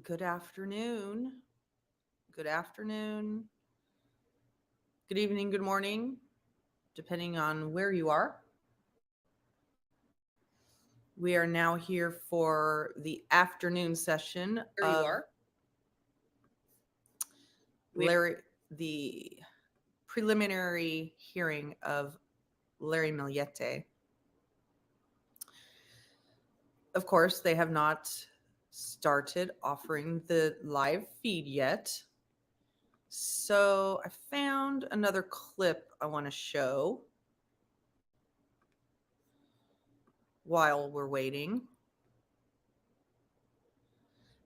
Good afternoon. Good afternoon. Good evening. Good morning, depending on where you are. We are now here for the afternoon session of the preliminary hearing of Larry Millete. Of course, they have not started offering the live feed yet. So I found another clip I want to show while we're waiting.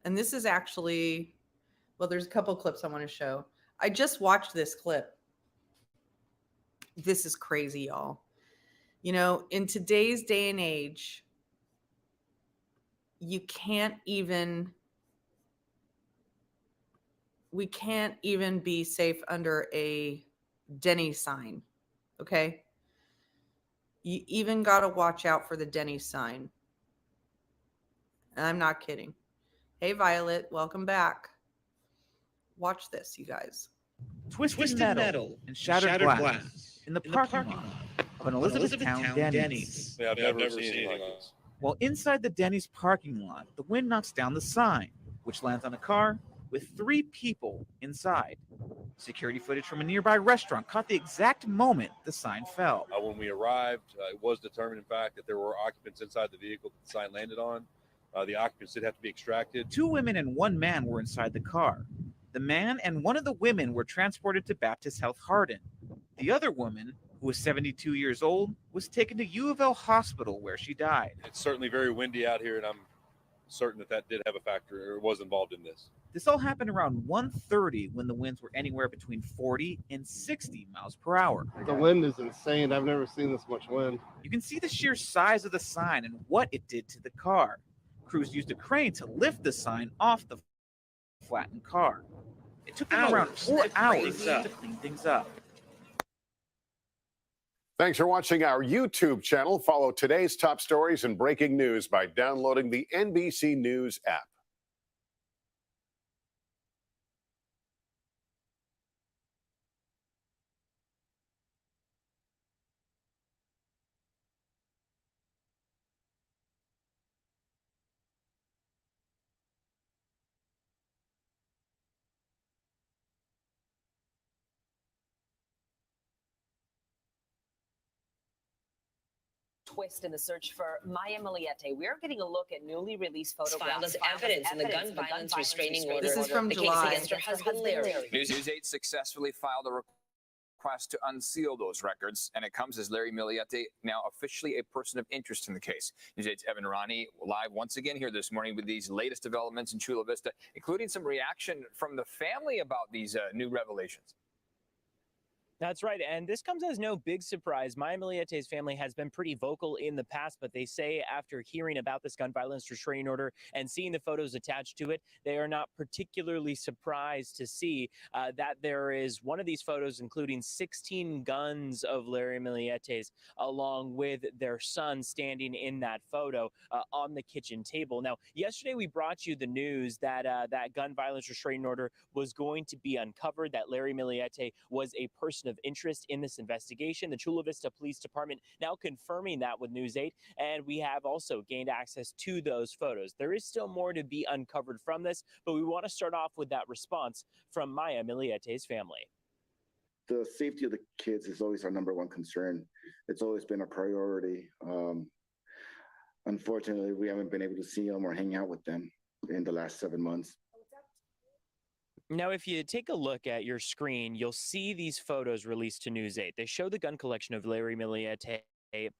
And this is actually, well, there's a couple clips I want to show. I just watched this clip. This is crazy, y'all. You know, in today's day and age, we can't even be safe under a Denny sign, okay? You even got to watch out for the Denny sign. And I'm not kidding. Hey, Violet, welcome back. Watch this, you guys. Twisted metal and shattered glass in the parking lot of an Elizabethtown Denny's. Yeah, I've never seen anything like this. While inside the Denny's parking lot, the wind knocks down the sign, which lands on a car with 3 people inside. Security footage from a nearby restaurant caught the exact moment the sign fell. When we arrived, it was determined, in fact, that there were occupants inside the vehicle that the sign landed on. The occupants did have to be extracted. 2 women and 1 man were inside the car. The man and one of the women were transported to Baptist Health Hardin. The other woman, who was 72 years old, was taken to U of L Hospital where she died. It's certainly very windy out here, and I'm certain that did have a factor or was involved in this. This all happened around 1:30 when the winds were anywhere between 40 and 60 miles per hour. The wind is insane. I've never seen this much wind. You can see the sheer size of the sign and what it did to the car. Crews used a crane to lift the sign off the flattened car. It took them around 4 hours to clean things up. Thanks for watching our YouTube channel. Follow today's top stories and breaking news by downloading the NBC News app. Twist in the search for Maya Millete. We are getting a look at newly released photographs filed as evidence in the gun violence restraining order. This is from the July. case against her husband, Larry. News 8 successfully filed a request to unseal those records, and it comes as Larry Millete now officially a person of interest in the case. News 8's Evan Ronnie live once again here this morning with these latest developments in Chula Vista, including some reaction from the family about these new revelations. That's right, and this comes as no big surprise. Maya Millete's family has been pretty vocal in the past, but they say after hearing about this gun violence restraining order and seeing the photos attached to it, they are not particularly surprised to see that there is one of these photos including 16 guns of Larry Millete's, along with their son standing in that photo on the kitchen table. Now, yesterday we brought you the news that that gun violence restraining order was going to be uncovered, that Larry Millete was a person of interest in this investigation. The Chula Vista Police Department now confirming that with News 8, and we have also gained access to those photos. There is still more to be uncovered from this, but we want to start off with that response from Maya Millete's family. The safety of the kids is always our number one concern. It's always been a priority. Unfortunately, we haven't been able to see them or hang out with them in the last 7 months. Now, if you take a look at your screen, you'll see these photos released to News 8. They show the gun collection of Larry Millete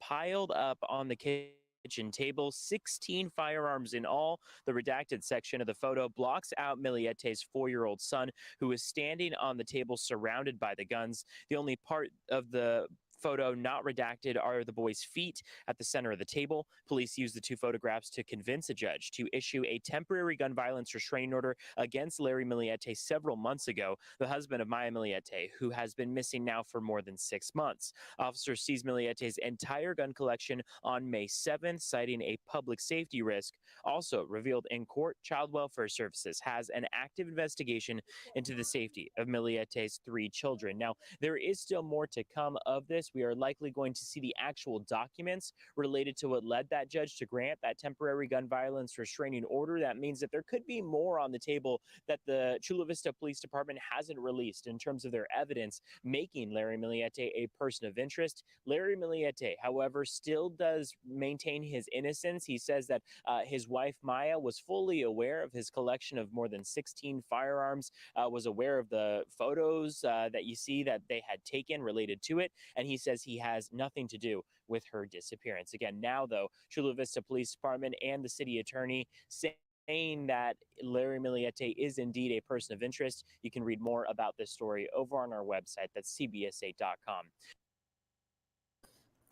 piled up on the kitchen table, 16 firearms in all. The redacted section of the photo blocks out Millete's 4-year-old son, who is standing on the table surrounded by the guns. The only part of the photo not redacted are the boy's feet at the center of the table. Police used the two photographs to convince a judge to issue a temporary gun violence restraining order against Larry Millete several months ago, the husband of Maya Millete, who has been missing now for more than 6 months. Officers seized Milliete's entire gun collection on May 7th, citing a public safety risk. Also revealed in court, Child Welfare Services has an active investigation into the safety of Milliete's 3 children. Now, there is still more to come of this. We are likely going to see the actual documents related to what led that judge to grant that temporary gun violence restraining order. That means that there could be more on the table that the Chula Vista Police Department hasn't released in terms of their evidence making Larry Millete a person of interest. Larry Millete, however, still does maintain his innocence. He says that his wife Maya was fully aware of his collection of more than 16 firearms, was aware of the photos that you see that they had taken related to it, and he says he has nothing to do with her disappearance. Again, now though, Chula Vista Police Department and the city attorney saying that Larry Millete is indeed a person of interest. You can read more about this story over on our website. That's cbs8.com.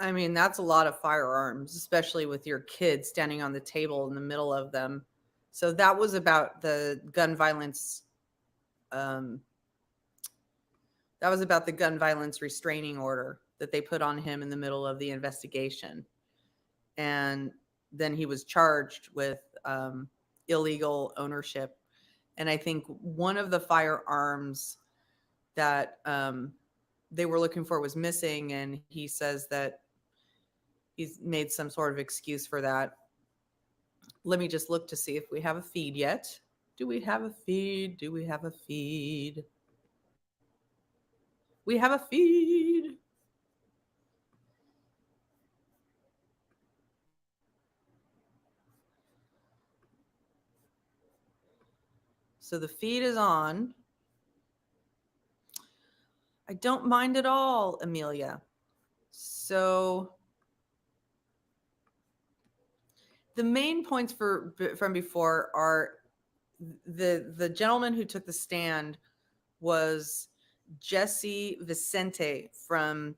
I mean, that's a lot of firearms, especially with your kids standing on the table in the middle of them. So that was about the gun violence. That was about the gun violence restraining order that they put on him in the middle of the investigation. And then he was charged with illegal ownership. And I think one of the firearms that they were looking for was missing. And he says that he's made some sort of excuse for that. Let me just look to see if we have a feed yet. Do we have a feed? Do we have a feed? We have a feed. So the feed is on. I don't mind at all, Amelia. So the main points from before are the gentleman who took the stand was Jesse Vicente from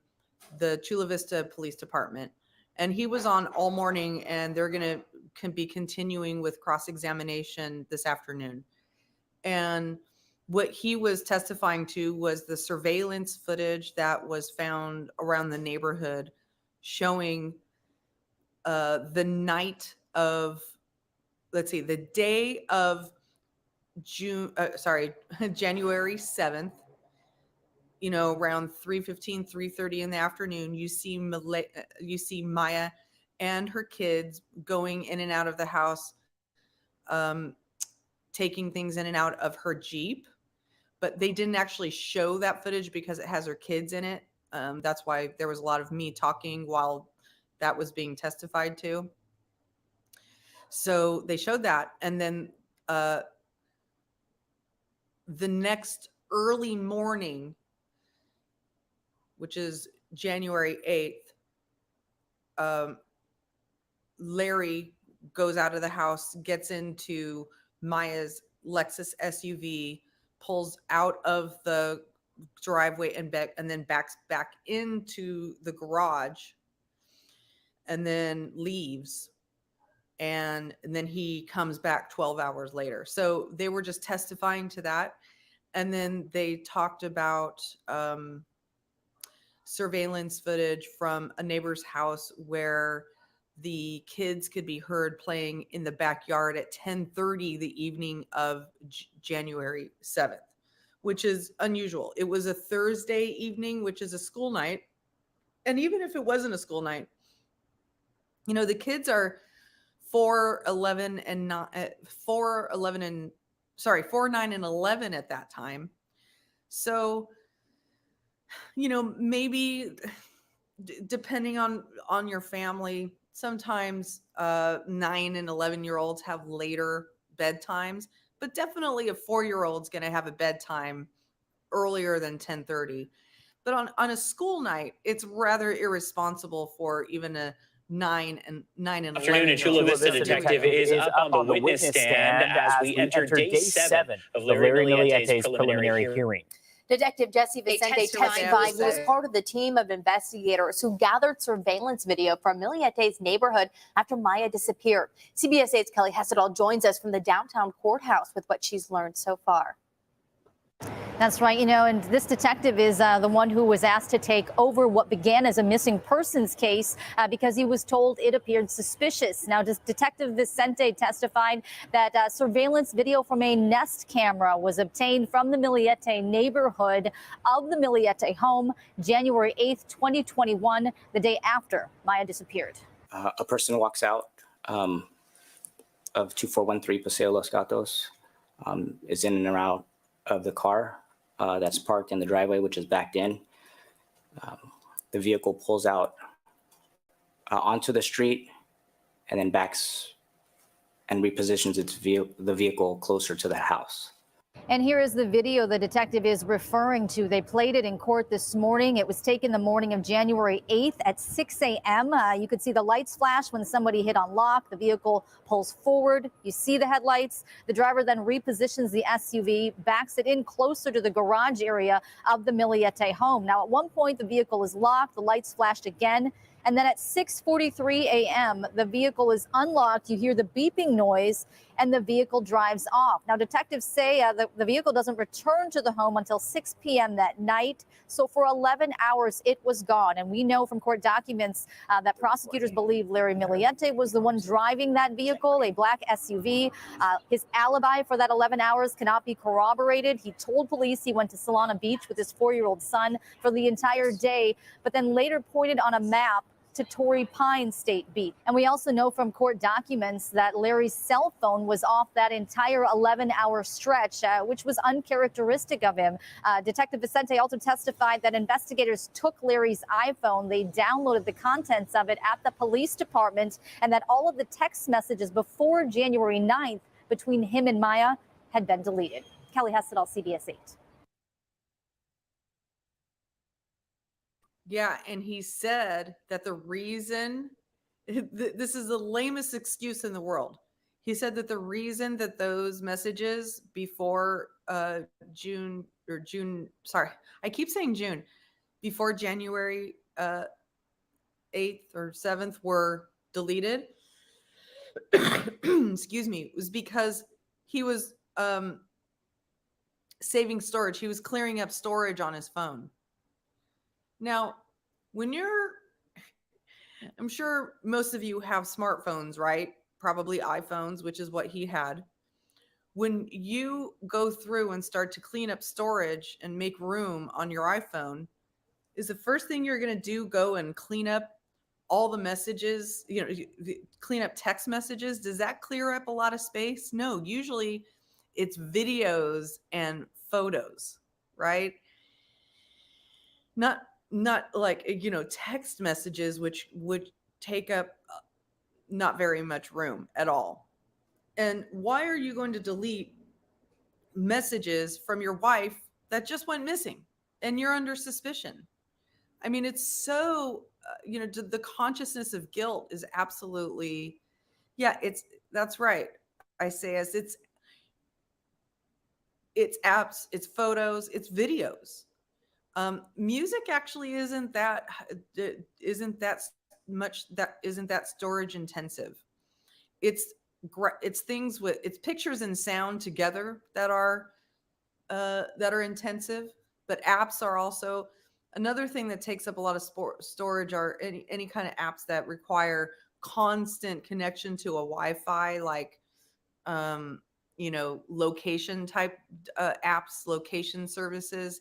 the Chula Vista Police Department. And he was on all morning, and they're going to be continuing with cross-examination this afternoon. And what he was testifying to was the surveillance footage that was found around the neighborhood showing the night of, let's see, the day of January 7th, around 3:15, 3:30 in the afternoon, you see Maya and her kids going in and out of the house, taking things in and out of her Jeep. But they didn't actually show that footage because it has her kids in it. That's why there was a lot of me talking while that was being testified to. So they showed that. And then the next early morning, which is January 8th, Larry goes out of the house, gets into Maya's Lexus SUV, pulls out of the driveway and then backs back into the garage, and then leaves. And then he comes back 12 hours later. So they were just testifying to that. And then they talked about surveillance footage from a neighbor's house where the kids could be heard playing in the backyard at 10:30 the evening of January 7th, which is unusual. It was a Thursday evening, which is a school night. And even if it wasn't a school night, the kids are 4, 9, and 11 at that time. So, maybe depending on your family, sometimes 9 and 11-year-olds have later bedtimes, but definitely a 4-year-old's going to have a bedtime earlier than 10:30. But on a school night, it's rather irresponsible for even a 9 and 11. Afternoon, and Chula Vista detective is up on the witness stand as we enter day 7 of Larry Milliete's preliminary hearing. Detective Jesse They Vicente testified testified he was Thursday. part of the team of investigators who gathered surveillance video from Milliete's neighborhood after Maya disappeared. CBS 8's Kelly Hessedal joins us from the downtown courthouse with what she's learned so far. That's right, and this detective is the one who was asked to take over what began as a missing persons case because he was told it appeared suspicious. Now, Detective Vicente testified that surveillance video from a Nest camera was obtained from the Millete neighborhood of the Millete home January 8th, 2021, the day after Maya disappeared. A person walks out of 2413 Paseo Los Gatos, is in and around of the car that's parked in the driveway, which is backed in. The vehicle pulls out onto the street and then backs and repositions the vehicle closer to the house. And here is the video the detective is referring to. They played it in court this morning. It was taken the morning of January 8th at 6 a.m. You could see the lights flash when somebody hit unlock. The vehicle pulls forward. You see the headlights. The driver then repositions the SUV, backs it in closer to the garage area of the Millete home. Now, at one point, the vehicle is locked. The lights flashed again. And then at 6:43 a.m., the vehicle is unlocked. You hear the beeping noise and the vehicle drives off. Now, detectives say the vehicle doesn't return to the home until 6 p.m. that night. So for 11 hours, it was gone. And we know from court documents that prosecutors believe Larry Millete was the one driving that vehicle, a black SUV. His alibi for that 11 hours cannot be corroborated. He told police he went to Solana Beach with his 4-year-old son for the entire day, but then later pointed on a map to Torrey Pines State Beach. And we also know from court documents that Larry's cell phone was off that entire 11-hour stretch, which was uncharacteristic of him. Detective Vicente also testified that investigators took Larry's iPhone. They downloaded the contents of it at the police department, and that all of the text messages before January 9th between him and Maya had been deleted. Kelly Hessedal, CBS 8. Yeah, and he said that the reason this is the lamest excuse in the world. He said that the reason that those messages before June, sorry, I keep saying June, before January 8th or 7th were deleted, excuse me, was because he was saving storage. He was clearing up storage on his phone. Now, I'm sure most of you have smartphones, right? Probably iPhones, which is what he had. When you go through and start to clean up storage and make room on your iPhone, is the first thing you're going to do go and clean up all the messages, clean up text messages? Does that clear up a lot of space? No, usually it's videos and photos, right? Not like, text messages, which would take up not very much room at all. And why are you going to delete messages from your wife that just went missing and you're under suspicion? I mean, it's so, the consciousness of guilt is absolutely, that's right. Isaias, it's apps, it's photos, it's videos. Music actually isn't that storage intensive. It's pictures and sound together that are intensive, but apps are also another thing that takes up a lot of storage. Are any kind of apps that require constant connection to a Wi-Fi, like location type apps, location services,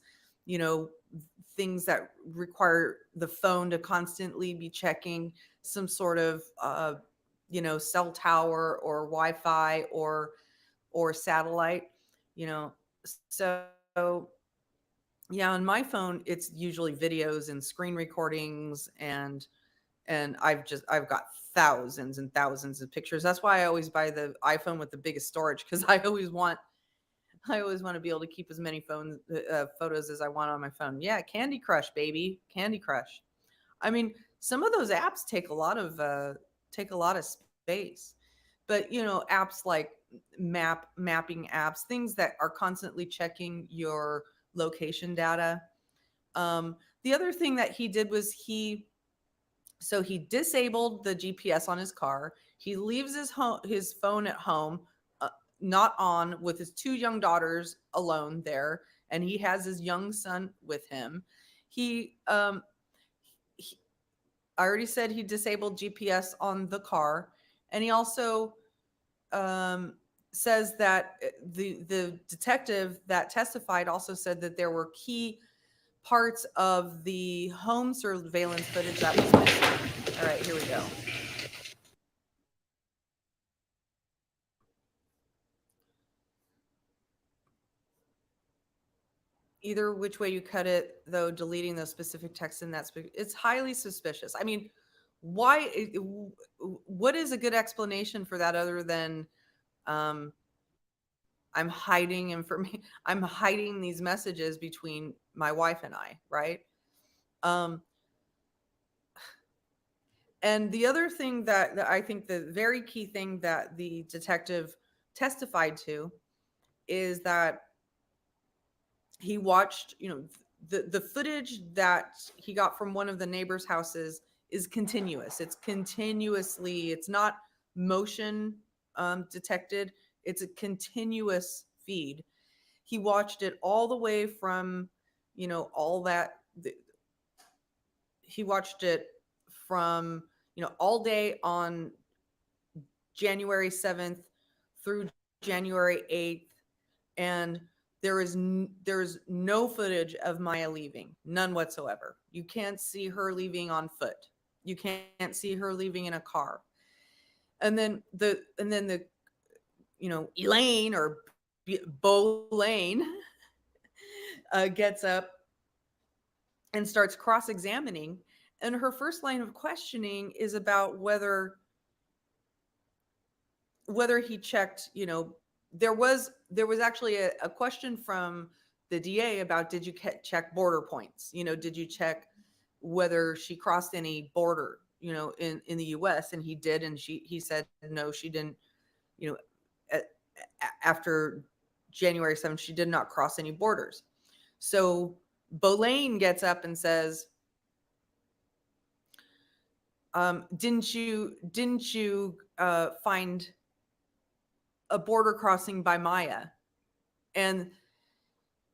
things that require the phone to constantly be checking some sort of cell tower or Wi-Fi or satellite, so yeah, on my phone it's usually videos and screen recordings, and I've got thousands and thousands of pictures. That's why I always buy the iPhone with the biggest storage, because I always want to be able to keep as many photos as I want on my phone. Yeah, Candy Crush, baby, Candy Crush. I mean, some of those apps take a lot of space, but apps like mapping apps, things that are constantly checking your location data. The other thing that he did was he disabled the GPS on his car. He leaves his phone at home, not on, with his 2 young daughters alone there, and he has his young son with him. I already said he disabled GPS on the car, and he also says that the detective that testified also said that there were key parts of the home surveillance footage that was missing. All right, here we go. Either which way you cut it, though, deleting those specific texts in that it's highly suspicious. I mean, why? What is a good explanation for that other than I'm hiding information? I'm hiding these messages between my wife and I, right? And the other thing that I think the very key thing that the detective testified to is that he watched, the footage that he got from one of the neighbors' houses is continuous. It's continuously, it's not motion detected. It's a continuous feed. He watched it all the way from, all that. He watched it from, all day on January 7th through January 8th. And there's no footage of Maya leaving, none whatsoever. You can't see her leaving on foot. You can't see her leaving in a car. And then Elaine or Boulain gets up and starts cross-examining, and her first line of questioning is about whether he checked, there was actually a question from the DA about, did you check border points? Did you check whether she crossed any border, in the US? And he did. And he said, no, she didn't, after January 7th, she did not cross any borders. So Boulain gets up and says, didn't you find a border crossing by Maya? And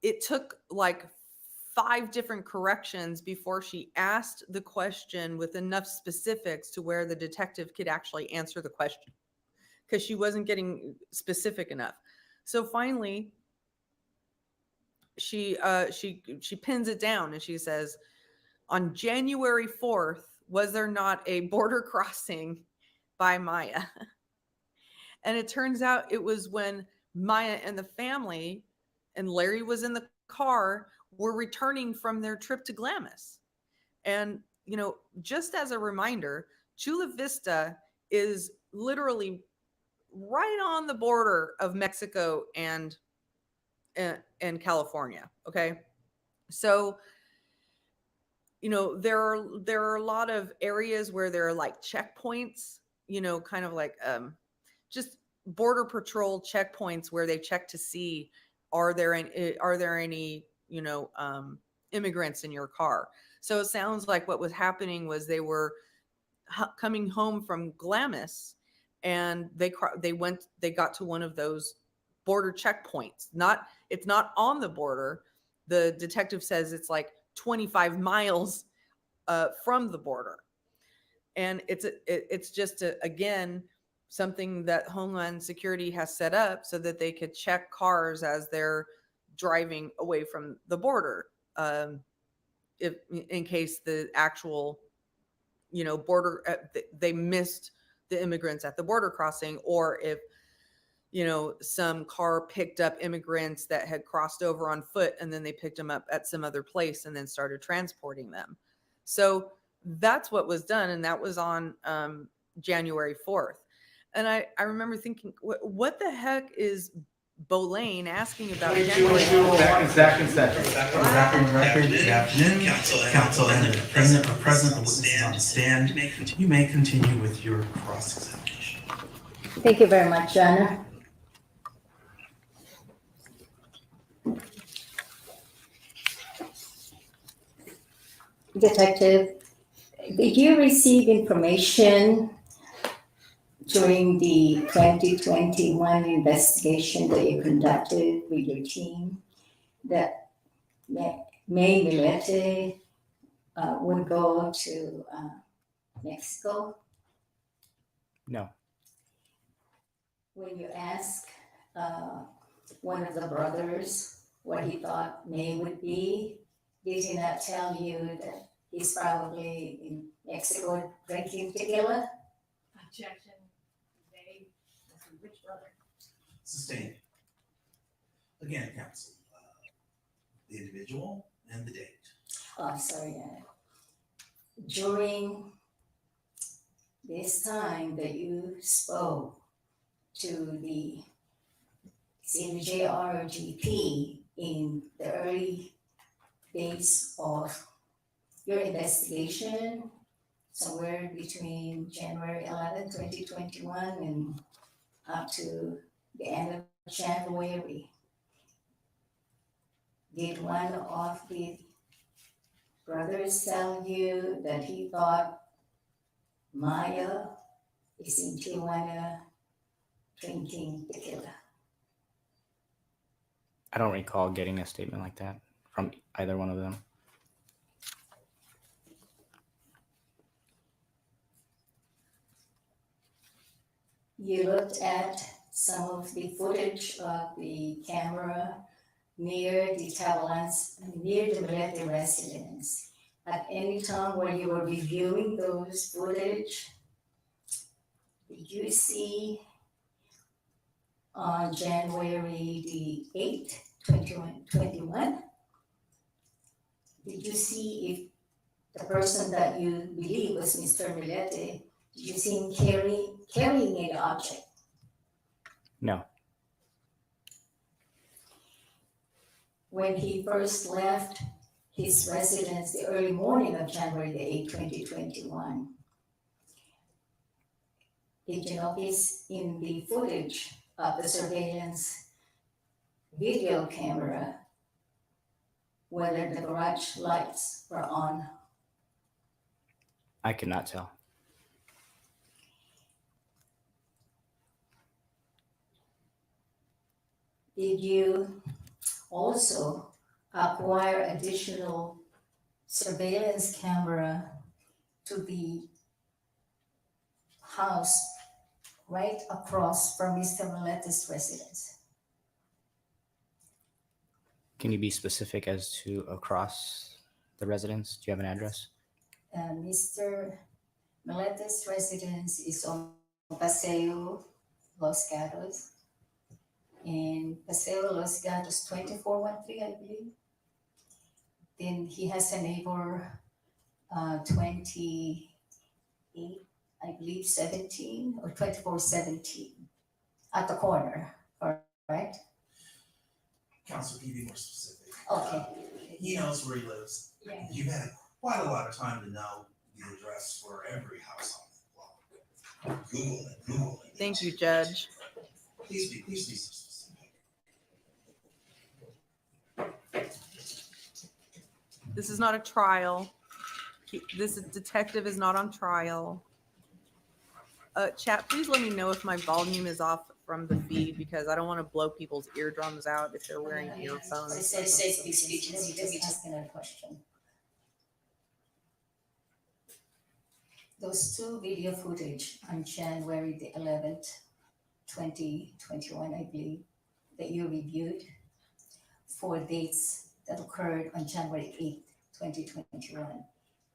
it took like 5 different corrections before she asked the question with enough specifics to where the detective could actually answer the question, because she wasn't getting specific enough. So finally she pins it down and she says, on January 4th, was there not a border crossing by Maya? And it turns out it was when Maya and the family, and Larry was in the car, were returning from their trip to Glamis. And, just as a reminder, Chula Vista is literally right on the border of Mexico and California. Okay. So, there are a lot of areas where there are like checkpoints, kind of like, just border patrol checkpoints where they check to see, are there any immigrants in your car? So it sounds like what was happening was they were coming home from Glamis, and they got to one of those border checkpoints. It's not on the border. The detective says it's like 25 miles from the border, and it's just again something that Homeland Security has set up so that they could check cars as they're driving away from the border, if in case the actual border, they missed the immigrants at the border crossing, or if some car picked up immigrants that had crossed over on foot and then they picked them up at some other place and then started transporting them. So that's what was done, and that was on January 4th. And I remember thinking, what the heck is Boulain asking about January 4th? Zach and Zach on the record. Good afternoon, counsel and the defendant are present. The witness is on stand. You may continue with your cross-examination. Thank you very much, Jenna. Detective, did you receive information during the 2021 investigation that you conducted with your team that May Millete would go to Mexico? No. When you asked one of the brothers what he thought May would be, did he not tell you that he's probably in Mexico drinking tequila? Objection. They, which brother? Sustained. Again, counsel, the individual and the date. Oh, I'm sorry. During this time that you spoke to the CMJRGP in the early days of your investigation, somewhere between January 11, 2021 and up to the end of January, did one of the brothers tell you that he thought Maya is in Tijuana drinking tequila? I don't recall getting a statement like that from either one of them. You looked at some of the footage of the camera near the Tavalan's, near the Millete residence. At any time when you were reviewing those footage, did you see on January the 8th, 2021, did you see if the person that you believe was Mr. Millete, did you see him carrying an object? No. When he first left his residence the early morning of January the 8th, 2021, did you notice in the footage of the surveillance video camera whether the garage lights were on? I could not tell. Did you also acquire additional surveillance camera to the house right across from Mr. Millete's residence? Can you be specific as to across the residence? Do you have an address? Mr. Millete's residence is on Paseo Los Gatos. In Paseo Los Gatos 2413, I believe. Then he has a neighbor, 28, I believe 17 or 2417 at the corner, all right? Counsel, can you be more specific? Okay. He knows where he lives. Yeah. You've had quite a lot of time to know the address for every house on the block. Google it, Google it. Thank you, Judge. Please be specific. This is not a trial. This detective is not on trial. Chat, please let me know if my volume is off from the feed because I don't want to blow people's eardrums out if they're wearing earphones. It says safety speeches. Just asking a question. Those two video footage on January the 11th, 2021, I believe, that you reviewed for dates that occurred on January 8th, 2021.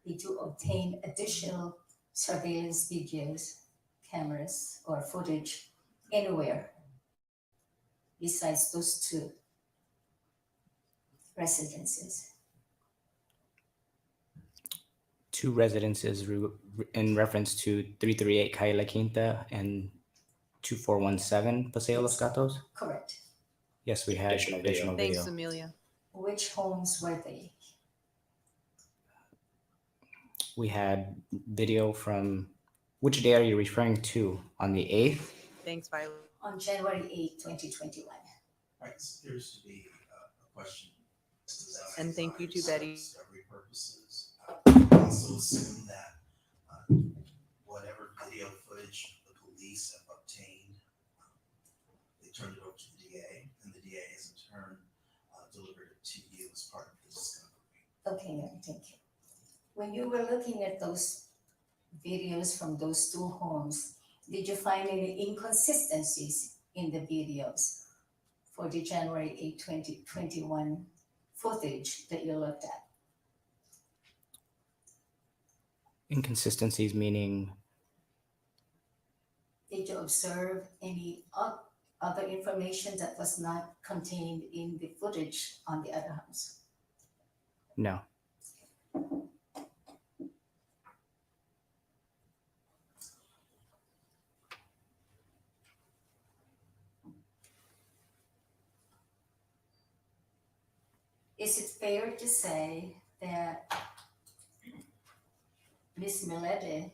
Did you obtain additional surveillance videos, cameras, or footage anywhere besides those two residences? Two residences in reference to 338 Calle La Quinta and 2417 Paseo Los Gatos? Correct. Yes, we had additional video. Thanks, Amelia. Which homes were they? We had video from, which day are you referring to? On the 8th? Thanks, Violet. On January 8th, 2021. Right, so appears to be a question. And thank you to Betty. also assume that whatever video footage the police have obtained, they turned it over to the DA, and the DA has in turn delivered it to you as part of the discovery. Okay, thank you. When you were looking at those videos from those two homes, did you find any inconsistencies in the videos for the January 8, 2021 footage that you looked at? Inconsistencies meaning? Did you observe any other information that was not contained in the footage on the other house? No. Is it fair to say that Miss Millete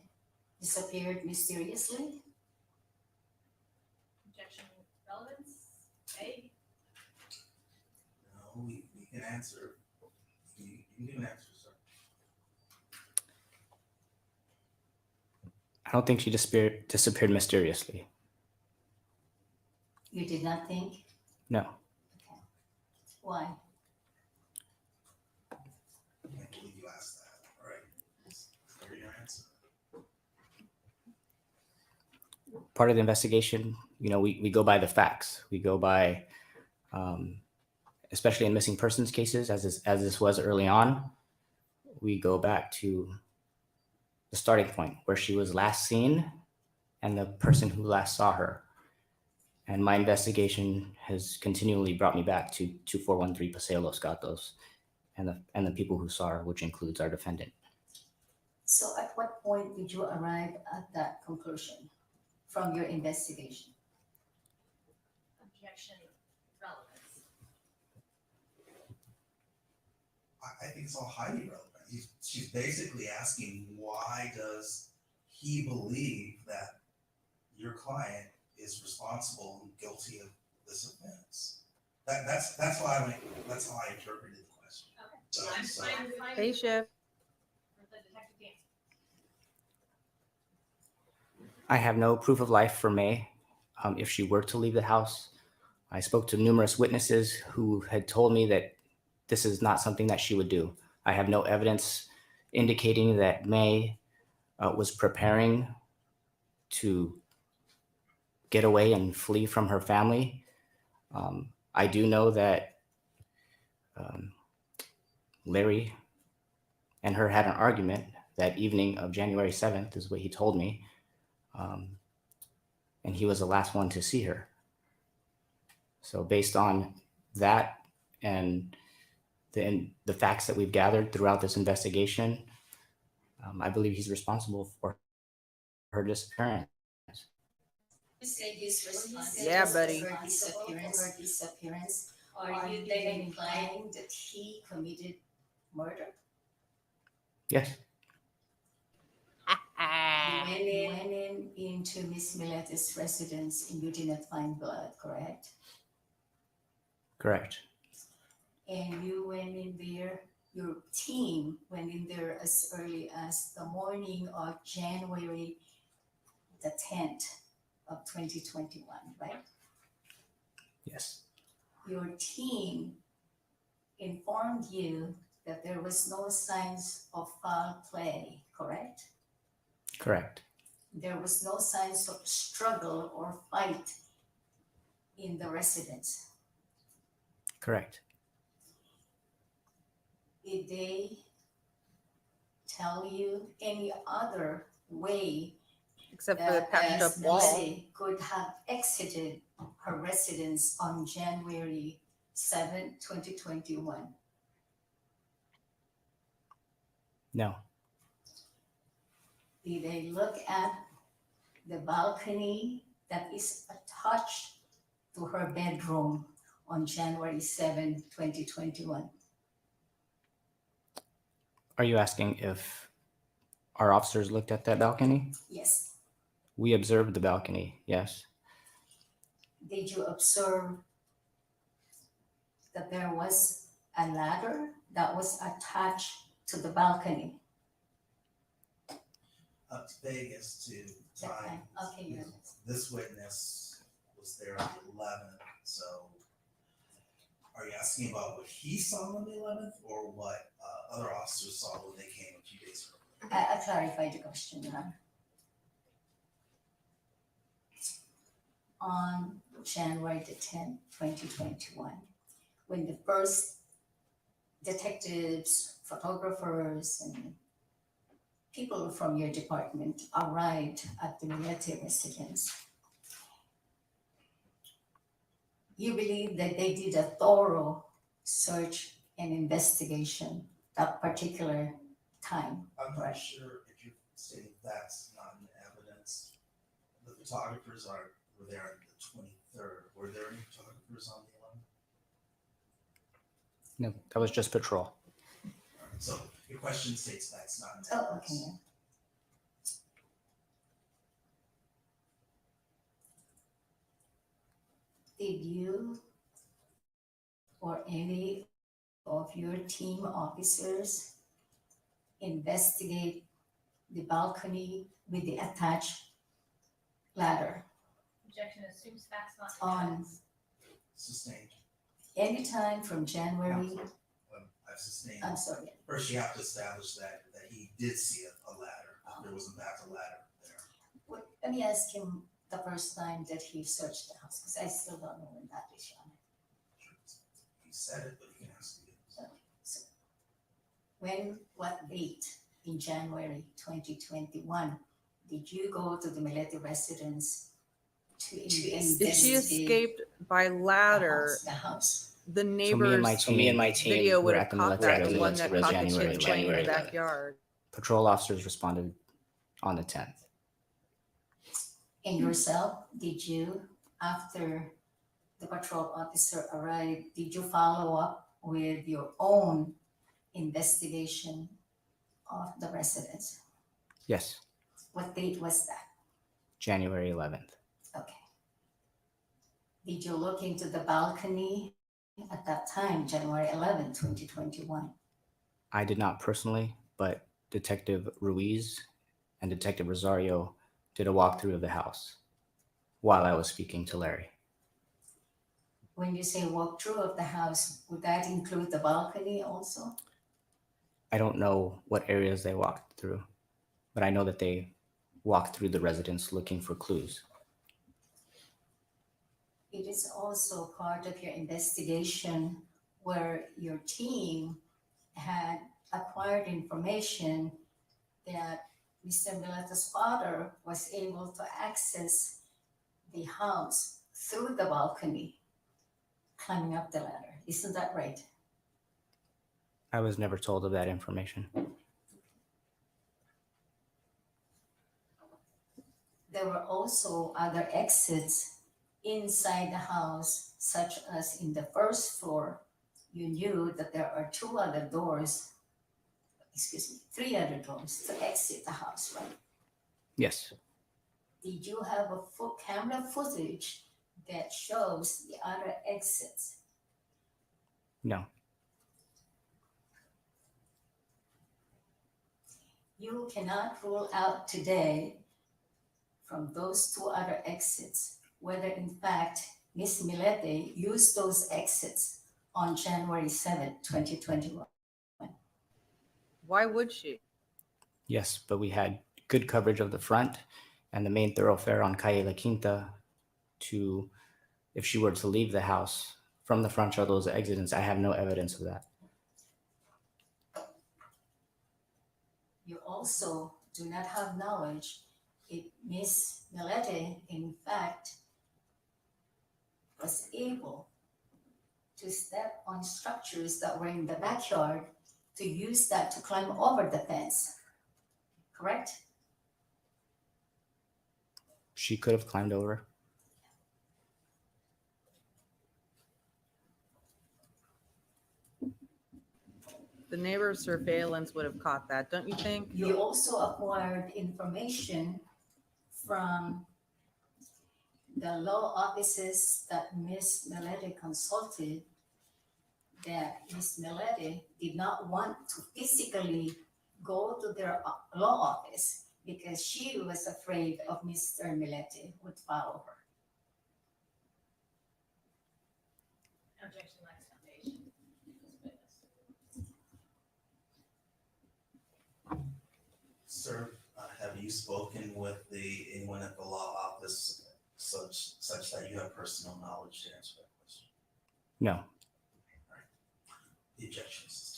disappeared mysteriously? Objection, relevance, A. No, we can answer. You can give an answer, sir. I don't think she disappeared mysteriously. You did not think? No. Okay. Why? I can't believe you asked that. All right. Here's your answer. Part of the investigation, we go by the facts. We go by, especially in missing persons cases, as this was early on, we go back to the starting point where she was last seen and the person who last saw her. And my investigation has continually brought me back to 2413 Paseo Los Gatos and the people who saw her, which includes our defendant. So at what point did you arrive at that conclusion from your investigation? Objection, relevance. I think it's all highly relevant. She's basically asking, why does he believe that your client is responsible and guilty of this offense? That's why that's how I interpreted the question. Okay. So, Hey, Chef. For the detective to answer. I have no proof of life for May if she were to leave the house. I spoke to numerous witnesses who had told me that this is not something that she would do. I have no evidence indicating that May was preparing to get away and flee from her family. I do know that Larry and her had an argument that evening of January 7th, is what he told me. And he was the last one to see her. So based on that and the facts that we've gathered throughout this investigation, I believe he's responsible for her disappearance. You say he's responsible Yeah, buddy. for her disappearance. Are you then implying that he committed murder? Yes, You went into Miss Millete's residence and you did not find blood, correct? correct. And you went in there, your team went in there as early as the morning of January the 10th of 2021, right? Yes, Your team informed you that there was no signs of foul play, correct? correct. There was no signs of struggle or fight in the residence. Correct. Did they tell you any other way Except for the patched up wall. Millete could have exited her residence on January 7, 2021? No, Did they look at the balcony that is attached to her bedroom on January 7, 2021? are you asking if our officers looked at that balcony? Yes. We observed the balcony, yes. Did you observe that there was a ladder that was attached to the balcony? up to Vegas to That time. time. Okay, yeah. This witness was there on the 11th, so are you asking about what he saw on the 11th or what other officers saw when they came a few days earlier? I clarified the question, Your Honor. On January the 10th, 2021, when the first detectives, photographers, and people from your department arrived at the Millete residence, you believe that they did a thorough search and investigation that particular time? I'm not sure if you're stating that's not in evidence. The photographers were there on the 23rd. Were there any photographers on the 11th? No, that was just patrol. All right, so your question states that's not in Oh, evidence. okay. Yeah. Did you or any of your team officers investigate the balcony with the attached ladder Objection assumes facts not in on evidence. Sustained. anytime from January? I've sustained. I'm sorry. First, you have to establish that he did see a ladder. There was in fact a ladder there. Let me ask him the first time that he searched the house, because I still don't know when that is, Your Honor. He said it, but you can ask again. So what date in January 2021 did you go to the Millete residence to investigate? If she escaped by ladder, the house? the neighbor's me and my team video were would at have the caught Millete that, the residence one that on caught the January kids playing in the 11th. backyard. Patrol officers responded on the 10th. And yourself, did you, after the patrol officer arrived, did you follow up with your own investigation of the residence? Yes, What date was that? January 11th. Okay. Did you look into the balcony at that time, January 11, 2021? I did not personally, but Detective Ruiz and Detective Rosario did a walkthrough of the house while I was speaking to Larry. When you say walkthrough of the house, would that include the balcony also? I don't know what areas they walked through, but I know that they walked through the residence looking for clues. It is also part of your investigation where your team had acquired information that Mr. Milete's father was able to access the house through the balcony, climbing up the ladder. Isn't that right? I was never told of that information. There were also other exits inside the house, such as in the first floor. You knew that there are three other doors to exit the house, right? Yes, Did you have a full camera footage that shows the other exits? no, You cannot rule out today from those two other exits whether in fact Ms. Millete used those exits on January 7, 2021. Why would she? yes, but we had good coverage of the front and the main thoroughfare on Calle La Quinta to, if she were to leave the house from the front of those exits, I have no evidence of that. You also do not have knowledge if Ms. Millete in fact was able to step on structures that were in the backyard to use that to climb over the fence, correct? She could have climbed over. The neighbor's surveillance would have caught that, don't you think? You also acquired information from the law offices that Ms. Millete consulted that Ms. Millete did not want to physically go to their law office because she was afraid of Mr. Millete would follow her. Objection lacks foundation. Sir, have you spoken with anyone at the law office such that you have personal knowledge to answer that question? No. The objection is sustained.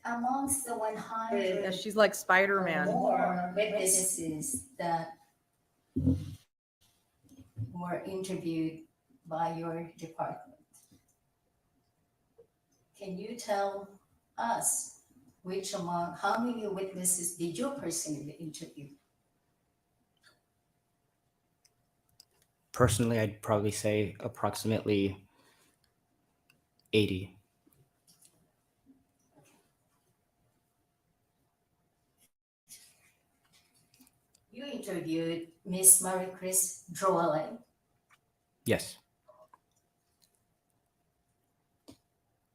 Amongst the 100 Yeah, she's like Spider-Man. more witnesses that were interviewed by your department, can you tell us how many witnesses did you personally interview? Personally, I'd probably say approximately 80. You interviewed Miss Marie Chris Droale. Yes.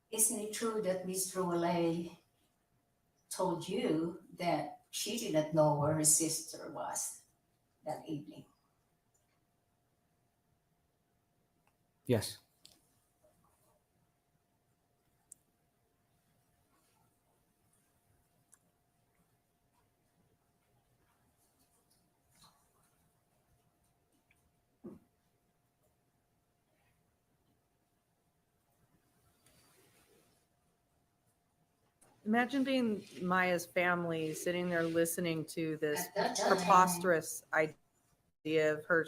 Isn't it true that Miss Droale told you that she did not know where her sister was that evening? Yes. Imagine being Maya's family sitting there listening to this At that time, preposterous idea of her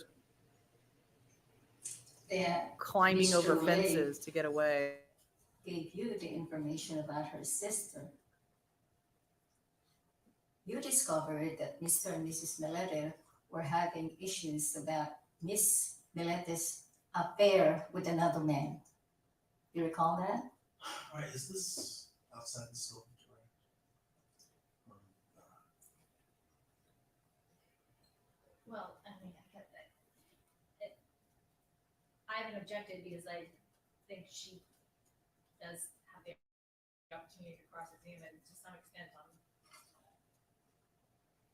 that climbing Miss over Droale fences to get away. gave you the information about her sister. You discovered that Mr. and Mrs. Millete were having issues about Miss Millete's affair with another man. You recall that? All right, is this outside the scope of Well, I mean, I get that. I haven't objected because I think she does have the opportunity to cross-examine to some extent on.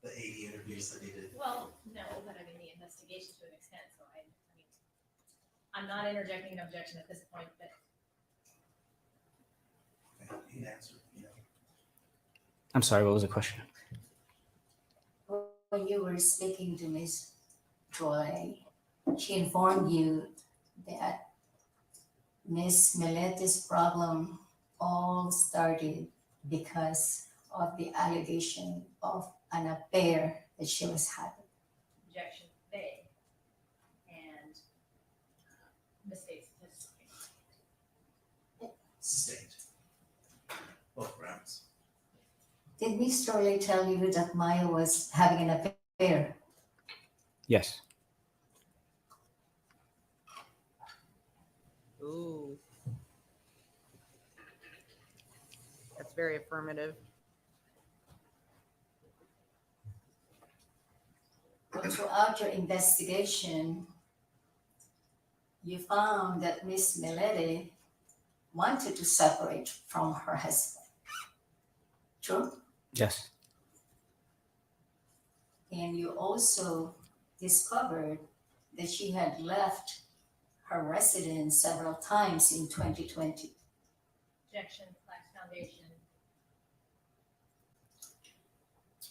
the 80 interviews that he did? Well, no, but I mean the investigation to an extent. So I mean, I'm not interjecting an objection at this point, but He answered, I'm sorry, what was the question? When you were speaking to Miss Droale, she informed you that Miss Millete's problem all started because of the allegation of an affair that she was having. objection vague and mistakes of testimony. sustained. Both grounds. Did Miss Droale tell you that Maya was having an affair? Yes. Ooh. That's very affirmative. But throughout your investigation, you found that Miss Millete wanted to separate from her husband. True? Yes. And you also discovered that she had left her residence several times in 2020. Objection, lacks foundation.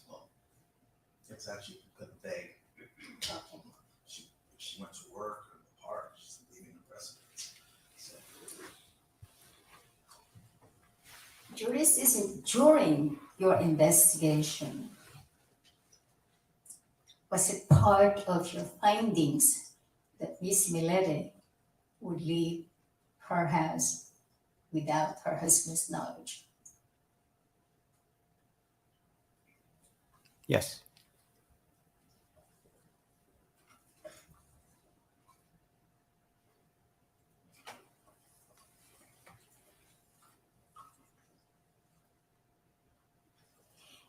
Well, it's actually kind of vague. Okay. She went to work or the park, she's leaving the residence. So, Juris, isn't during your investigation, was it part of your findings that Miss Millete would leave her house without her husband's knowledge? Yes.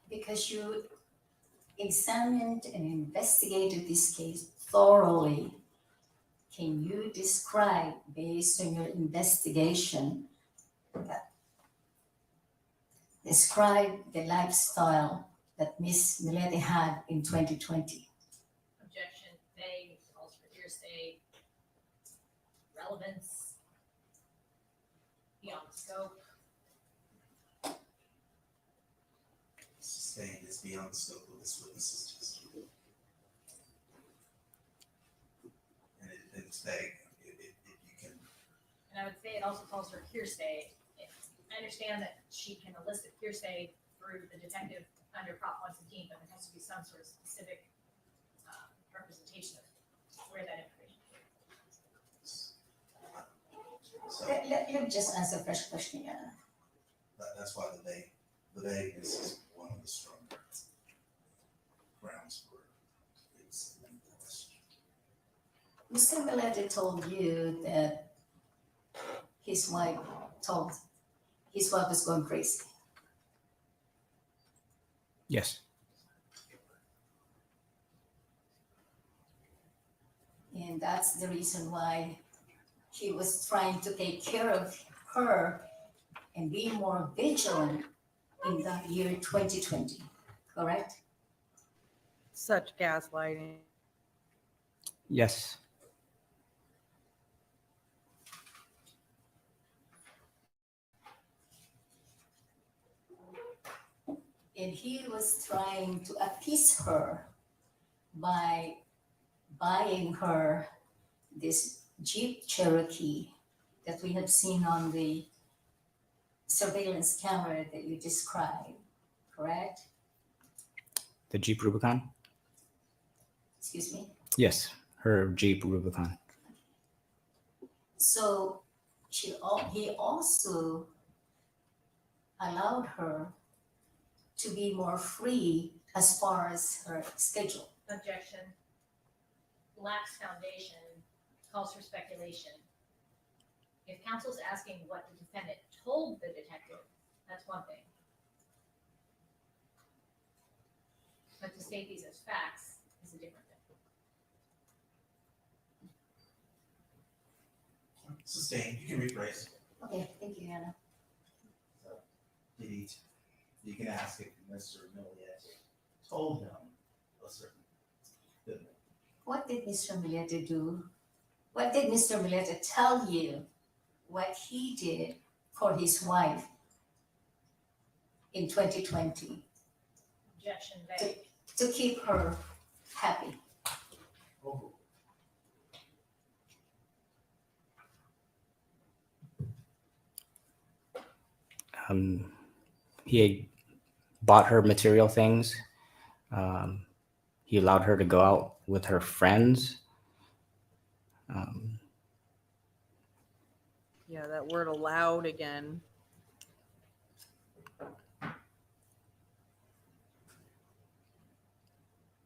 Because you examined and investigated this case thoroughly, can you describe, based on your investigation, describe the lifestyle that Ms. Millete had in 2020. Objection. They calls for hearsay. Relevance. Beyond scope. Sustained is beyond the scope of this witness's testimony. And it's vague. If you can. And I would say it also calls for hearsay. I understand that she can elicit hearsay through the detective under Prop 115, but there has to be some sort of specific representation of where that information is. So Let me just answer first question. that's why the vagueness is one of the stronger grounds for its question. Mr. Millete told you that his wife was going crazy. Yes. And that's the reason why he was trying to take care of her and be more vigilant in the year 2020, correct? Such gaslighting. Yes. And he was trying to appease her by buying her this Jeep Cherokee that we have seen on the surveillance camera that you described, correct? The Jeep Rubicon? Excuse me? Yes, her Jeep Rubicon. So he also allowed her to be more free as far as her schedule. Objection. Lacks foundation, calls for speculation. If counsel's asking what the defendant told the detective, that's one thing. But to state these as facts is a different thing. Sustained, you can rephrase. Okay, thank you, Anna. So, you can ask if Mr. Millete told him a certain thing. What did Mr. Millete do? What did Mr. Millete tell you what he did for his wife in 2020 Objection vague. to keep her happy? He bought her material things. He allowed her to go out with her friends. Yeah, that word allowed again.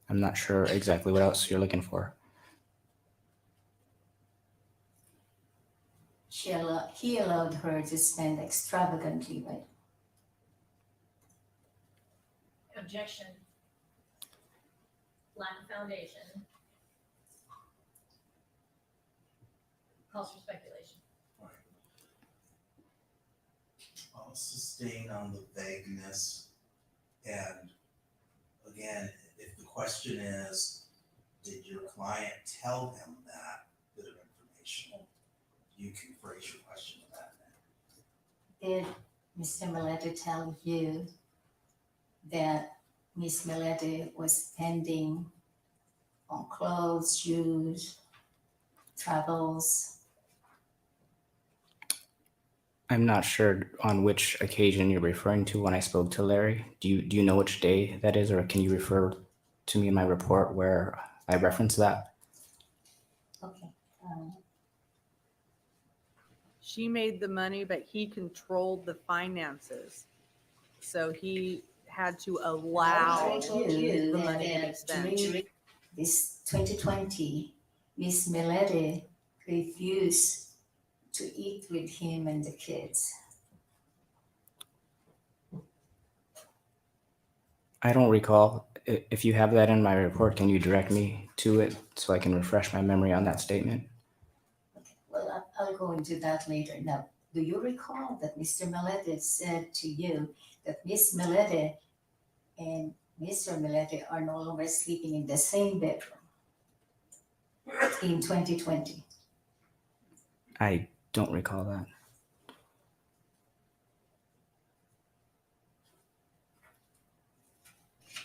I'm not sure exactly what else you're looking for. He allowed her to spend extravagantly, right? Objection. Lack of foundation. Calls for speculation. I'll sustain on the vagueness. And again, if the question is, did your client tell him that bit of information? You can phrase your question in that manner. Did Mr. Millete tell you that Miss Millete was spending on clothes, shoes, travels? I'm not sure on which occasion you're referring to when I spoke to Larry. Do you know which day that is, or can you refer to me in my report where I reference that? Okay. She made the money, but he controlled the finances. So he had to allow I told you the money to be that spent. during this 2020, Miss Millete refused to eat with him and the kids. I don't recall. If you have that in my report, can you direct me to it so I can refresh my memory on that statement? Okay, well, I'll go into that later. Now, do you recall that Mr. Millete said to you that Miss Millete and Mr. Millete are no longer sleeping in the same bedroom in 2020? I don't recall that.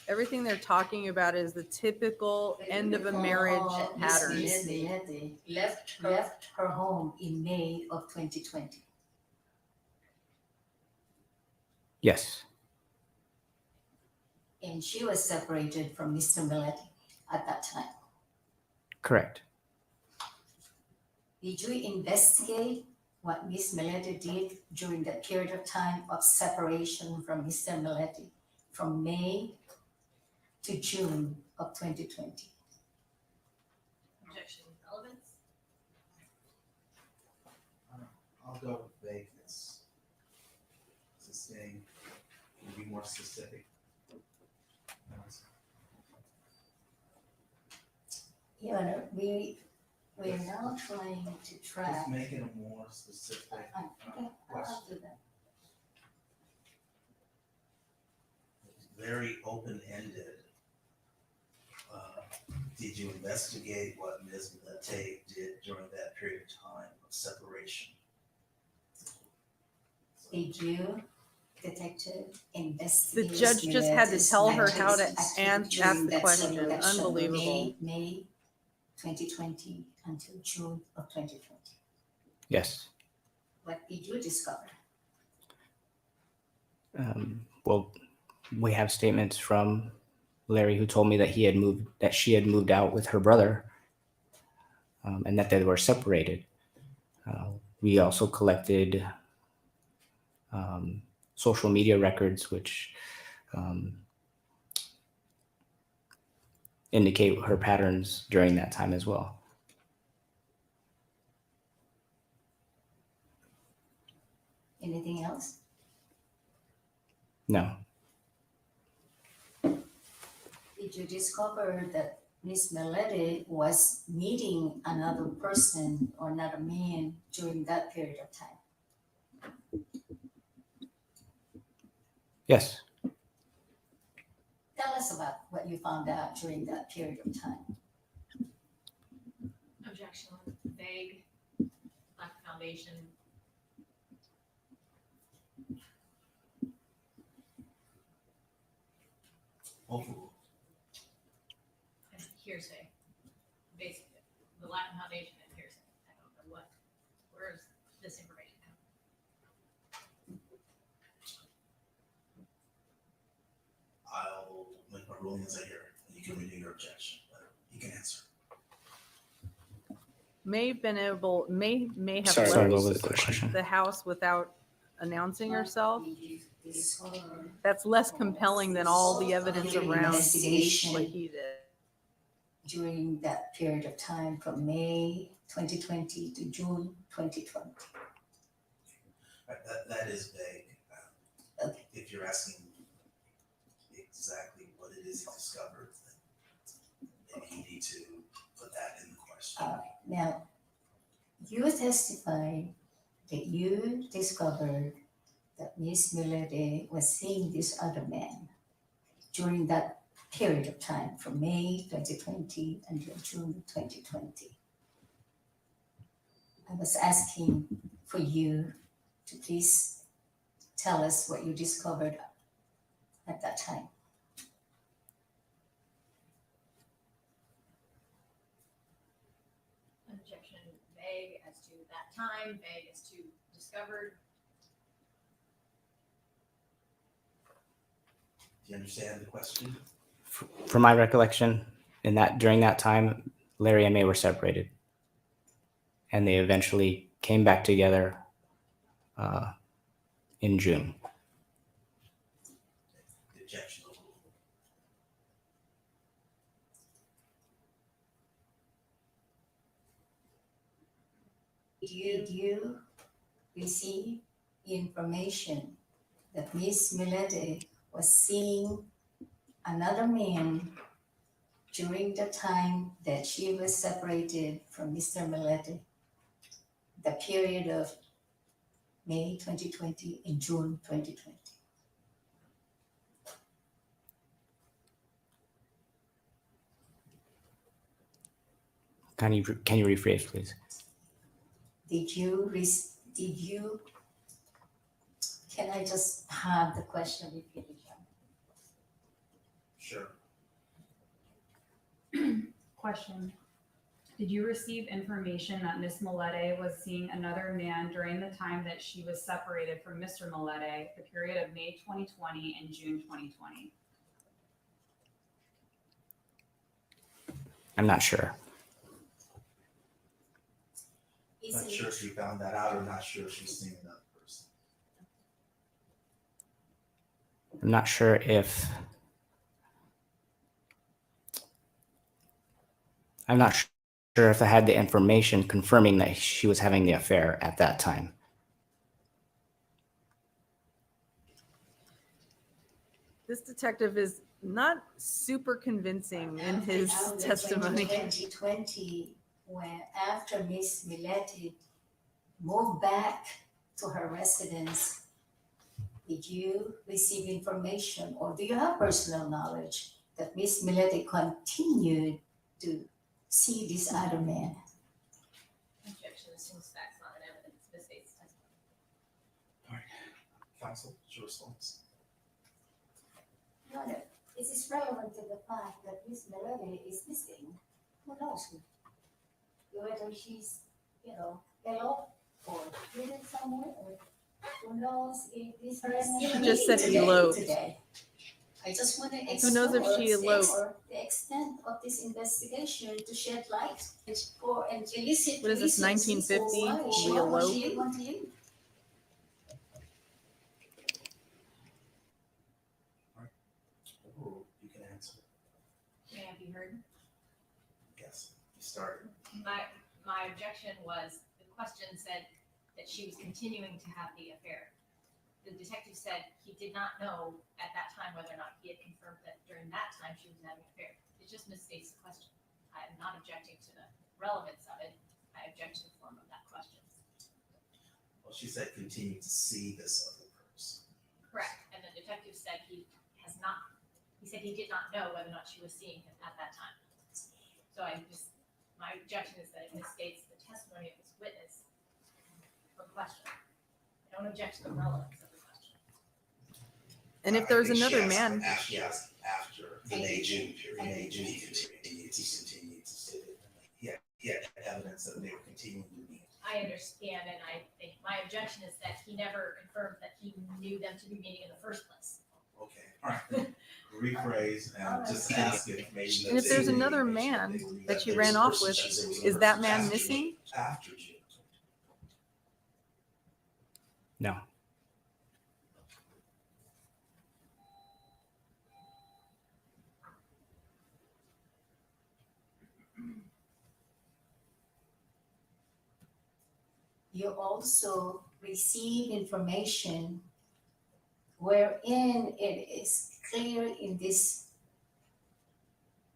Everything they're talking about is the typical end of a marriage pattern. Miss Millete left her home in May of 2020. Yes, And she was separated from Mr. Millete at that time. correct. Did you investigate what Miss Millete did during that period of time of separation from Mr. Millete from May to June of 2020? Objection, relevance. I'll go with vagueness. This thing can be more specific. Your Honor, we're now trying to track. Just make it a more specific Okay, question. I'll do that. Very open-ended. Did you investigate what Ms. Millete did during that period of time of separation? Did you, detective, The investigate? judge just had to tell her how to ask during the that question. selection, Unbelievable. May 2020 until June of 2020. Yes. What did you discover? Well, we have statements from Larry who told me that she had moved out with her brother, and that they were separated. We also collected social media records, which indicate her patterns during that time as well. Anything else? No. Did you discover that Miss Millete was meeting another person or another man during that period of time? Yes. Tell us about what you found out during that period of time. Objection, vague, lack of foundation. Overruled. And hearsay. Basically, the lack of foundation and hearsay. I don't know where's this information come? I'll make my ruling as I hear it. You can renew your objection, but you can answer. May have Sorry, left what was the question? the house without announcing herself. That's less compelling than all the evidence around Investigation. what he did. During that period of time from May 2020 to June 2020. Right, that is vague. If you're asking exactly what it is you discovered, then maybe you need to put that in the question. Now, you testified that you discovered that Miss Millete was seeing this other man during that period of time from May 2020 until June 2020. I was asking for you to please tell us what you discovered at that time. Objection, vague as to that time, vague as to discovered. Do you understand the question? From my recollection, during that time, Larry and May were separated, and they eventually came back together in June. The objection overruled. Did you receive information that Miss Millete was seeing another man during the time that she was separated from Mr. Millete, the period of May 2020 and June 2020? Can you rephrase, please? Can I just have the question repeated? Sure. Question. Did you receive information that Miss Millete was seeing another man during the time that she was separated from Mr. Millete, the period of May 2020 and June 2020? I'm not sure. Not sure if she found that out or not sure if she's seeing another person. I'm not sure if. I'm not sure if I had the information confirming that she was having the affair at that time. This detective is not super convincing in his testimony. 2020, when after Miss Millete moved back to her residence, did you receive information or do you have personal knowledge that Miss Millete continued to see this other man? Objection assumes facts, not an evidence. Misstates testimony. All right. Counsel, what's your response? Your Honor, is this relevant to the fact that Miss Millete is missing? Who knows whether she's, hello or hidden somewhere, or who knows if this person She just said eloped. today. I just want to Who knows if she eloped? the extent of this investigation to shed light for and elicit. What is this, 1950? We eloped? Oh, you can answer. May I be heard? Yes, you started. My objection was the question said that she was continuing to have the affair. The detective said he did not know at that time whether or not he had confirmed that during that time she was having an affair. It just misstates the question. I am not objecting to the relevance of it. I object to the form of that question. Well, she said continue to see this other person. Correct. And the detective said he said he did not know whether or not she was seeing him at that time. So my objection is that it misstates the testimony of this witness for question. I don't object to the relevance of the question. And if there's another man. She asked after the May June period. May June he continued to see it. He had evidence that they were continuing to meet. I understand, and I think my objection is that he never confirmed that he knew them to be meeting in the first place. Okay, all right. Rephrase and just ask if maybe. And if there's another man that she ran off with, is that man missing? After June. No. You also receive information wherein it is clear in this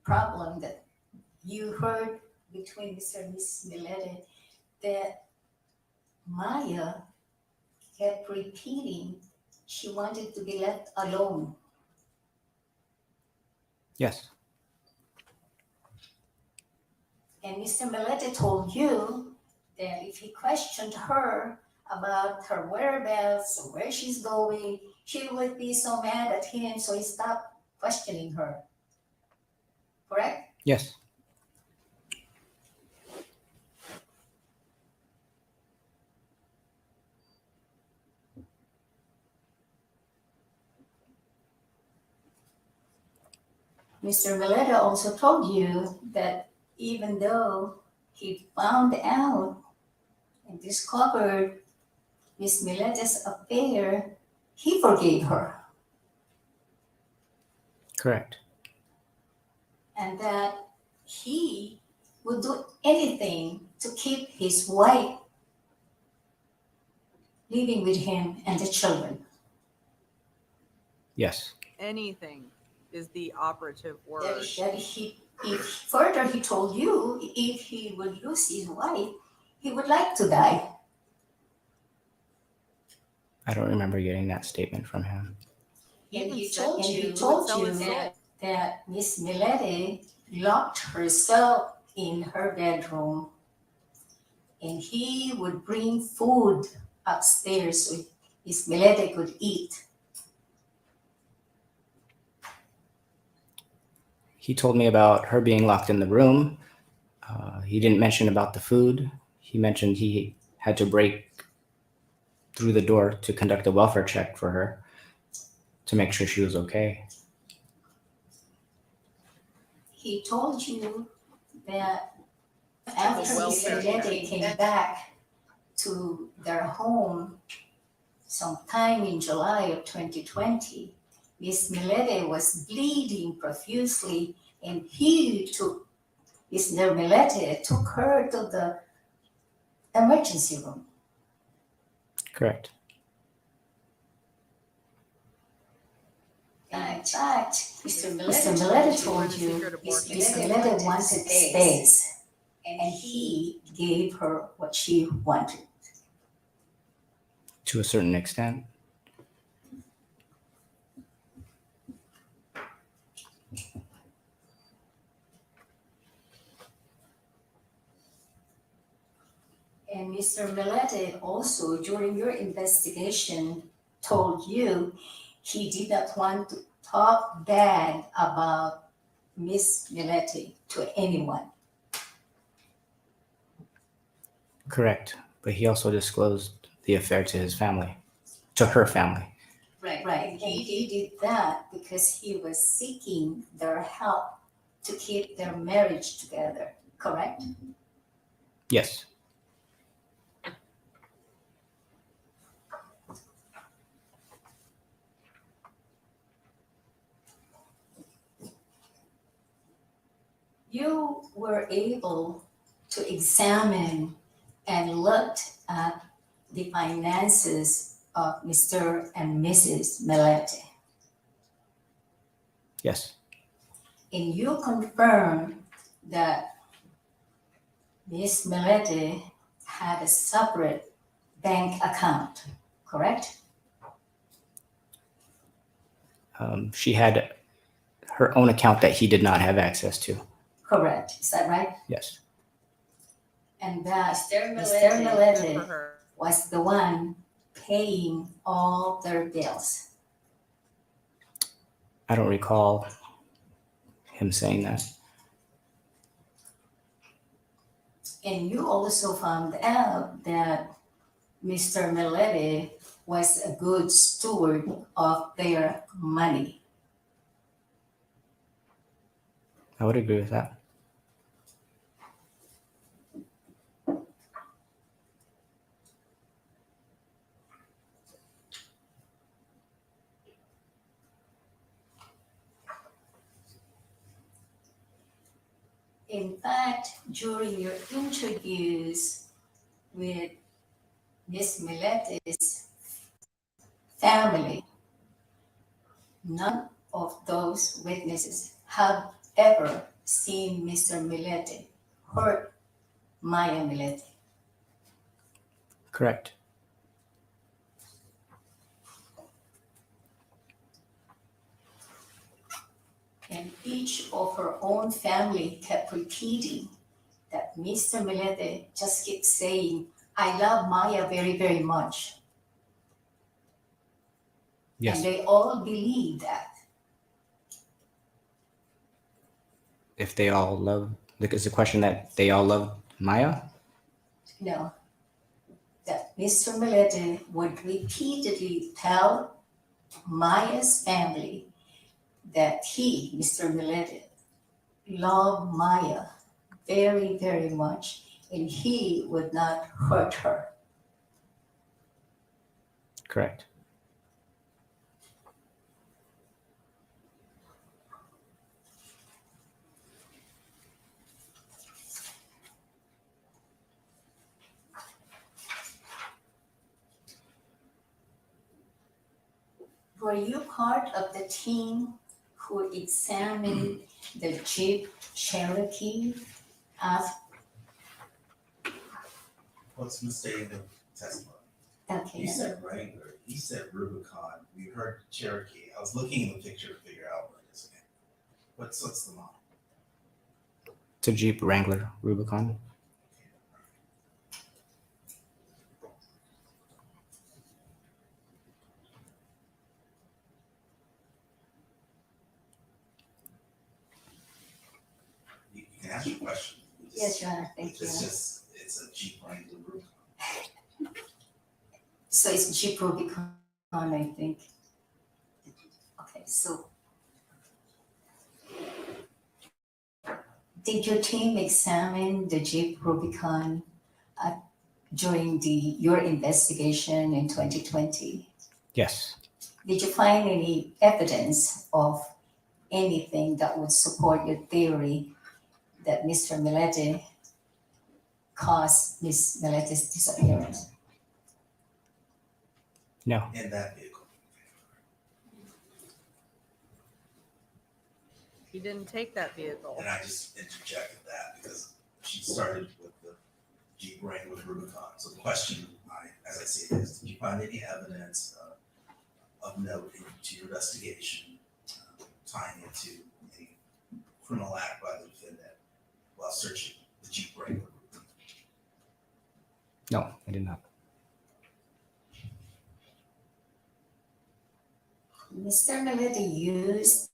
problem that you heard between Mr. and Miss Millete that Maya kept repeating she wanted to be left alone. Yes. And Mr. Millete told you that if he questioned her about her whereabouts or where she's going, she would be so mad at him, so he stopped questioning her. Correct? Yes. Mr. Millete also told you that even though he found out and discovered Miss Millete's affair, he forgave her. Correct. And that he would do anything to keep his wife living with him and the children. Yes. Anything is the operative word. Further, he told you if he would lose his wife, he would like to die. I don't remember getting that statement from him. And he told you that Miss Millete locked herself in her bedroom, and he would bring food upstairs so Miss Millete could eat. He told me about her being locked in the room. He didn't mention about the food. He mentioned he had to break through the door to conduct a welfare check for her to make sure she was okay. He told you that after Miss welfare Millete came back to their home sometime in July of 2020, Miss Millete was bleeding profusely, and Mr. Millete took her to the emergency room. Correct. In fact, Mr. Millete told you Miss Millete wanted space, and he gave her what she wanted. To a certain extent. And Mr. Millete also, during your investigation, told you he did not want to talk bad about Miss Millete to anyone. Correct. But he also disclosed the affair to his family, to her family. Right. He did that because he was seeking their help to keep their marriage together, correct? Yes. You were able to examine and looked at the finances of Mr. and Mrs. Millete. Yes. And you confirmed that Miss Millete had a separate bank account, correct? She had her own account that he did not have access to. Correct. Is that right? Yes. And that Mr. Mr. Millete. Good for Millete her. was the one paying all their bills. I don't recall him saying that. And you also found out that Mr. Millete was a good steward of their money. I would agree with that. In fact, during your interviews with Miss Millete's family, none of those witnesses have ever seen Mr. Millete hurt Maya Millete. Correct. And each of her own family kept repeating that Mr. Millete just keeps saying, I love Maya very, very much. Yes. And they all believe that. If they all love, is the question that they all love Maya? No. That Mr. Millete would repeatedly tell Maya's family that he, Mr. Millete, loved Maya very, very much, and he would not hurt her. Correct. Were you part of the team who examined the Jeep Cherokee after? What's misstating the testimony? Okay. You said Wrangler, he said Rubicon, we heard Cherokee. I was looking in the picture to figure out what it is again. What's the model? It's a Jeep Wrangler Rubicon. You can ask your question. Yes, Your Honor, thank you. It's a Jeep Wrangler Rubicon. So it's Jeep Rubicon, I think. Okay, so did your team examine the Jeep Rubicon during your investigation in 2020? Yes. Did you find any evidence of anything that would support your theory that Mr. Millete caused Miss Millete's disappearance? No. In that vehicle. He didn't take that vehicle. And I just interjected that because she started with the Jeep Wrangler Rubicon. So the question, as I say, is: did you find any evidence of note to your investigation tying it to any criminal act by the defendant while searching the Jeep Wrangler? No, I did not. Mr. Millete used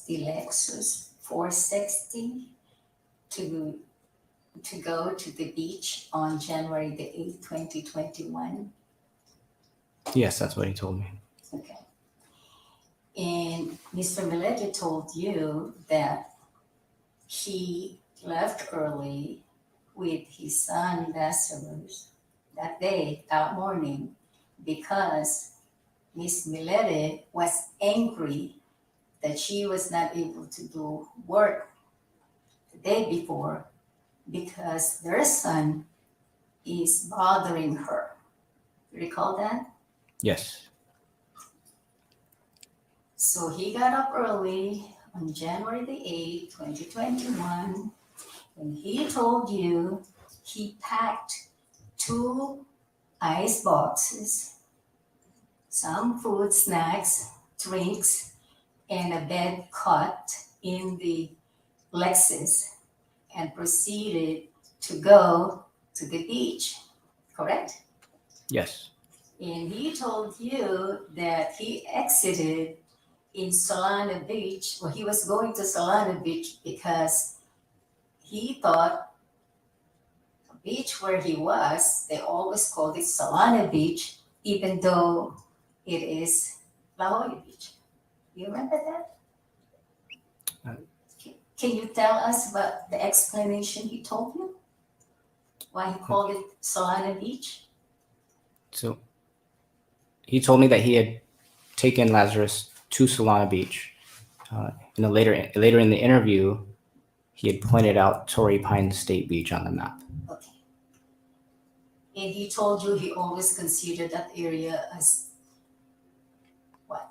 the Lexus 460 to go to the beach on January the 8th, 2021. Yes, that's what he told me. Okay. And Mr. Millete told you that he left early with his son Lazarus that day, that morning, because Miss Millete was angry that she was not able to do work the day before because their son is bothering her. You recall that? Yes. So he got up early on January the 8th, 2021, and he told you he packed 2 ice boxes, some food, snacks, drinks, and a bed cot in the Lexus and proceeded to go to the beach, correct? Yes. And he told you that he exited in Solana Beach, or he was going to Solana Beach because he thought the beach where he was, they always called it Solana Beach, even though it is La Jolla Beach. You remember that? Can you tell us about the explanation he told you? Why he called it Solana Beach? So he told me that he had taken Lazarus to Solana Beach. Later in the interview, he had pointed out Torrey Pines State Beach on the map. Okay. And he told you he always considered that area as what?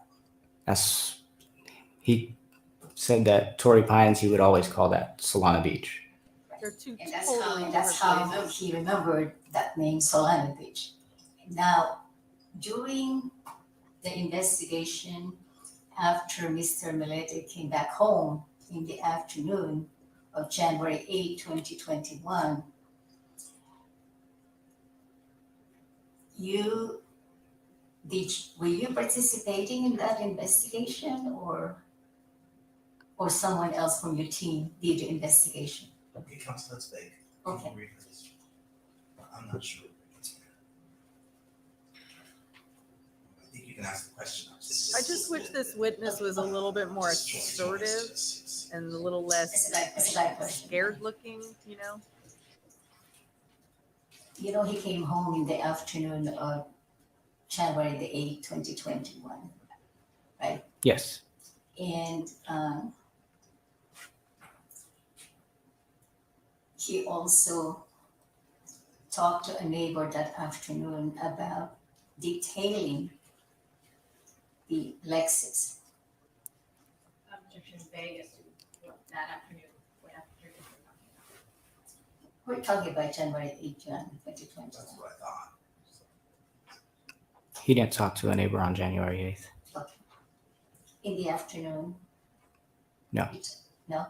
He said that Torrey Pines, he would always call that Solana Beach. They're two And that's totally how, that's different how places. he remembered that name, Solana Beach. Now, during the investigation, after Mr. Millete came back home in the afternoon of January 8, 2021, were you participating in that investigation, or someone else from your team did the investigation? Okay, Council, let's beg. Okay. I'm not sure. I think you can ask the question. I just wish this witness was a little bit more assertive and a little less scared looking, you know? You know, he came home in the afternoon of January the 8th, 2021, right? Yes. And he also talked to a neighbor that afternoon about detailing the Lexus. Objection Vegas that afternoon. What afternoon are we talking about? We're talking about January 8th, 2021. That's what I thought. He didn't talk to a neighbor on January 8th. Okay. In the afternoon? No. No?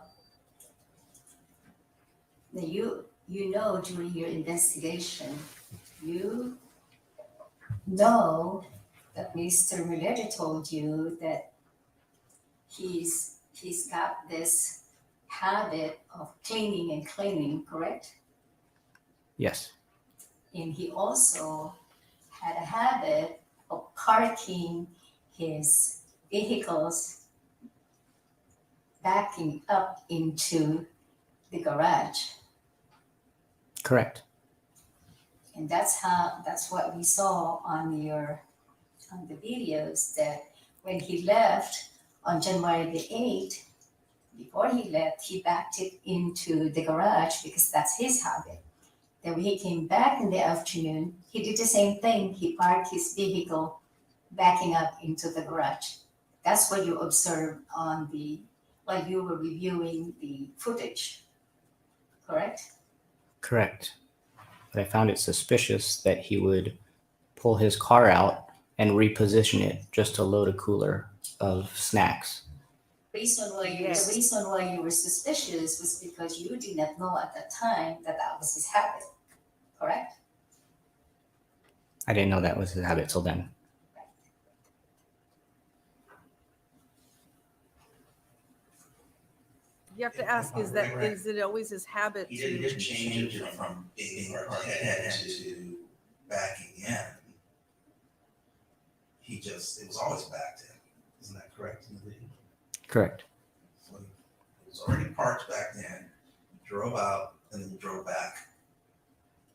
Now you know during your investigation, you know that Mr. Millete told you that he's got this habit of cleaning and cleaning, correct? Yes. And he also had a habit of parking his vehicles backing up into the garage. Correct. And that's what we saw on the videos, that when he left on January the 8th, before he left, he backed it into the garage because that's his habit. Then when he came back in the afternoon, he did the same thing. He parked his vehicle backing up into the garage. That's what you observed while you were reviewing the footage, correct? Correct. But I found it suspicious that he would pull his car out and reposition it just to load a cooler of snacks. The reason why you were suspicious was because you did not know at that time that was his habit, correct? I didn't know that was his habit till then. You have to ask, is it always his habit He to didn't change it from being ahead to backing in. It was always backed in. Isn't that correct? Correct. So it was already parked back then, drove out, and then drove back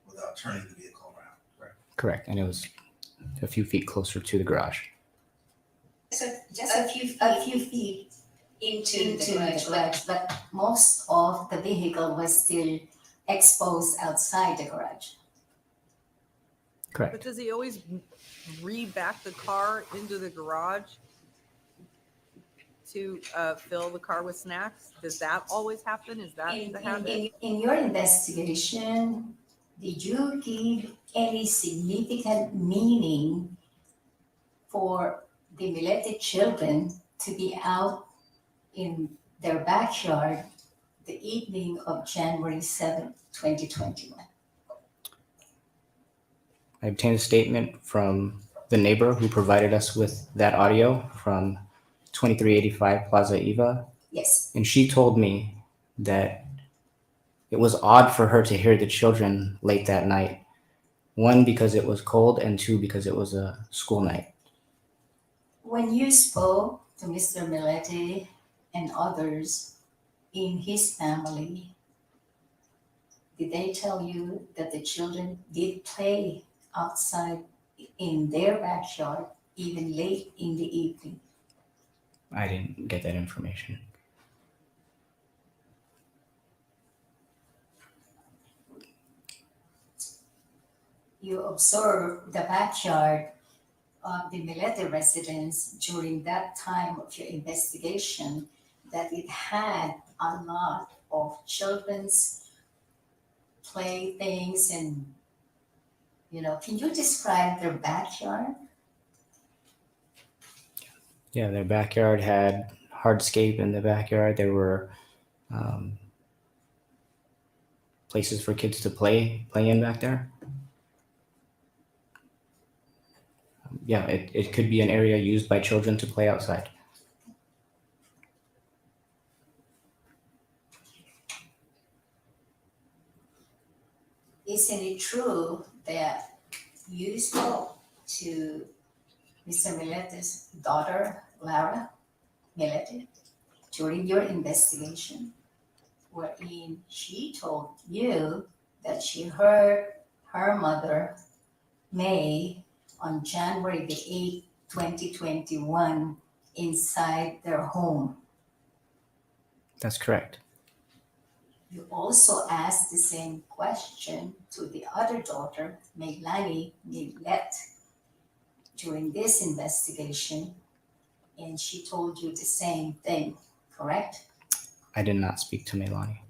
without turning the vehicle around, correct? Correct. And it was a few feet closer to the garage. So just a few feet into the garage, but most of the vehicle was still exposed outside the garage. Correct. But does he always re-back the car into the garage to fill the car with snacks? Does that always happen? Is that the habit? In your investigation, did you give any significant meaning for the Millete children to be out in their backyard the evening of January 7th, 2021? I obtained a statement from the neighbor who provided us with that audio from 2385 Plaza Eva. Yes. And she told me that it was odd for her to hear the children late that night. One, because it was cold, and two, because it was a school night. When you spoke to Mr. Millete and others in his family, did they tell you that the children did play outside in their backyard even late in the evening? I didn't get that information. You observed the backyard of the Millete residence during that time of your investigation, that it had a lot of children's playthings and, can you describe their backyard? Yeah, their backyard had hardscape in the backyard. There were places for kids to play in back there. Yeah, it could be an area used by children to play outside. Isn't it true that you spoke to Mr. Millete's daughter, Lara Millete, during your investigation, wherein she told you that she heard her mother, May, on January the 8th, 2021, inside their home? That's correct. You also asked the same question to the other daughter, Millete, during this investigation, and she told you the same thing, correct? I did not speak to Meilani.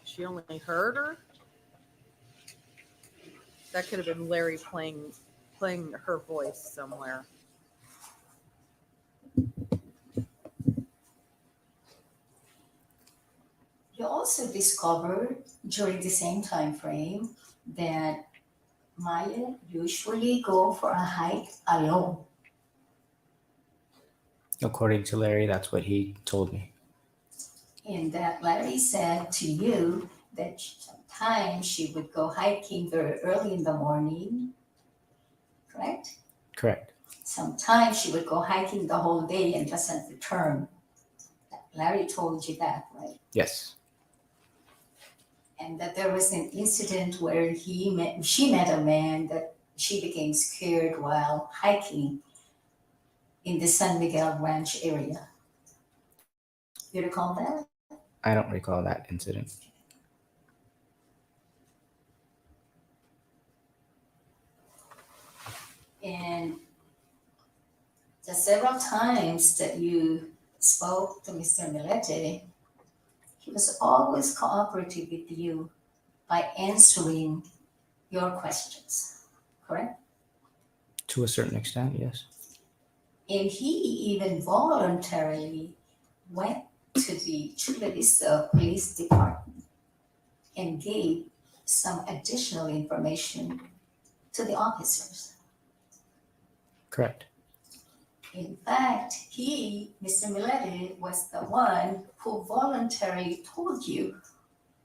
She only heard her? That could have been Larry playing playing her voice somewhere. You also discovered during the same time frame that Maya usually go for a hike alone. According to Larry, that's what he told me. And that Larry said to you that sometimes she would go hiking very early in the morning, correct? Correct. Sometimes she would go hiking the whole day and doesn't return. Larry told you that, right? Yes. And that there was an incident where she met a man that she became scared while hiking in the San Miguel Ranch area. You recall that? I don't recall that incident. And the several times that you spoke to Mr. Millete, he was always cooperative with you by answering your questions, correct? To a certain extent, yes. And he even voluntarily went to the Chula Vista Police Department and gave some additional information to the officers. Correct. In fact, Mr. Millete, was the one who voluntarily told you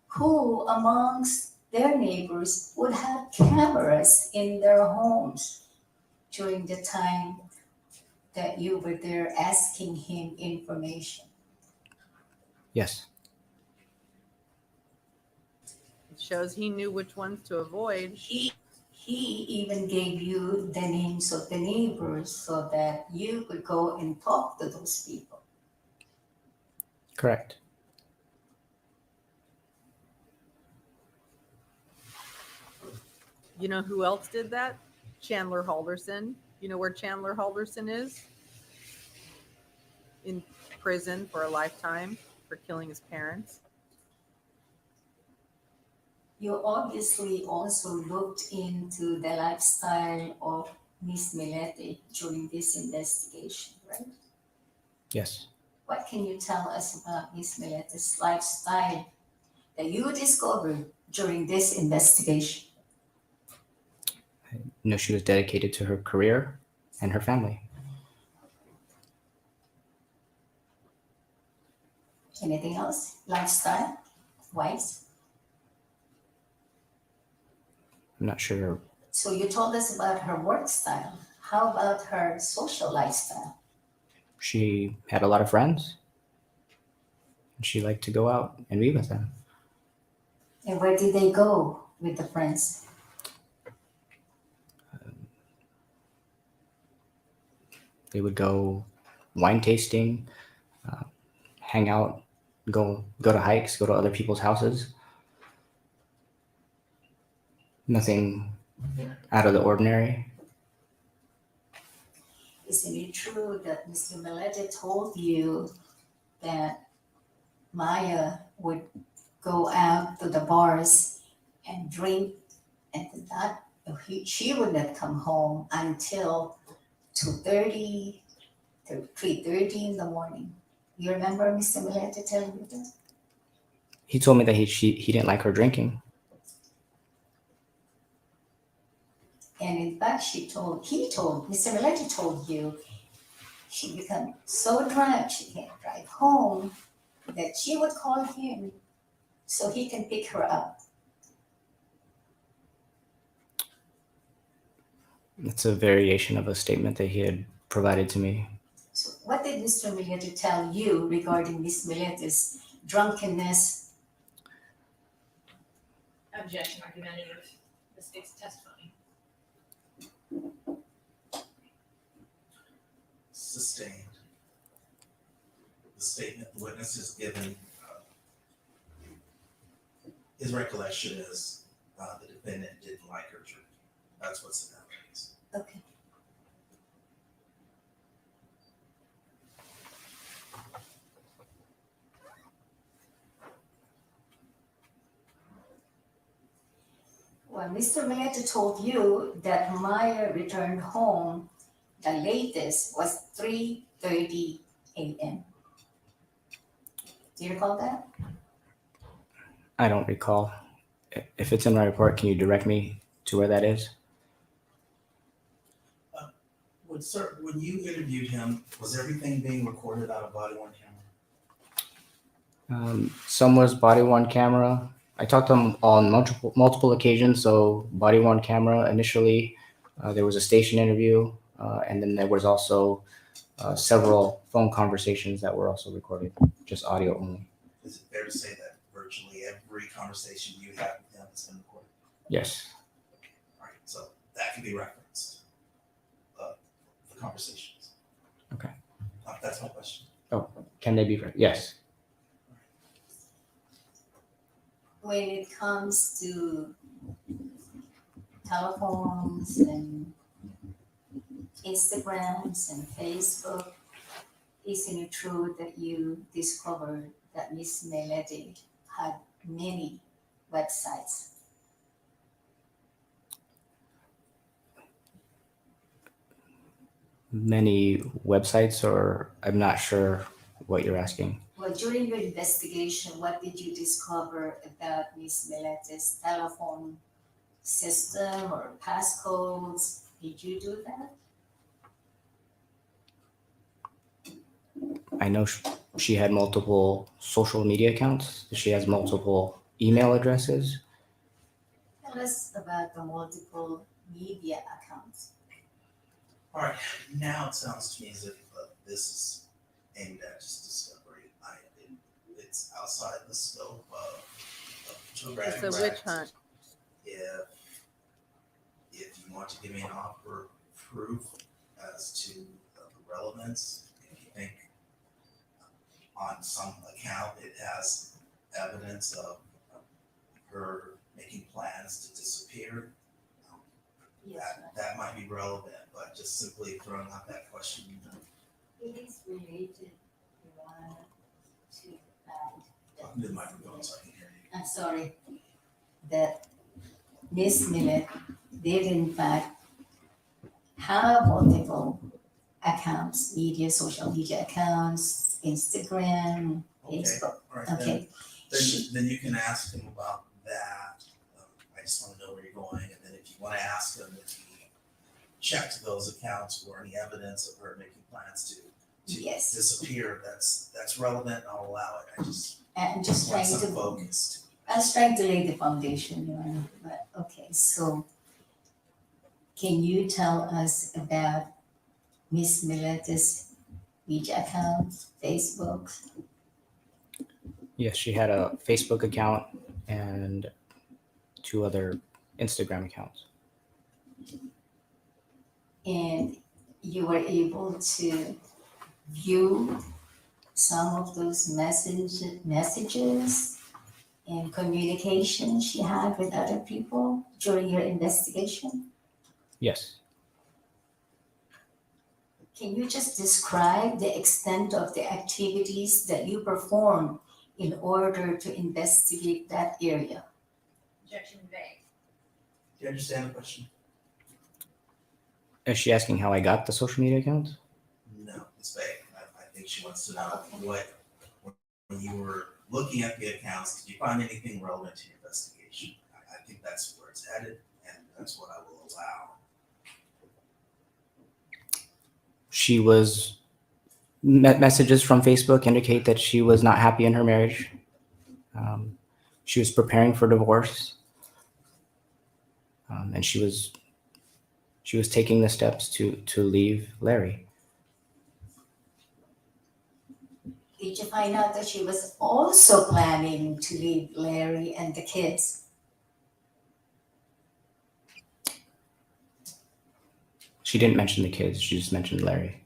who amongst their neighbors would have cameras in their homes during the time that you were there asking him information. Yes. It shows he knew which ones to avoid. He even gave you the names of the neighbors so that you could go and talk to those people. Correct. You know who else did that? Chandler Halderson. You know where Chandler Halderson is? In prison for a lifetime for killing his parents. You obviously also looked into the lifestyle of Miss Millete during this investigation, right? Yes. What can you tell us about Miss Millete's lifestyle that you discovered during this investigation? I know she was dedicated to her career and her family. Anything else? Lifestyle wise? I'm not sure. So you told us about her work style. How about her social lifestyle? She had a lot of friends. She liked to go out and be with them. And where did they go with the friends? They would go wine tasting, hang out, go to hikes, go to other people's houses. Nothing out of the ordinary. Isn't it true that Mr. Millete told you that Maya would go out to the bars and drink and she would not come home until 2:30 to 3:30 in the morning? You remember Mr. Millete telling you that? He told me that he didn't like her drinking. And in fact, Mr. Millete told you she became so drunk she can't drive home that she would call him so he can pick her up. It's a variation of a statement that he had provided to me. So what did Mr. Millete tell you regarding Miss Millete's drunkenness? Objection argumentative. The state's testimony. Sustained. The statement the witness has given, his recollection is the defendant didn't like her drinking. That's what's in that case. Okay. Well, Mr. Millete told you that Maya returned home, the latest was 3:30 a.m. Do you recall that? I don't recall. If it's in my report, can you direct me to where that is? When you interviewed him, was everything being recorded out of body-worn camera? Some was body worn camera. I talked to him on multiple occasions. So body worn camera initially. There was a station interview, and then there was also several phone conversations that were also recorded, just audio only. Is it fair to say that virtually every conversation you had with him has been recorded? Yes. All right, so that can be referenced. The conversations. Okay. That's my question. Oh, can they be? Yes. When it comes to telephones and Instagrams and Facebook, isn't it true that you discovered that Miss Millete had many websites? Many websites, or I'm not sure what you're asking. Well, during your investigation, what did you discover about Miss Millete's telephone system or passcodes? Did you do that? I know she had multiple social media accounts. She has multiple email addresses. Tell us about the multiple media accounts. All right, now it sounds to me as if this is aimed at just discovery. It's outside the scope of It's a witch hunt. If you want to give me an offer of proof as to the relevance, if you think on some account it has evidence of her making plans to disappear, that might be relevant, but just simply throwing out that question. It is related, Your Honor, to Talking to the microphone so I can hear you. I'm sorry, that Miss Millete did in fact have multiple accounts, social media accounts, Instagram, Facebook. All right, Okay. then you can ask him about that. I just want to know where you're going, and then if you want to ask him if he checked those accounts for any evidence of her making plans to Yes. disappear, that's relevant, and I'll allow it. I'm just want trying some to focus. I was trying to lay the foundation, Your Honor, but okay, so can you tell us about Miss Millete's media account, Facebook? Yes, she had a Facebook account and 2 other Instagram accounts. And you were able to view some of those messages and communication she had with other people during your investigation? Yes. Can you just describe the extent of the activities that you performed in order to investigate that area? Objection vague. Do you understand the question? Is she asking how I got the social media accounts? No, it's vague. I think she wants to know when you were looking at the accounts, did you find anything relevant to your investigation? I think that's where it's headed, and that's what I will allow. She was messages from Facebook indicate that she was not happy in her marriage. She was preparing for divorce, and she was taking the steps to leave Larry. Did you find out that she was also planning to leave Larry and the kids? She didn't mention the kids. She just mentioned Larry.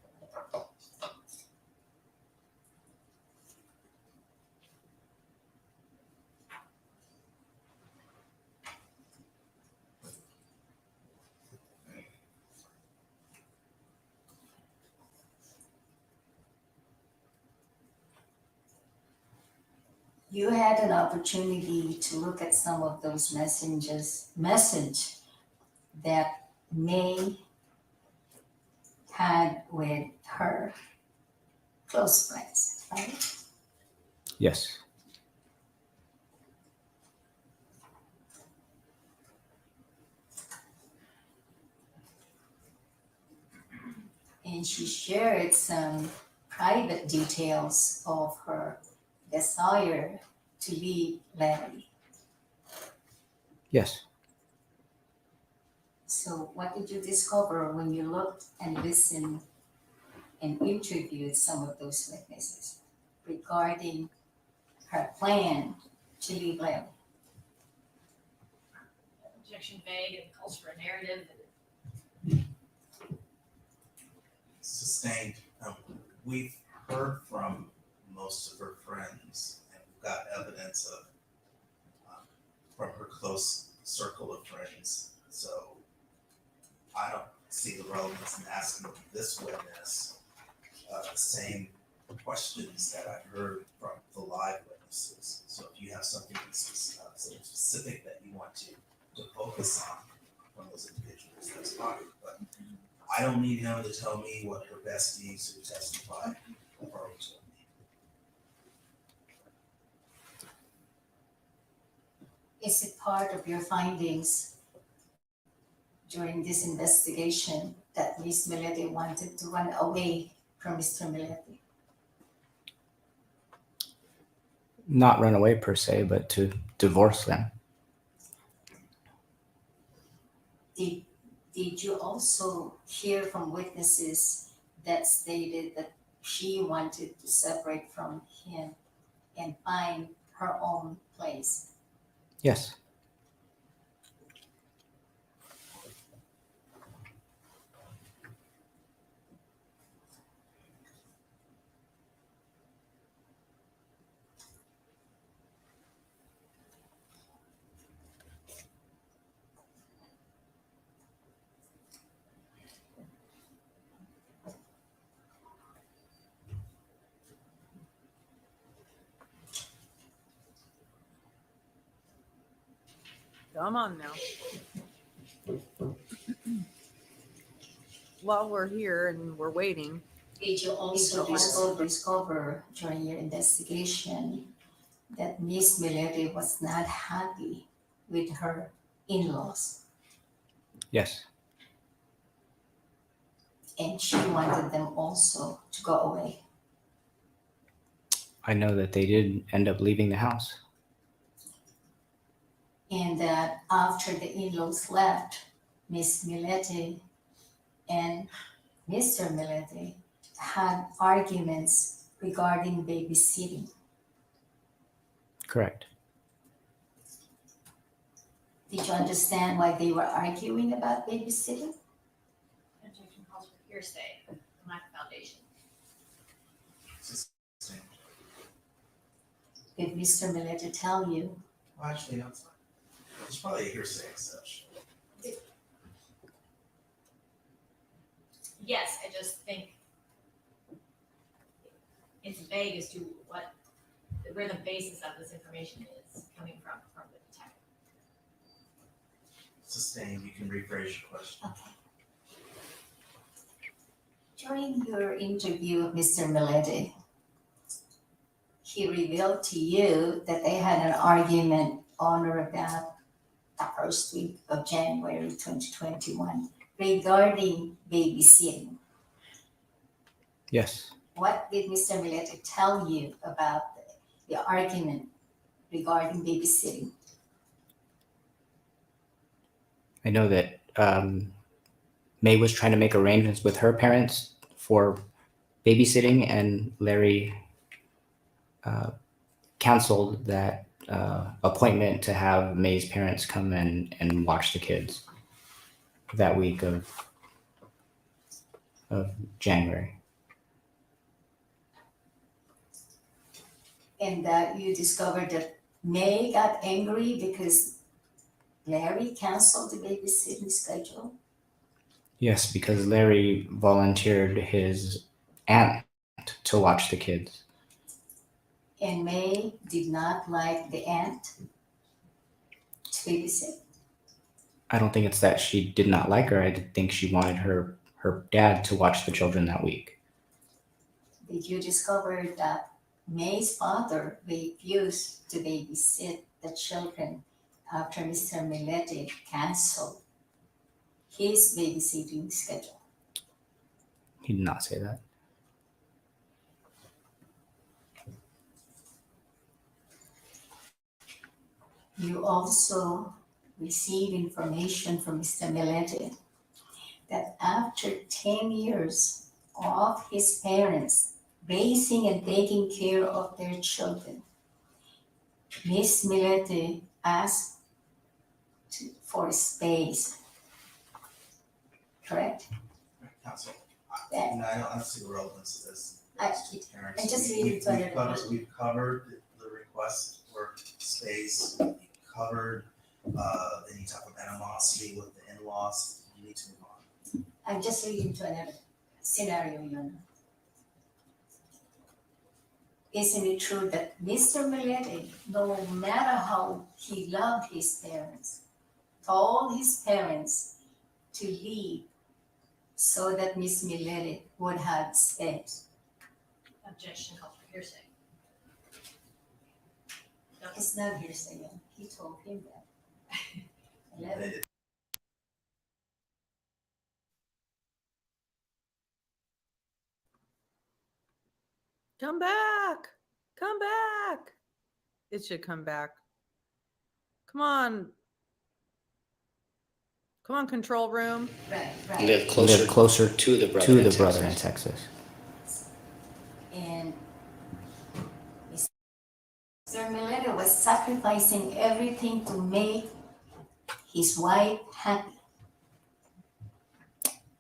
You had an opportunity to look at some of those message that May had with her close friends, right? Yes. And she shared some private details of her desire to leave Larry. Yes. So what did you discover when you looked and listened and interviewed some of those witnesses regarding her plan to leave Larry? Objection vague and calls for a narrative. Sustained. We've heard from most of her friends, and we've got evidence of from her close circle of friends. So I don't see the relevance in asking this witness the same questions that I heard from the live witnesses. So if you have something specific that you want to focus on from those individuals, that's fine. But I don't need him to tell me what her besties who testified have already told me. Is it part of your findings during this investigation that Ms. Millete wanted to run away from Mr. Millete? Not run away per se, but to divorce them. Did you also hear from witnesses that stated that she wanted to separate from him and find her own place? Yes. Come on now. While we're here and we're waiting. Did you also discover during your investigation that Miss Millete was not happy with her in-laws Yes. and she wanted them also to go away? I know that they did end up leaving the house. And that after the in-laws left, Miss Millete and Mr. Millete had arguments regarding babysitting. Correct. Did you understand why they were arguing about babysitting? Objection calls for hearsay, lack of foundation. Did Mr. Millete tell you? Well, actually, it's probably a hearsay exception. Yes, I just think it's vague as to where the basis of this information is coming from the detective. Sustained, you can rephrase your question. Okay. During your interview with Mr. Millete, he revealed to you that they had an argument on or about the first week of January 2021 regarding babysitting. Yes. What did Mr. Millete tell you about the argument regarding babysitting? I know that May was trying to make arrangements with her parents for babysitting, and Larry canceled that appointment to have May's parents come in and watch the kids that week of January. And that you discovered that May got angry because Larry canceled the babysitting schedule? Yes, because Larry volunteered his aunt to watch the kids. And May did not like the aunt to babysit. I don't think it's that she did not like her. I think she wanted her dad to watch the children that week. Did you discover that May's father refused to babysit the children after Mr. Millete canceled his babysitting schedule? He did not say that. You also received information from Mr. Millete that after 10 years of his parents raising and taking care of their children, Miss Millete asked for space. Correct? Council, Yeah. I don't see the relevance of this. I Parents, just read it to another we've covered the request for space. We covered any type of animosity with the in-laws. You need to move on. I'm just reading to another scenario, Your Honor. Isn't it true that Mr. Millete, no matter how he loved his parents, told his parents to leave so that Miss Millete would have space? Objection called for hearsay. It's not hearsay, he told him that. 11. Come back. Come back. It should come back. Come on. Come on, control room. Right. Live closer to the brother in Texas. And Mr. Millete was sacrificing everything to make his wife happy.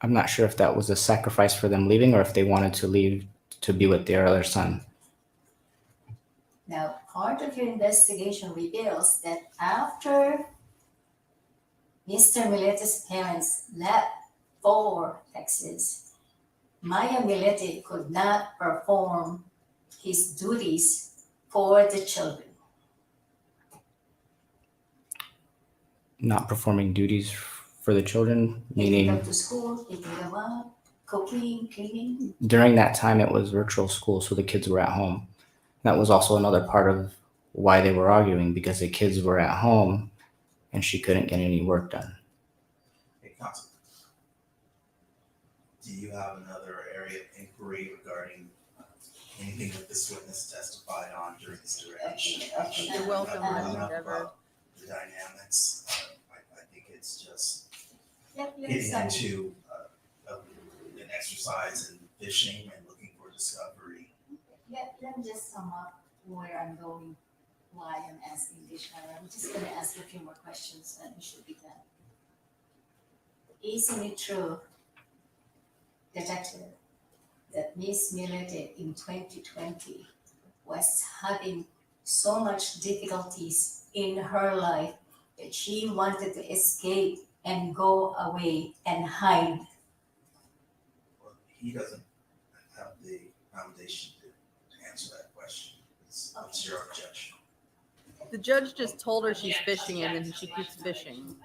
I'm not sure if that was a sacrifice for them leaving or if they wanted to leave to be with their other son. Now, part of your investigation reveals that after Mr. Millete's parents left for Texas, Maya Millete could not perform his duties for the children. Not performing duties for the children, Taking meaning them to school, picking them up, cooking, cleaning. during that time it was virtual school, so the kids were at home. That was also another part of why they were arguing, because the kids were at home and she couldn't get any work done. Hey, Council. Do you have another area of inquiry regarding anything that this witness testified on during this duration? Okay. You're welcome, Enough Endeavor. about the dynamics. I think it's just Let getting me into an exercise in fishing and looking for discovery. Let me just sum up where I'm going, why I'm asking this. I'm just going to ask you a few more questions and we should be done. Isn't it true, Detective, that Miss Millete in 2020 was having so much difficulties in her life that she wanted to escape and go away and hide? Well, he doesn't have the foundation to answer that question. It's your objection. The judge just told her she's fishing and then she keeps fishing.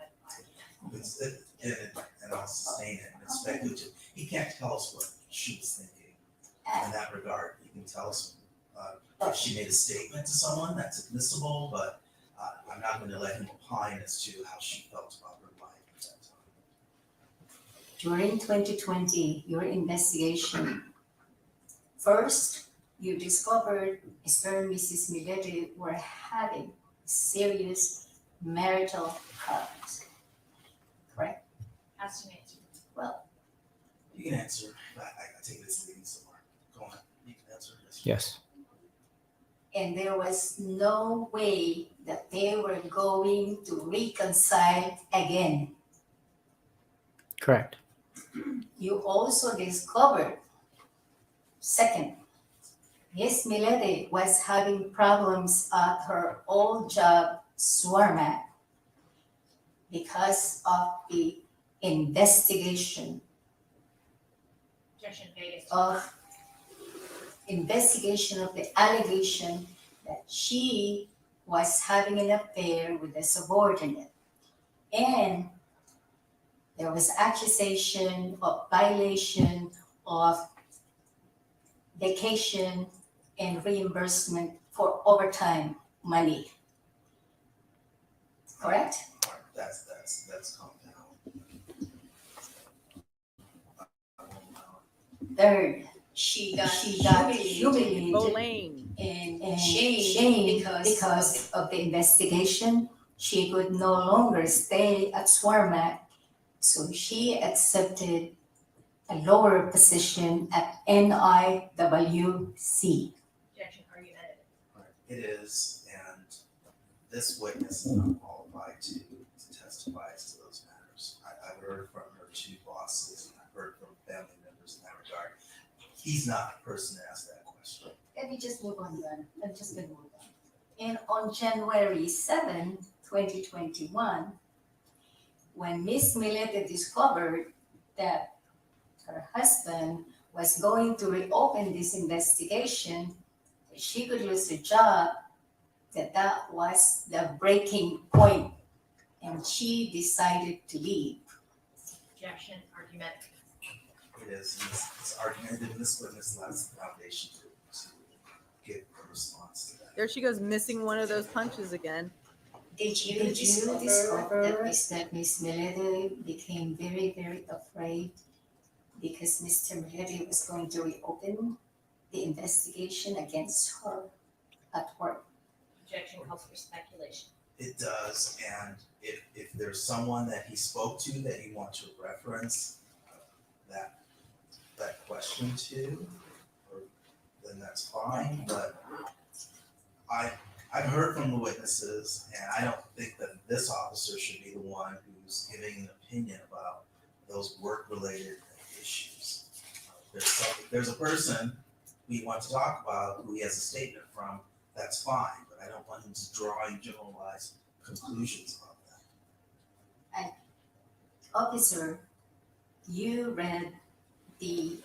And I'll sustain it. It's speculative. He can't tell us what she was thinking in that regard. He can tell us if she made a statement to someone that's admissible, but I'm not going to let him opine as to how she felt about her life at that time. During 2020, your investigation, first, you discovered Mr. and Mrs. Millete were having serious marital problems, correct? Ask an answer. Well, You can answer. I take this leading somewhere. Go on. You can answer. Yes. and there was no way that they were going to reconcile again. Correct. You also discovered, second, Miss Millete was having problems at her old job, Swarmac, because of the investigation of the allegation she was having an affair with a subordinate. And there was accusation of violation of vacation and reimbursement for overtime money. Correct? That's calm down. Third, she got humiliated Elaine. and shamed because of the investigation. She could no longer stay at Swarmac, so she accepted a lower position at NIWC. Objection, argumentative. It is, and this witness is not qualified to testify as to those matters. I've heard from her two bosses, and I've heard from family members in that regard. He's not the person to ask that question. Let me just move on then. I'm just going to move on. And on January 7, 2021, when Miss Millete discovered that her husband was going to reopen this investigation, she could lose her job, that was the breaking point, and she decided to leave. Objection, argumentative. It is, it's argumentative. This witness lacks the foundation to give a response to that. There she goes, missing one of those punches again. Did you discover that Miss Millete became very, very afraid because Mr. Millete was going to reopen the investigation against her at work? Objection calls for speculation. It does, and if there's someone that he spoke to that you want to reference that question to, then that's fine. But I've heard from the witnesses, and I don't think that this officer should be the one who's giving an opinion about those work-related issues. If there's a person we want to talk about who he has a statement from, that's fine, but I don't want him to draw generalized conclusions about that. Officer, you read the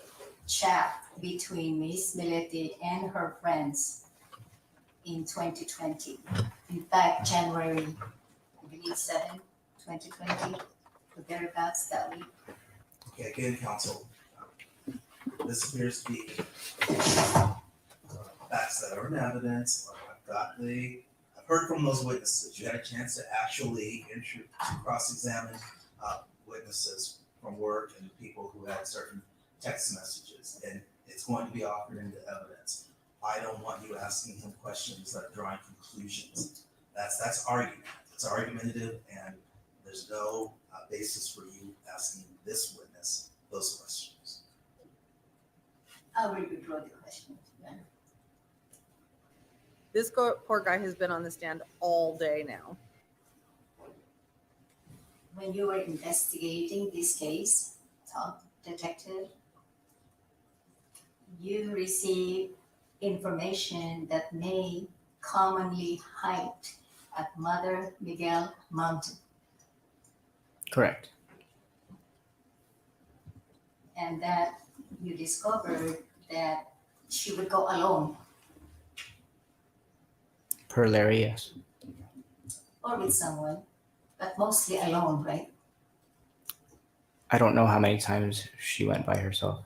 chat between Miss Millete and her friends in 2020. In fact, January, I believe 7, 2020, or thereabouts that week. Okay, again, counsel, this appears to be facts that are in evidence. I've heard from those witnesses. You had a chance to actually cross-examine witnesses from work and people who had certain text messages, and it's going to be offered into evidence. I don't want you asking him questions that are drawing conclusions. That's argument. It's argumentative, and there's no basis for you asking this witness those questions. I will withdraw the question. This poor guy has been on the stand all day now. When you were investigating this case, top detective, you received information that may commonly hide at Mother Miguel Mountain. Correct. And that you discovered that she would go alone Per Larry, yes. or with someone, but mostly alone, right? I don't know how many times she went by herself.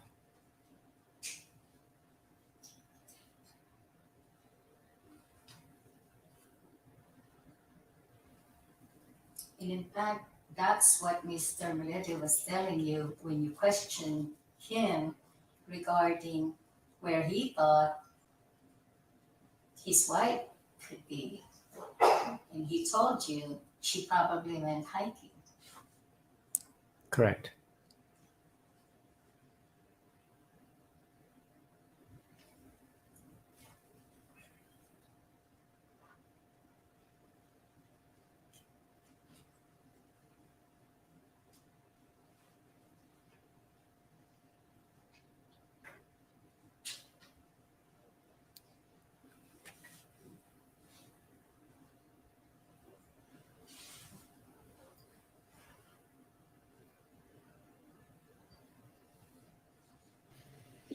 And in fact, that's what Mr. Millete was telling you when you questioned him regarding where he thought his wife could be. And he told you she probably went hiking. Correct.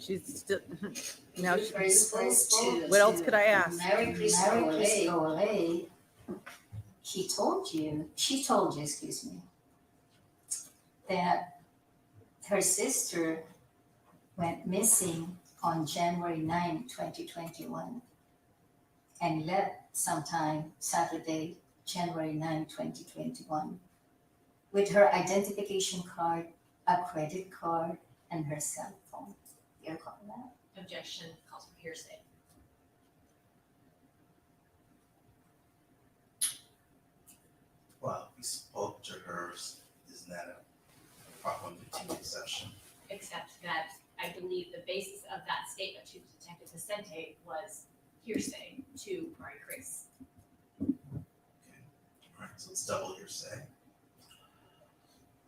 She's still now. You were supposed to. What else could I ask? Mary Crisco, she told you, excuse me, that her sister went missing on January 9, 2021, and left sometime Saturday, January 9, 2021, with her identification card, a credit card, and her cell phone. You're calling that? Objection, calls for hearsay. Well, we spoke to her. Isn't that a problem to exception? Except that I believe the basis of that statement to Detective Vicente was hearsay to Mari Chris. All right, so it's double hearsay.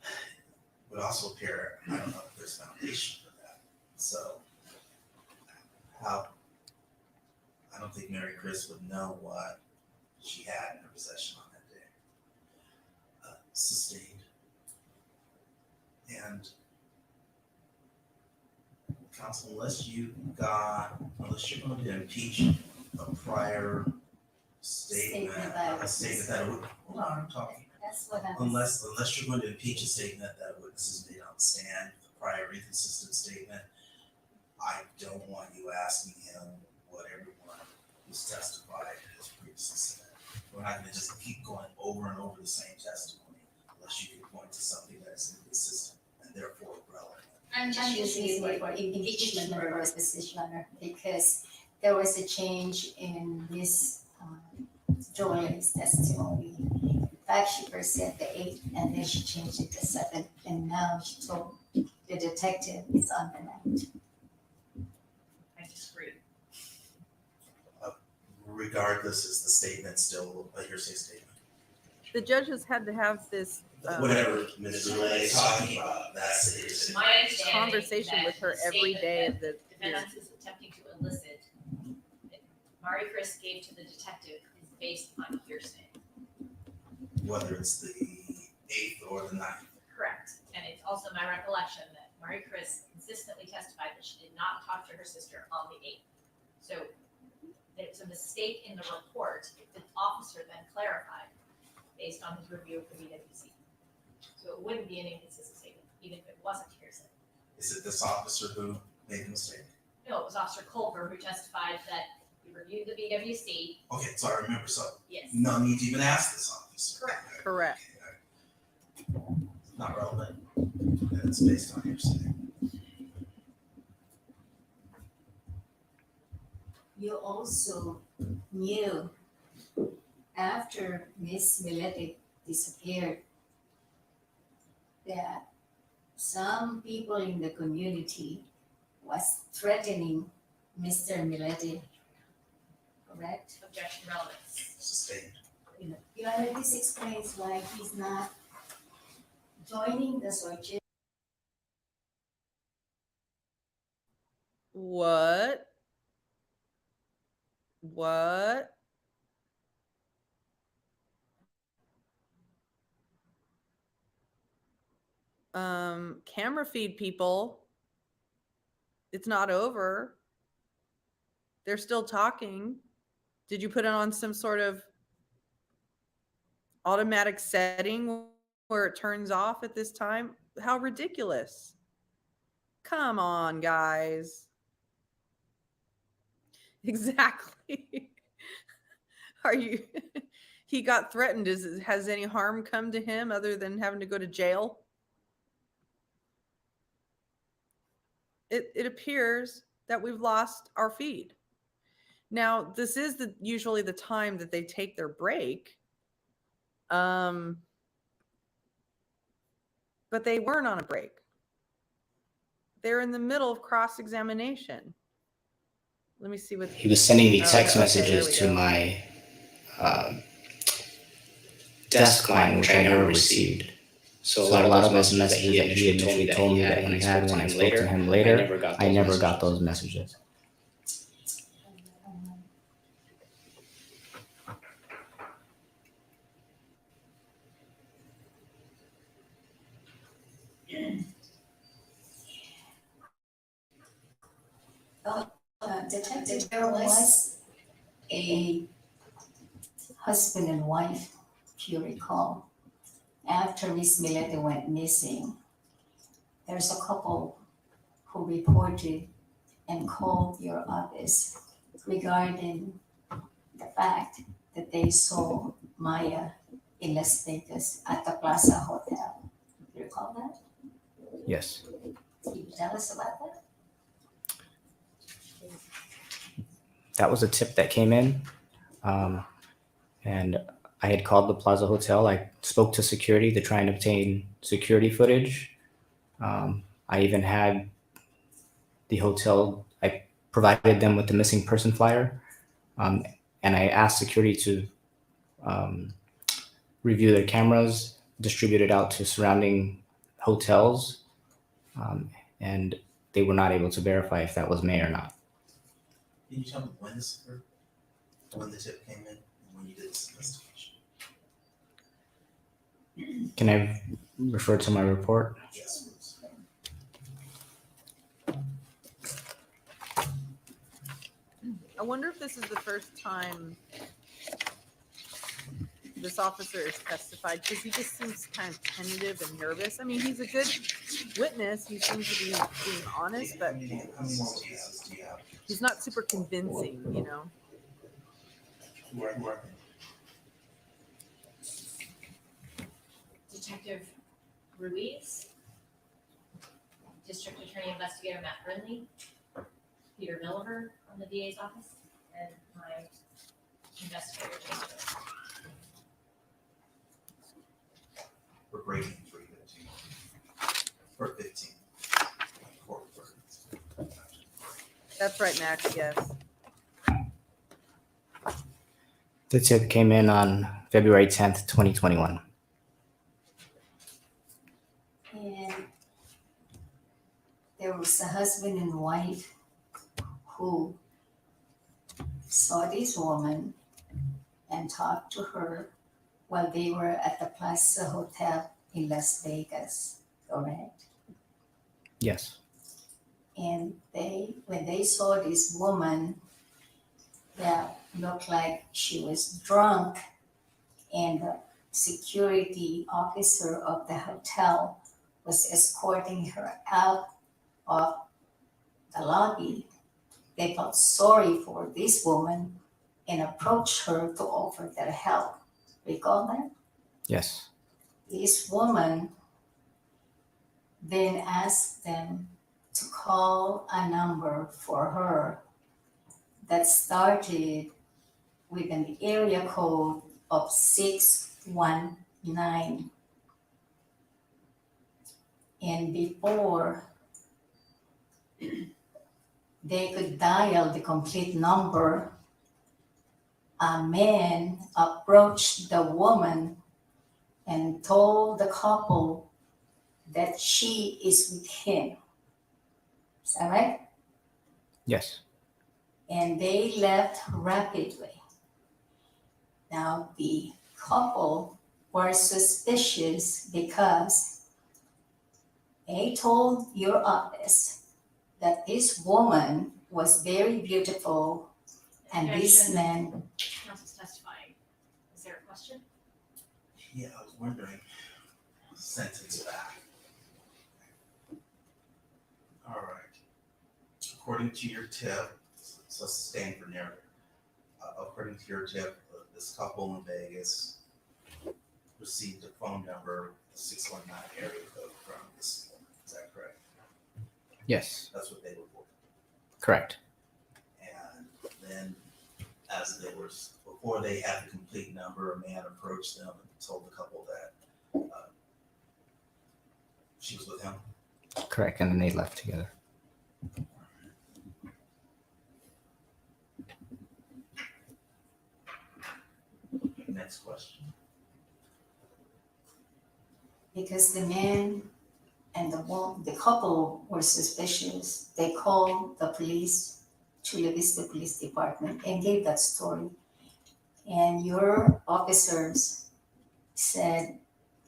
It would also appear, I don't know if there's foundation for that. So, I don't think Mary Chris would know what she had in her possession on that day. Sustained. And counsel, unless you're going to impeach a prior statement that would, hold on, I'm talking. That's what I'm. Unless you're going to impeach a statement that a witness has made on the stand, a prior inconsistent statement, I don't want you asking him what everyone who's testified has previously said. We're not going to just keep going over and over the same testimony unless you can point to something that's inconsistent and therefore relevant. I'm just using it for impeachment purposes, Your Honor, because there was a change in Miss Jole's testimony. In fact, she first said the 8th, and then she changed it to 7th, and now she told the detective it's on the 9th. I disagree. Regardless, is the statement still a hearsay statement? The judges had to have this Whatever Ms. Millete is talking about, that's the hearsay. My understanding conversation that with her the every statement day that of the defendant is attempting to elicit that Mari Chris gave to the detective is based on hearsay. Whether it's the 8th or the 9th. Correct. And it's also my recollection that Mari Chris consistently testified that she did not talk to her sister on the 8th. So it's a mistake in the report. The officer then clarified based on his review of the BWC. So it wouldn't be an inconsistent statement, even if it wasn't hearsay. Is it this officer who made the mistake? No, it was Officer Culver who testified that he reviewed the BWC. Okay, so I remember. So Yes. no need to even ask this officer. Correct. Not relevant. And it's based on hearsay. You also knew after Miss Millete disappeared that some people in the community was threatening Mr. Millete, correct? Objection, relevance. Sustained. Your Honor, this explains why he's not joining the search. What? Camera feed people. It's not over. They're still talking. Did you put it on some sort of automatic setting where it turns off at this time? How ridiculous. Come on, guys. Exactly. Are you he got threatened. Has any harm come to him other than having to go to jail? It appears that we've lost our feed. Now, this is usually the time that they take their break. But they weren't on a break. They're in the middle of cross-examination. Let me see what He was sending me text okay, messages to my desk line, which I never received. So a lot of those messages that he initially told me that he had when I spoke to him later, I never got those messages. Detective, there was a husband and wife, if you recall. After Miss Millete went missing, there's a couple who reported and called your office regarding the fact that they saw Maya in Las Vegas at the Plaza Hotel. You recall that? Yes. Can you tell us about that? That was a tip that came in. And I had called the Plaza Hotel. I spoke to security to try and obtain security footage. I even had the hotel, I provided them with the missing person flyer. And I asked security to review their cameras, distribute it out to surrounding hotels. And they were not able to verify if that was May or not. Can you tell me when this occurred? When the tip came in, and when you did this investigation? Can I refer to my report? Yes, please. I wonder if this is the first time this officer is testified, because he just seems kind of tentative and nervous. I mean, he's a good witness. He seems to be being honest, but How many more cases do you have? he's not super convincing, you know. Who are Detective Ruiz, District Attorney Investigator Matt Brindley, Peter Milliver from the DA's office, and my investigator, James. We're breaking 315 or 15. Court records. That's right, Max, yes. The tip came in on February 10th, 2021. And there was a husband and wife who saw this woman and talked to her while they were at the Plaza Hotel in Las Vegas, correct? Yes. And when they saw this woman that looked like she was drunk, and the security officer of the hotel was escorting her out of the lobby, they felt sorry for this woman and approached her to offer their help. Recall that? Yes. This woman then asked them to call a number for her that started with an area code of 619. And before they could dial the complete number, a man approached the woman and told the couple that she is with him. Is that right? Yes. And they left rapidly. Now, the couple were suspicious because they told your office that this woman was very beautiful and this man. Counsel's testifying. Is there a question? Yeah, I was wondering. Sentence back. All right. According to your tip, so stand for narrative. According to your tip, this couple in Vegas received a phone number, a 619 area code from this woman. Is that correct? Yes. That's what they reported. Correct. And then, as they were, before they had the complete number, a man approached them and told the couple that she was with him. Correct. And then they left together. Next question. Because the man and the couple were suspicious, they called the police, Chula Vista Police Department, and gave that story. And your officers said,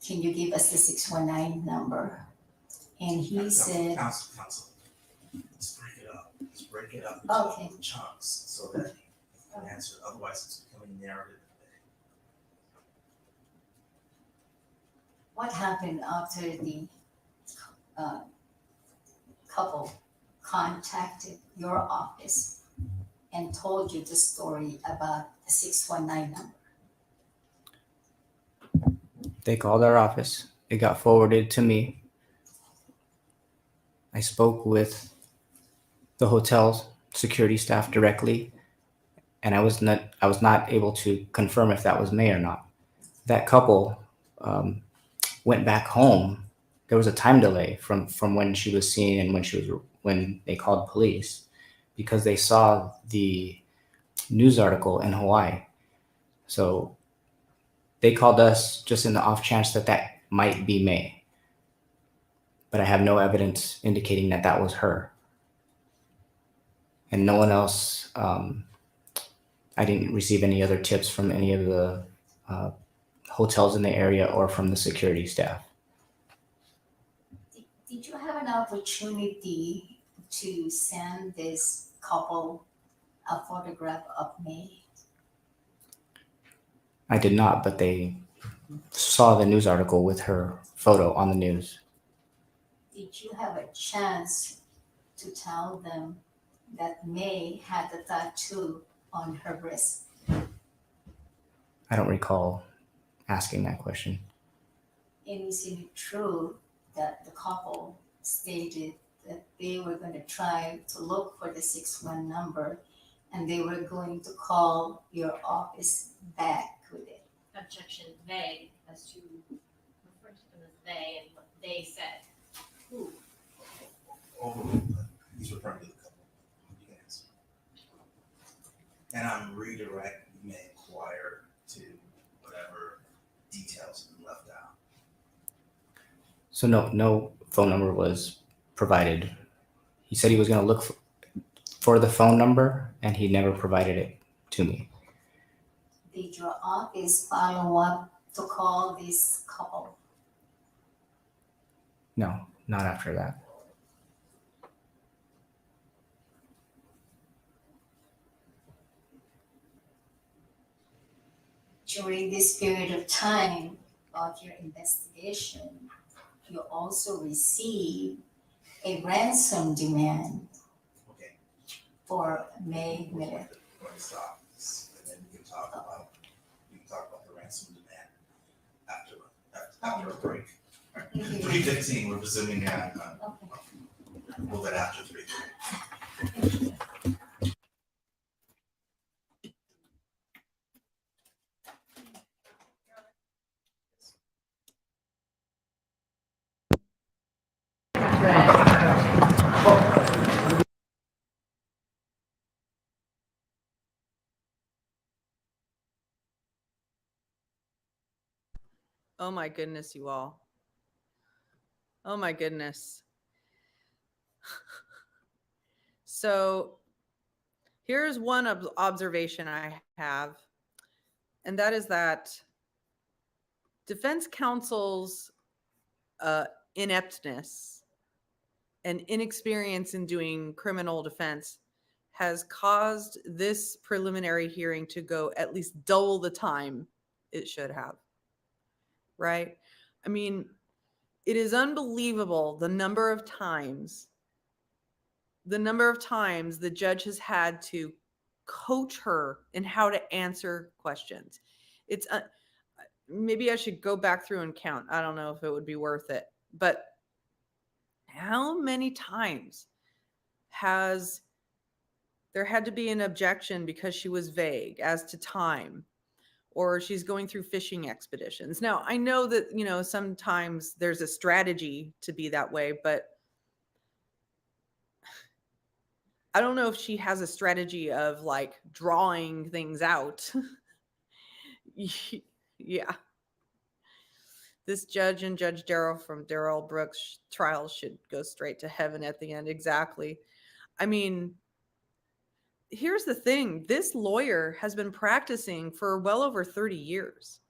"Can you give us the 619 number?" And he said, Counsel, let's break it up. Let's break break it up into chunks so that you can answer. Otherwise, it's becoming narrative. What happened after the couple contacted your office and told you the story about the 619 number? They called our office. It got forwarded to me. I spoke with the hotel's security staff directly, and I was not able to confirm if that was May or not. That couple went back home. There was a time delay from when she was seen and when they called police, because they saw the news article in Hawaii. So they called us just in the off chance that might be May, but I have no evidence indicating that was her. And no one else, I didn't receive any other tips from any of the hotels in the area or from the security staff. Did you have an opportunity to send this couple a photograph of May? I did not, but they saw the news article with her photo on the news. Did you have a chance to tell them that May had a tattoo on her wrist? I don't recall asking that question. And is it true that the couple stated that they were going to try to look for the 61 number and they were going to call your office back with it? Objection, they, as to refer to them as they and what they said. Who? He's referring to the couple. You can answer. And I'm redirect, you may inquire to whatever details have been left out. So no phone number was provided. He said he was going to look for the phone number, and he never provided it to me. Did your office follow up to call this couple? No, not after that. During this period of time of your investigation, you also received a ransom demand for May Millete. Going to stop this, and then we can talk about the ransom demand after a break. 3:15, we're presuming that we'll get after 3:15. Oh my goodness, you all. Oh my goodness. So here's one observation I have, and that is that defense counsel's ineptness and inexperience in doing criminal defense has caused this preliminary hearing to go at least double the time it should have. Right? I mean, it is unbelievable the number of times the judge has had to coach her in how to answer questions. It's maybe I should go back through and count. I don't know if it would be worth it, but how many times has there had to be an objection because she was vague as to time, or she's going through fishing expeditions? Now, I know that, sometimes there's a strategy to be that way, but I don't know if she has a strategy of like drawing things out. Yeah. This judge and Judge Darrell from Darrell Brooks trial should go straight to heaven at the end. Exactly. I mean, here's the thing. This lawyer has been practicing for well over 30 years,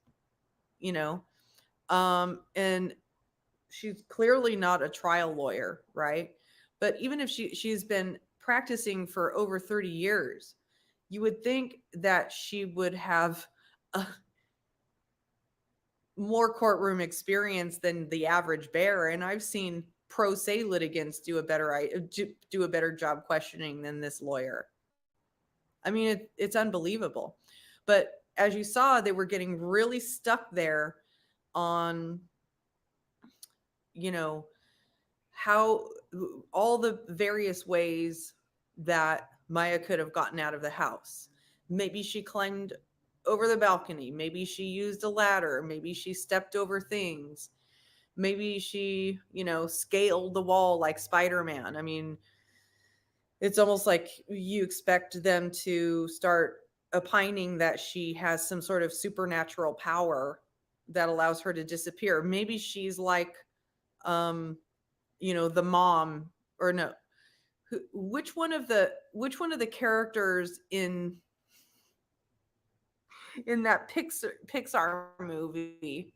and she's clearly not a trial lawyer, right? But even if she's been practicing for over 30 years. You would think that she would have more courtroom experience than the average bear, and I've seen pro se litigants do a better job questioning than this lawyer. I mean, it's unbelievable. But as you saw, they were getting really stuck there on, you know, how all the various ways that Maya could have gotten out of the house. Maybe she climbed over the balcony. Maybe she used a ladder. Maybe she stepped over things. Maybe she, scaled the wall like Spider-Man. I mean, it's almost like you expect them to start opining that she has some sort of supernatural power that allows her to disappear. Maybe she's like, the mom, or no, which one of the characters in that Pixar movie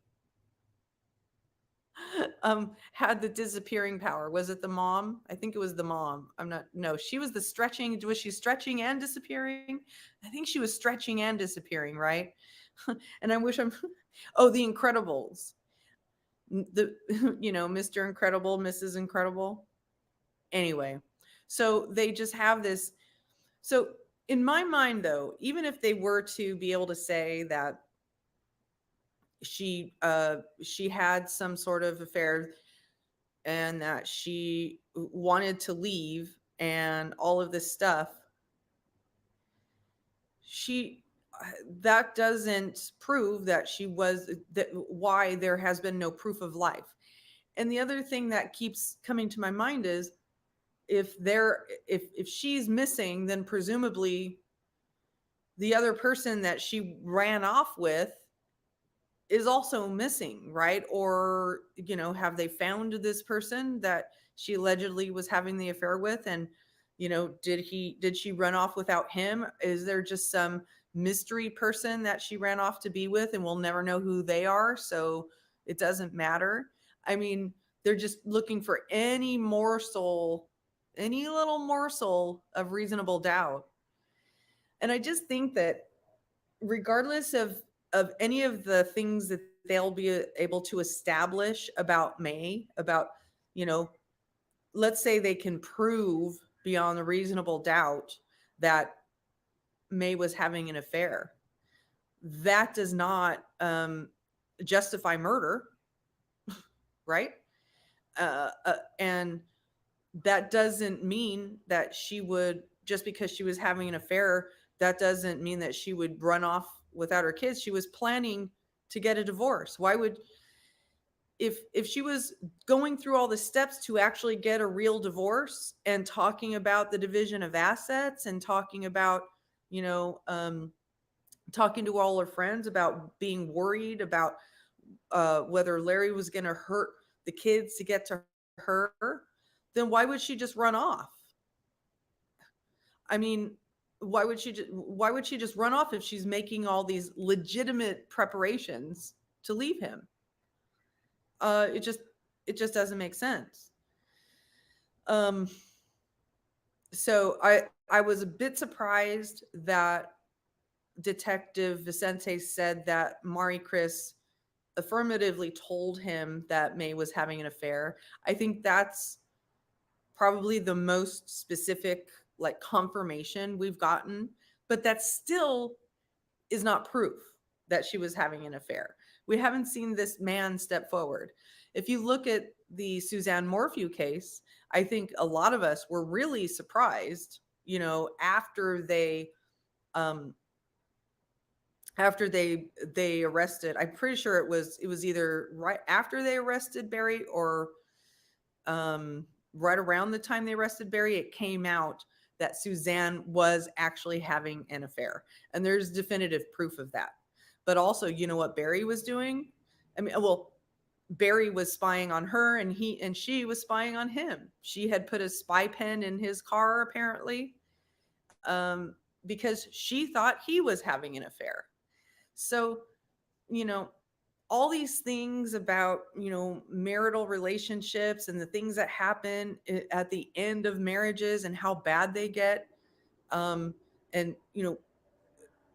had the disappearing power? Was it the mom? I think it was the mom. She was was she stretching and disappearing? I think she was stretching and disappearing, right? And I wish oh, The Incredibles. Mr. Incredible, Mrs. Incredible. Anyway, so they just have this. So in my mind, though, even if they were to be able to say that she had some sort of affair and that she wanted to leave and all of this stuff, that doesn't prove that why there has been no proof of life. And the other thing that keeps coming to my mind is if she's missing, then presumably the other person that she ran off with is also missing, right? Or, have they found this person that she allegedly was having the affair with? And, did she run off without him? Is there just some mystery person that she ran off to be with and we'll never know who they are, so it doesn't matter? I mean, they're just looking for any little morsel of reasonable doubt. And I just think that regardless of any of the things that they'll be able to establish about May, let's say they can prove beyond a reasonable doubt that May was having an affair. That does not justify murder, right? And that doesn't mean that she would, just because she was having an affair, that doesn't mean that she would run off without her kids. She was planning to get a divorce. Why would, if she was going through all the steps to actually get a real divorce and talking about the division of assets and talking about, talking to all her friends about being worried about whether Larry was going to hurt the kids to get to her, then why would she just run off? I mean, why would she just run off if she's making all these legitimate preparations to leave him? It just doesn't make sense. So I was a bit surprised that Detective Vicente said that Mari Chris affirmatively told him that May was having an affair. I think that's probably the most specific confirmation we've gotten, but that still is not proof that she was having an affair. We haven't seen this man step forward. If you look at the Suzanne Morphew case, I think a lot of us were really surprised, after they arrested. I'm pretty sure it was either right after they arrested Barry or right around the time they arrested Barry, it came out that Suzanne was actually having an affair. And there's definitive proof of that. But also, you know what Barry was doing? I mean, well, Barry was spying on her and she was spying on him. She had put a spy pen in his car, apparently, because she thought he was having an affair. So, all these things about, marital relationships and the things that happen at the end of marriages and how bad they get. And,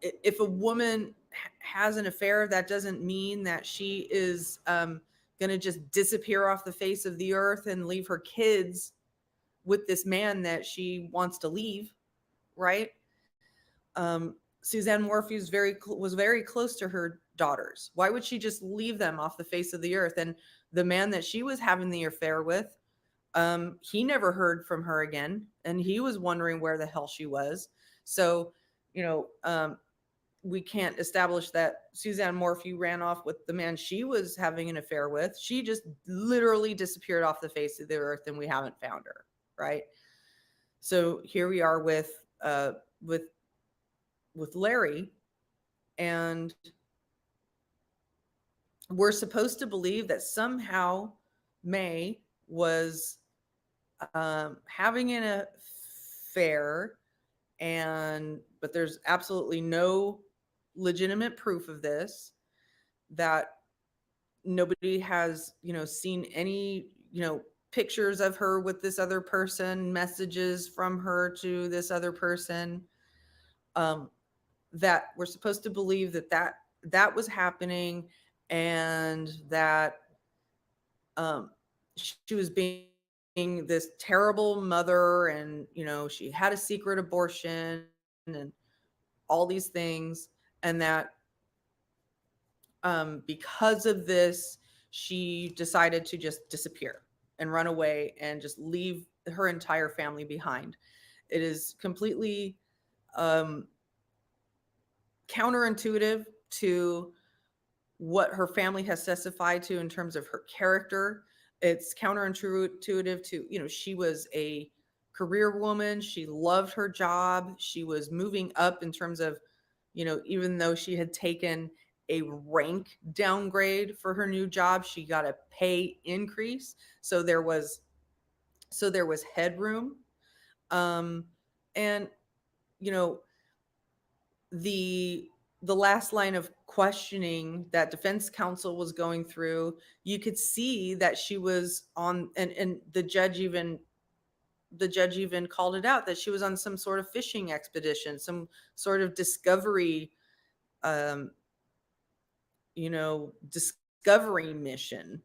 if a woman has an affair, that doesn't mean that she is going to just disappear off the face of the earth and leave her kids with this man that she wants to leave, right? Suzanne Morphy was very close to her daughters. Why would she just leave them off the face of the earth? And the man that she was having the affair with, he never heard from her again, and he was wondering where the hell she was. So, we can't establish that Suzanne Morphy ran off with the man she was having an affair with. She just literally disappeared off the face of the earth, and we haven't found her, right? So here we are with Larry, and we're supposed to believe that somehow May was having an affair, but there's absolutely no legitimate proof of this, that nobody has, seen any, pictures of her with this other person, messages from her to this other person, that we're supposed to believe that was happening, and that she was being this terrible mother, and she had a secret abortion and all these things, and that because of this, she decided to just disappear and run away and just leave her entire family behind. It is completely counterintuitive to what her family has testified to in terms of her character. It's counterintuitive to, she was a career woman. She loved her job. She was moving up in terms of, even though she had taken a rank downgrade for her new job, she got a pay increase. So there was headroom. And, the last line of questioning that defense counsel was going through, you could see that she was on, and the judge even called it out, that she was on some sort of fishing expedition, some sort of discovery, discovery mission,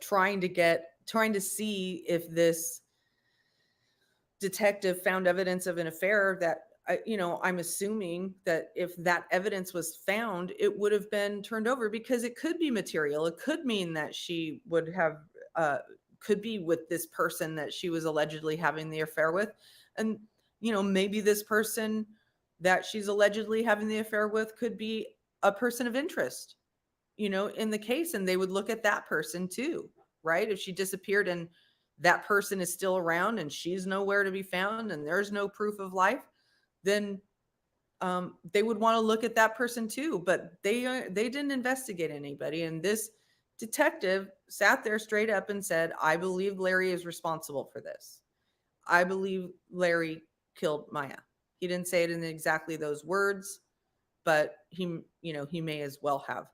trying to see if this detective found evidence of an affair that, I'm assuming that if that evidence was found, it would have been turned over, because it could be material. It could mean that she would have, could be with this person that she was allegedly having the affair with. And, maybe this person that she's allegedly having the affair with could be a person of interest, in the case. And they would look at that person too, right? If she disappeared and that person is still around and she's nowhere to be found and there's no proof of life, then they would want to look at that person too. But they didn't investigate anybody. And this detective sat there straight up and said, I believe Larry is responsible for this. I believe Larry killed Maya. He didn't say it in exactly those words, but he may as well have.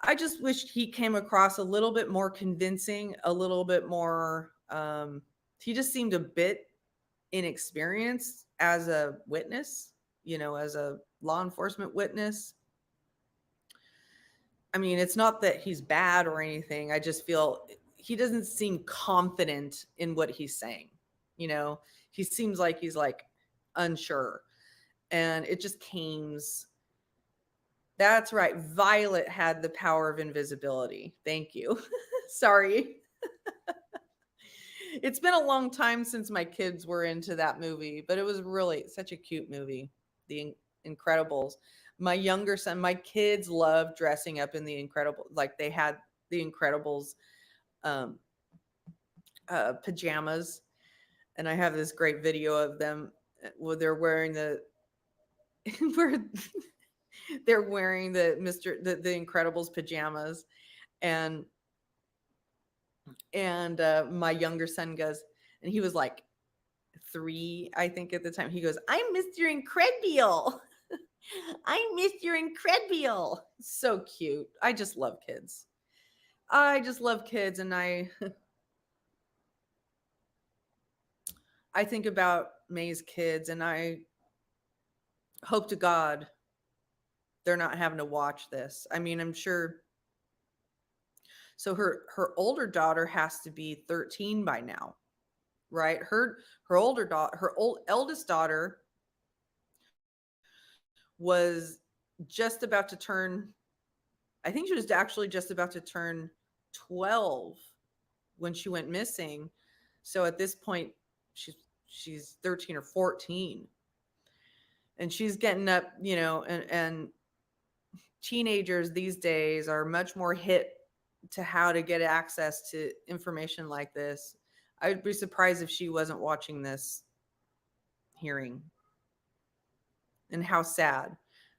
I just wish he came across a little bit more convincing, a little bit more, he just seemed a bit inexperienced as a witness, as a law enforcement witness. I mean, it's not that he's bad or anything. I just feel he doesn't seem confident in what he's saying. He seems like he's unsure, and it just cames. That's right. Violet had the power of invisibility. Thank you. Sorry. It's been a long time since my kids were into that movie, but it was really such a cute movie, The Incredibles. My younger son, my kids loved dressing up in The Incredibles. Like, they had The Incredibles pajamas, and I have this great video of them where they're wearing they're wearing the Incredibles pajamas, and my younger son goes, and he was like 3, I think, at the time. He goes, I'm Mr. Incredible. I missed your incredible. So cute. I just love kids. I just love kids, and I think about May's kids, and I hope to God they're not having to watch this. I mean, I'm sure. So her older daughter has to be 13 by now, right? Her older daughter, eldest daughter was just about to turn, I think she was actually just about to turn 12 when she went missing. So at this point, she's 13 or 14. And she's getting up, and teenagers these days are much more hip to how to get access to information like this. I would be surprised if she wasn't watching this hearing. And how sad.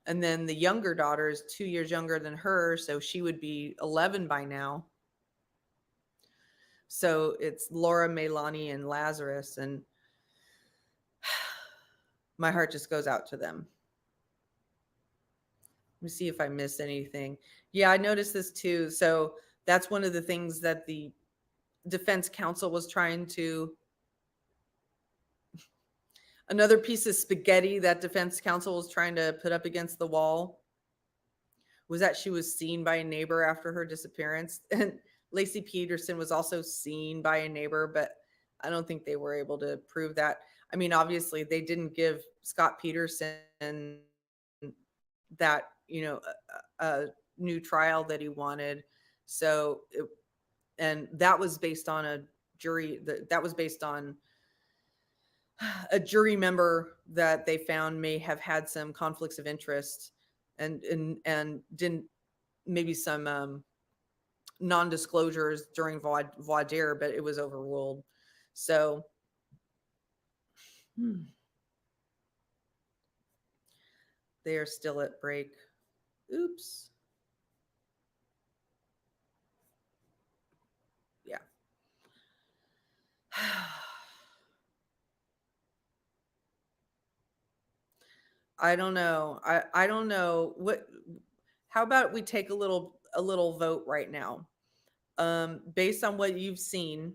And then the younger daughter is 2 years younger than her, so she would be 11 by now. So it's Laura, Melanie, and Lazarus, and my heart just goes out to them. Let me see if I missed anything. Yeah, I noticed this too. So that's one of the things that the defense counsel was trying to, another piece of spaghetti that defense counsel was trying to put up against the wall was that she was seen by a neighbor after her disappearance. And Lacey Peterson was also seen by a neighbor, but I don't think they were able to prove that. I mean, obviously they didn't give Scott Peterson that, a new trial that he wanted. So, and that was based on a jury, that was based on a jury member that they found may have had some conflicts of interest and didn't, maybe some non-disclosures during voir dire, but it was overruled. So they are still at break. Oops. Yeah. I don't know. I don't know how about we take a little vote right now. Based on what you've seen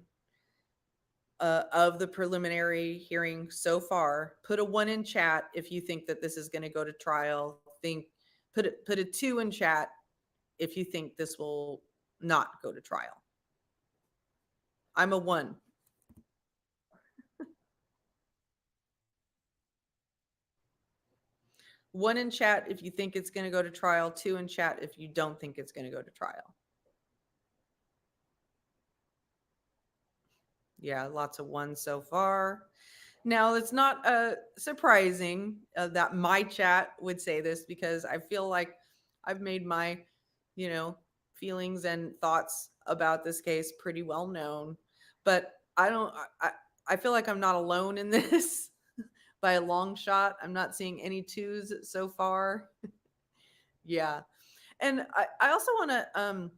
of the preliminary hearing so far, put a 1 in chat if you think that this is going to go to trial. Put a 2 in chat if you think this will not go to trial. I'm a 1. One in chat if you think it's going to go to trial, 2 in chat if you don't think it's going to go to trial. Yeah, lots of 1s so far. Now, it's not surprising that my chat would say this, because I feel like I've made my, feelings and thoughts about this case pretty well known. But I feel like I'm not alone in this by a long shot. I'm not seeing any 2s so far. Yeah. And I also want to,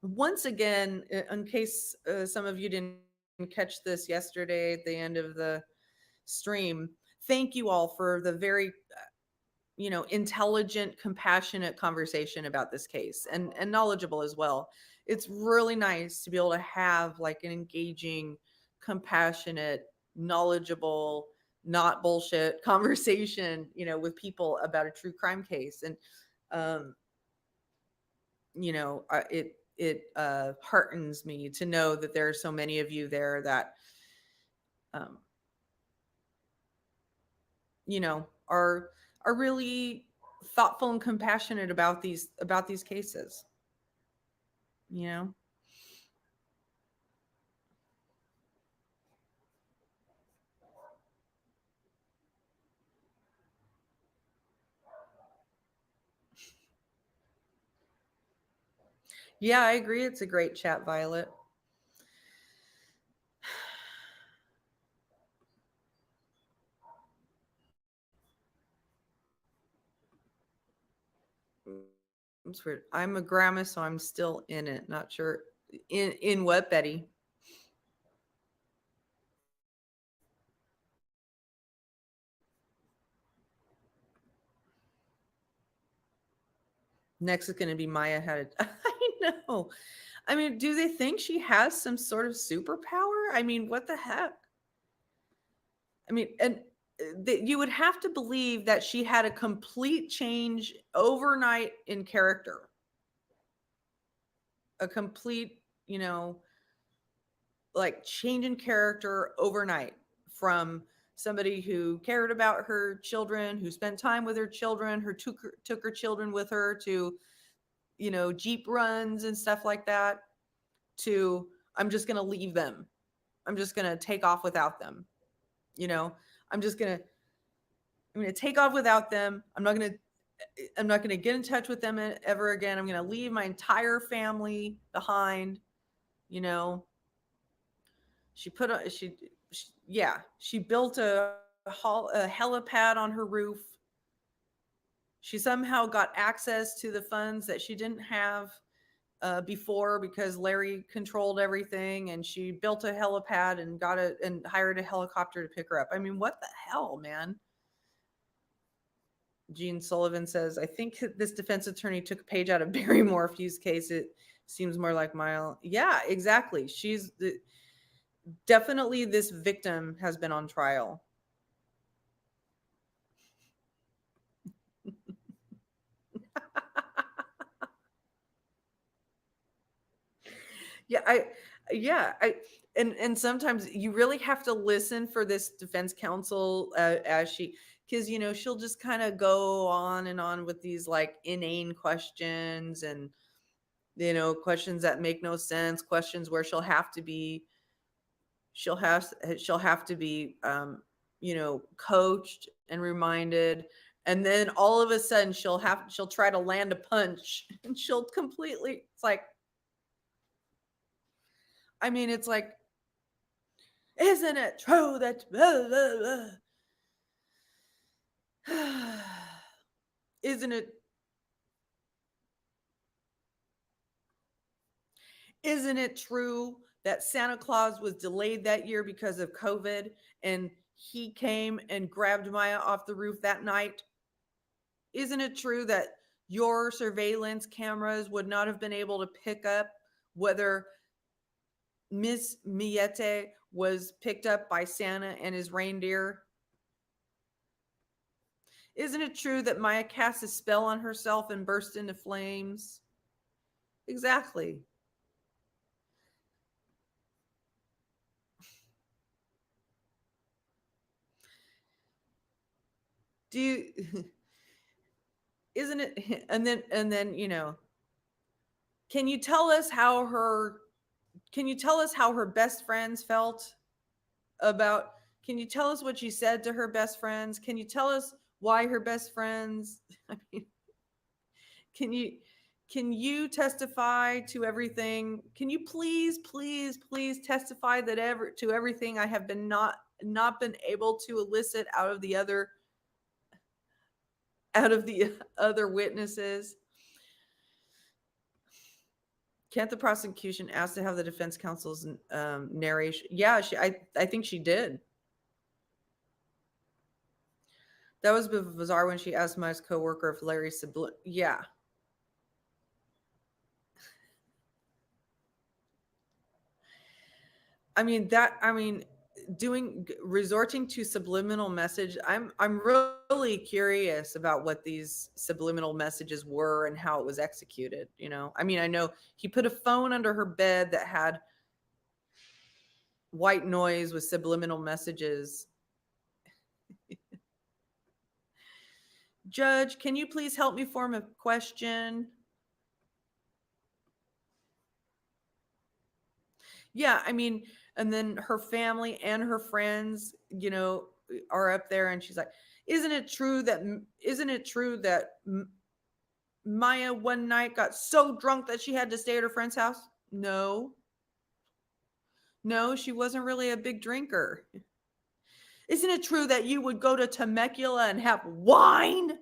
once again, in case some of you didn't catch this yesterday at the end of the stream, thank you all for the very intelligent, compassionate conversation about this case, and knowledgeable as well. It's really nice to be able to have like an engaging, compassionate, knowledgeable, not bullshit conversation, with people about a true crime case. And it heartens me to know that there are so many of you there that are really thoughtful and compassionate about these cases. Yeah, I agree. It's a great chat, Violet. It's weird. I'm a grandma, so I'm still in it. Not sure in what, Betty? Next is going to be Maya had I know. I mean, do they think she has some sort of superpower? I mean, what the heck? I mean, and you would have to believe that she had a complete change overnight in character. A complete, like change in character overnight from somebody who cared about her children, who spent time with her children, who took her children with her to, Jeep runs and stuff like that, to I'm just going to leave them. I'm just going to take off without them. I'm going to take off without them. I'm not going to get in touch with them ever again. I'm going to leave my entire family behind. She built a helipad on her roof. She somehow got access to the funds that she didn't have before because Larry controlled everything, and she built a helipad and hired a helicopter to pick her up. I mean, what the hell, man? Gene Sullivan says, I think this defense attorney took a page out of Barry Morphew's case. It seems more like Mile. Yeah, exactly. Definitely this victim has been on trial. And sometimes you really have to listen for this defense counsel because she'll just kind of go on and on with these like inane questions and questions that make no sense, questions where she'll have to be coached and reminded, and then all of a sudden she'll try to land a punch and she'll completely, it's like, I mean, it's like, isn't it true that blah, blah, blah. Isn't it true that Santa Claus was delayed that year because of COVID, and he came and grabbed Maya off the roof that night? Isn't it true that your surveillance cameras would not have been able to pick up whether Miss Millete was picked up by Santa and his reindeer? Isn't it true that Maya cast a spell on herself and burst into flames? Exactly. Isn't it, and then can you tell us how her best friends felt about, can you tell us what she said to her best friends? Can you tell us why her best friends, I mean, can you testify to everything? Can you please testify that to everything I have been not been able to elicit out of the other witnesses? Can't the prosecution ask to have the defense counsel's narration? Yeah, I think she did. That was bizarre when she asked my coworker if Larry yeah. Resorting to subliminal message. I'm really curious about what these subliminal messages were and how it was executed. I know he put a phone under her bed that had white noise with subliminal messages. Judge, can you please help me form a question? Yeah, and then her family and her friends, are up there, and she's like, isn't it true that Maya one night got so drunk that she had to stay at her friend's house? No, she wasn't really a big drinker. Isn't it true that you would go to Temecula and have wine?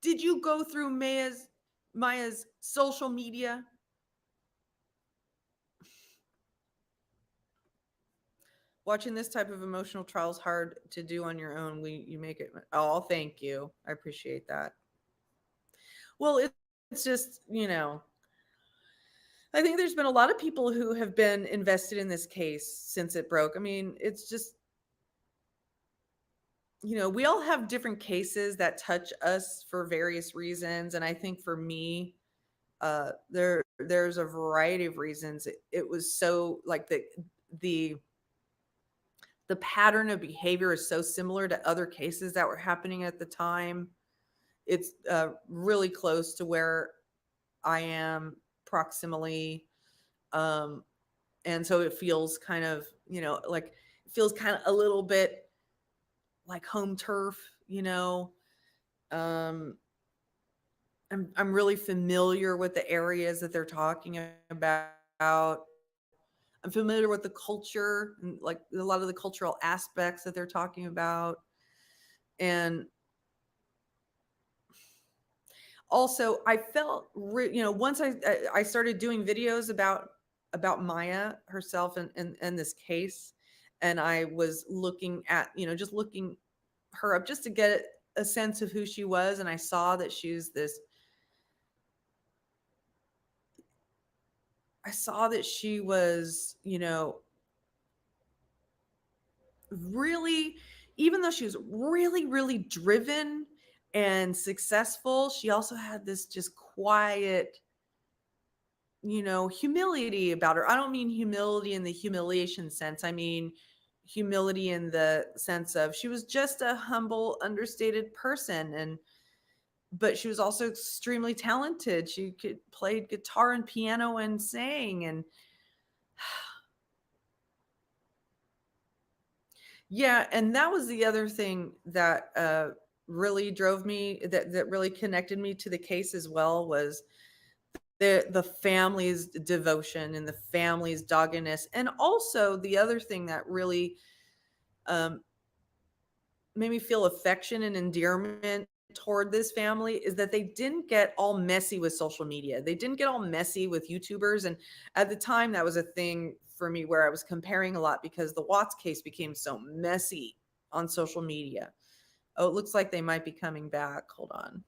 Did you go through Maya's social media? watching this type of emotional trial is hard to do on your own. You make it. Oh, thank you. I appreciate that. Well, it's just, I think there's been a lot of people who have been invested in this case since it broke. I mean, it's just, we all have different cases that touch us for various reasons. And I think for me, there's a variety of reasons. It was so like the pattern of behavior is so similar to other cases that were happening at the time. It's really close to where I am proximally. And so it feels kind of, like it feels kind of a little bit like home turf, I'm really familiar with the areas that they're talking about. I'm familiar with the culture and like a lot of the cultural aspects that they're talking about. And also I felt, once I started doing videos about Maya herself and this case, and I was looking at, just looking her up just to get a sense of who she was. And I saw that she's this, I saw that she was, really, even though she was really, really driven and successful, she also had this just quiet, humility about her. I don't mean humility in the humiliation sense. I mean humility in the sense of she was just a humble, understated person. But she was also extremely talented. She could play guitar and piano and sang. And yeah, and that was the other thing that really drove me, that really connected me to the case as well, was the family's devotion and the family's doggedness. And also the other thing that really made me feel affection and endearment toward this family is that they didn't get all messy with social media. They didn't get all messy with YouTubers. And at the time, that was a thing for me where I was comparing a lot because the Watts case became so messy on social media. Oh, it looks like they might be coming back. Hold on.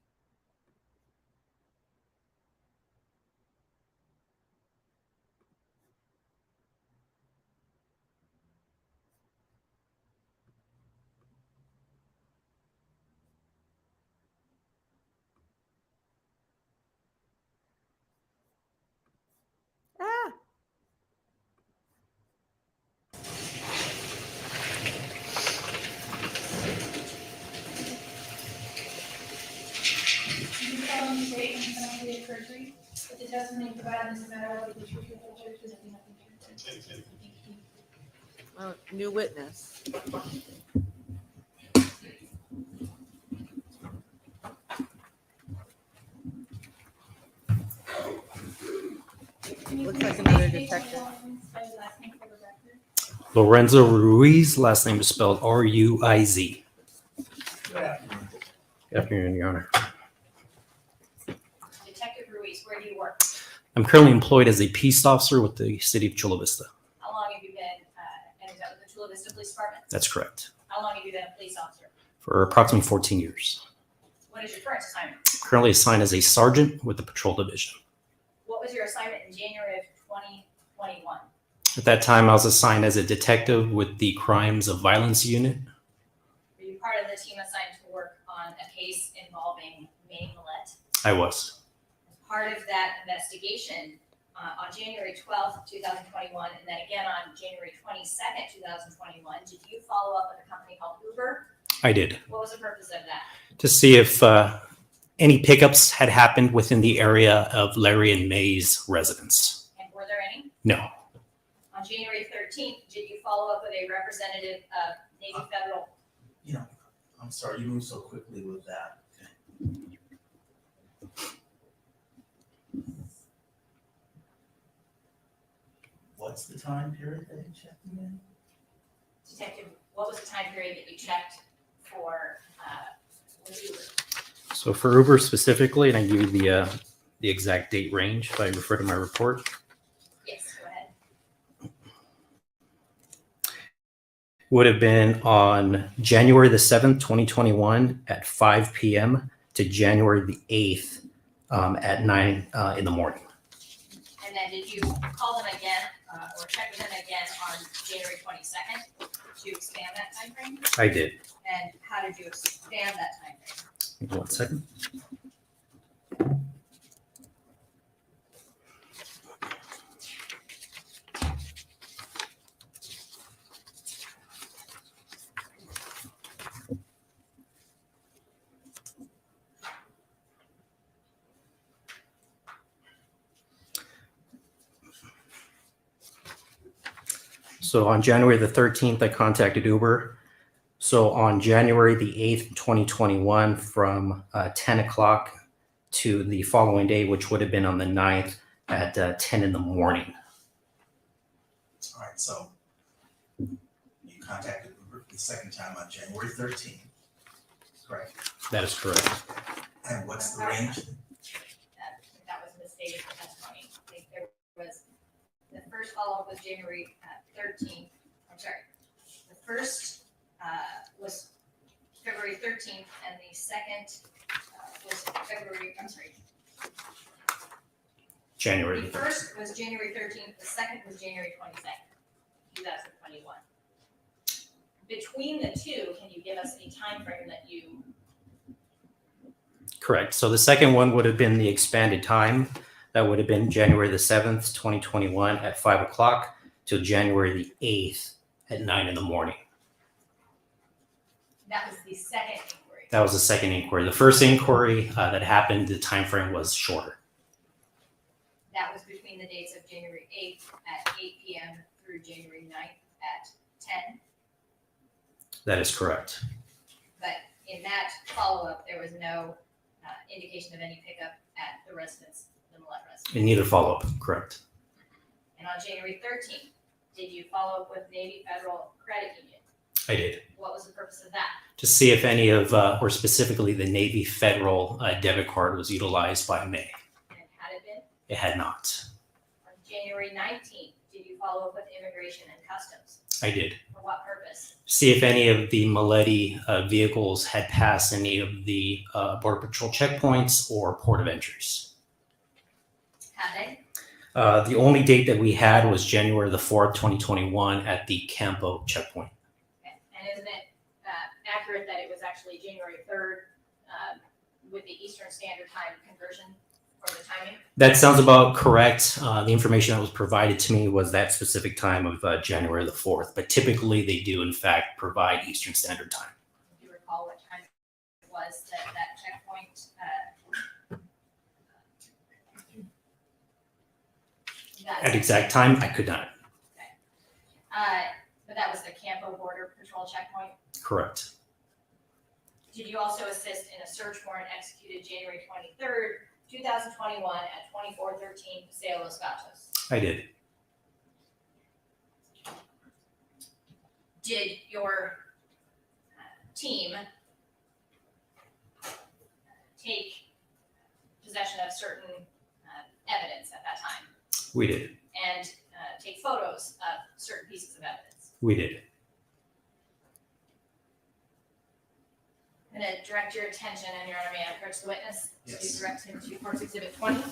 Ah. Perjury, but the testimony provided in this matter will be the truth of the whole truth and nothing but the truth. New witness. Looks like another detective. Lorenzo Ruiz, last name is spelled R-U-I-Z. Good afternoon, Your Honor. Detective Ruiz, where do you work? I'm currently employed as a peace officer with the city of Chula Vista. How long have you been with the Chula Vista Police Department? That's correct. How long have you been a police officer? For approximately 14 years. What is your current assignment? Currently assigned as a sergeant with the patrol division. What was your assignment in January of 2021? At that time, I was assigned as a detective with the Crimes of Violence Unit. Were you part of the team assigned to work on a case involving May Millete? I was. As part of that investigation, on January 12th, 2021, and then again on January 22nd, 2021, did you follow up with a company called Uber? I did. What was the purpose of that? To see if any pickups had happened within the area of Larry and May's residence. And were there any? No. On January 13th, did you follow up with a representative of Navy Federal? I'm sorry, you moved so quickly with that. What's the time period that you checked again? Detective, what was the time period that you checked for Uber? So for Uber specifically, and I give you the exact date range if I refer to my report. Yes, go ahead. would have been on January the 7th, 2021 at 5 p.m. to January the 8th at 9 in the morning. And then did you call them again or check with them again on January 22nd to expand that time frame? I did. And how did you expand that time frame? Give me 1 second. So on January the 13th, I contacted Uber. So on January the 8th, 2021, from 10 o'clock to the following day, which would have been on the 9th at 10 in the morning. All right, so you contacted Uber the second time on January 13th, correct? That is correct. And what's the range? That was a mistake in the testimony. I think there was, the first follow-up was January 13th. I'm sorry. The first was February 13th, and the second was January. The first was January 13th, the second was January 22nd, 2021. Between the two, can you give us a time frame that you? Correct. So the second one would have been the expanded time. That would have been January the 7th, 2021 at 5 o'clock till January the 8th at 9 in the morning. That was the second inquiry. That was the second inquiry. The first inquiry that happened, the time frame was shorter. That was between the dates of January 8th at 8 p.m. through January 9th at 10. That is correct. But in that follow-up, there was no indication of any pickup at the residence, the Millete residence. In neither follow-up, correct. And on January 13th, did you follow up with Navy Federal Credit Union? I did. What was the purpose of that? To see if any of, or specifically the Navy Federal debit card was utilized by May. And had it been? It had not. On January 19th, did you follow up with Immigration and Customs? I did. For what purpose? See if any of the Millete vehicles had passed any of the Border Patrol checkpoints or port of entries. Had they? The only date that we had was January the 4th, 2021 at the Campo checkpoint. Okay. And isn't it accurate that it was actually January 3rd with the Eastern Standard Time conversion or the timing? That sounds about correct. The information that was provided to me was that specific time of January the 4th, but typically they do in fact provide Eastern Standard Time. Do you recall what time it was that that checkpoint? At exact time, I could not. But that was the Campo Border Patrol checkpoint. Correct. Did you also assist in a search warrant executed January 23rd, 2021 at 2413 Paseo Los Gatos? I did. Did your team take possession of certain evidence at that time? We did. And take photos of certain pieces of evidence? We did. I'm going to direct your attention, and Your Honor, may I approach the witness Yes. to direct him to Court's Exhibit 20.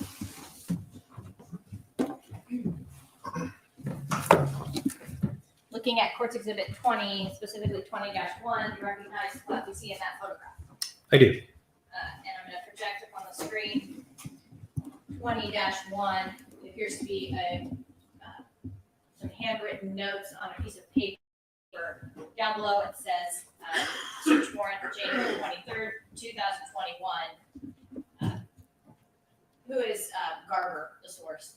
Looking at Court's Exhibit 20, specifically 20-1, you recognize what we see in that photograph. I do. And I'm going to project up on the screen 20-1. It appears to be some handwritten notes on a piece of paper. Down below it says search warrant January 23rd, 2021. Who is Garber, the source?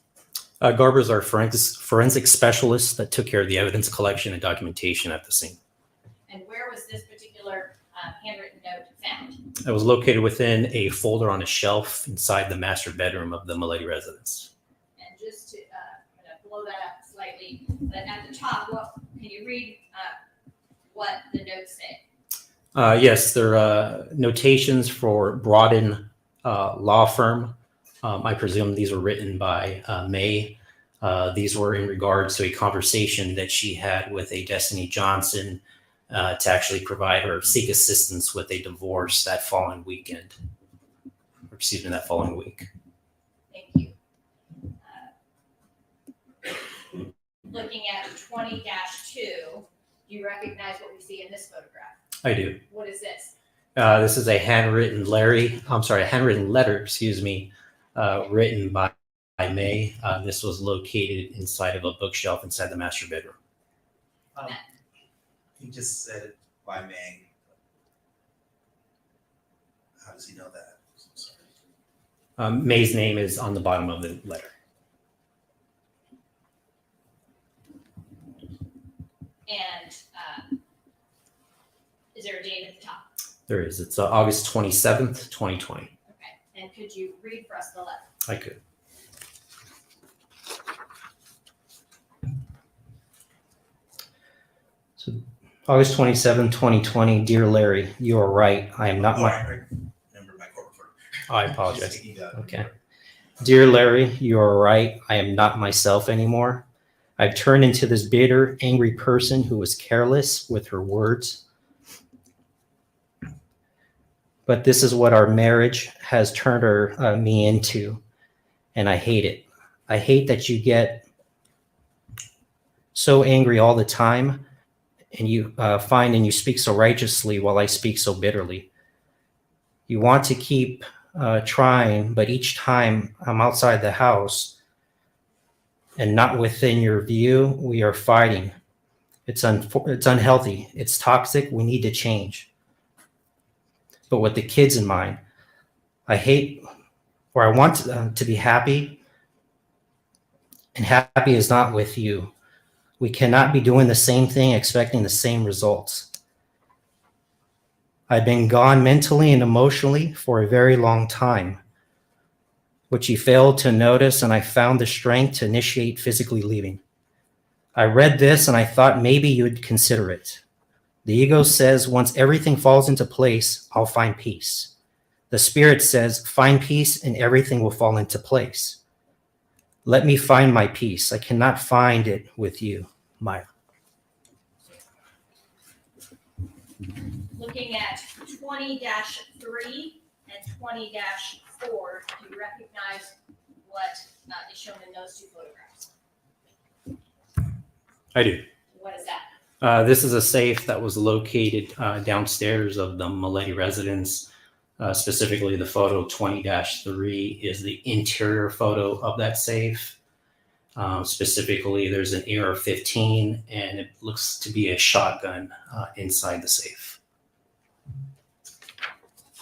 Garber's our forensic specialist that took care of the evidence collection and documentation at the scene. And where was this particular handwritten note found? It was located within a folder on a shelf inside the master bedroom of the Millete residence. And just to, I'm going to blow that up slightly, but at the top, can you read what the notes say? Yes, there are notations for Broaden Law Firm. I presume these were written by May. These were in regards to a conversation that she had with a Destiny Johnson to actually provide or seek assistance with a divorce that following weekend. Or excuse me, that following week. Thank you. Looking at 20-2, do you recognize what we see in this photograph? I do. What is this? This is a handwritten letter, excuse me, written by May. This was located inside of a bookshelf inside the master bedroom. He just said it by May. How does he know that? I'm sorry. May's name is on the bottom of the letter. And is there a date at the top? There is. It's August 27th, 2020. Okay. And could you read for us the letter? I could. So, August 27, 2020. Dear Larry, you are right. I am not I remember my corporate photo. I apologize. Just thinking that. Okay. Dear Larry, you are right. I am not myself anymore. I've turned into this bitter, angry person who was careless with her words. But this is what our marriage has turned me into, and I hate it. I hate that you get so angry all the time, and you find and you speak so righteously while I speak so bitterly. You want to keep trying, but each time I'm outside the house and not within your view, we are fighting. It's unhealthy. It's toxic. We need to change. But with the kids in mind, I hate, or I want to be happy, and happy is not with you. We cannot be doing the same thing, expecting the same results. I've been gone mentally and emotionally for a very long time, which you failed to notice, and I found the strength to initiate physically leaving. I read this and I thought maybe you'd consider it. The ego says once everything falls into place, I'll find peace. The spirit says find peace and everything will fall into place. Let me find my peace. I cannot find it with you, Maya. Looking at 20-3 and 20-4, do you recognize what is shown in those two photographs? I do. What is that? This is a safe that was located downstairs of the Millete residence. Specifically, the photo 20-3 is the interior photo of that safe. Specifically, there's an AR-15, and it looks to be a shotgun inside the safe.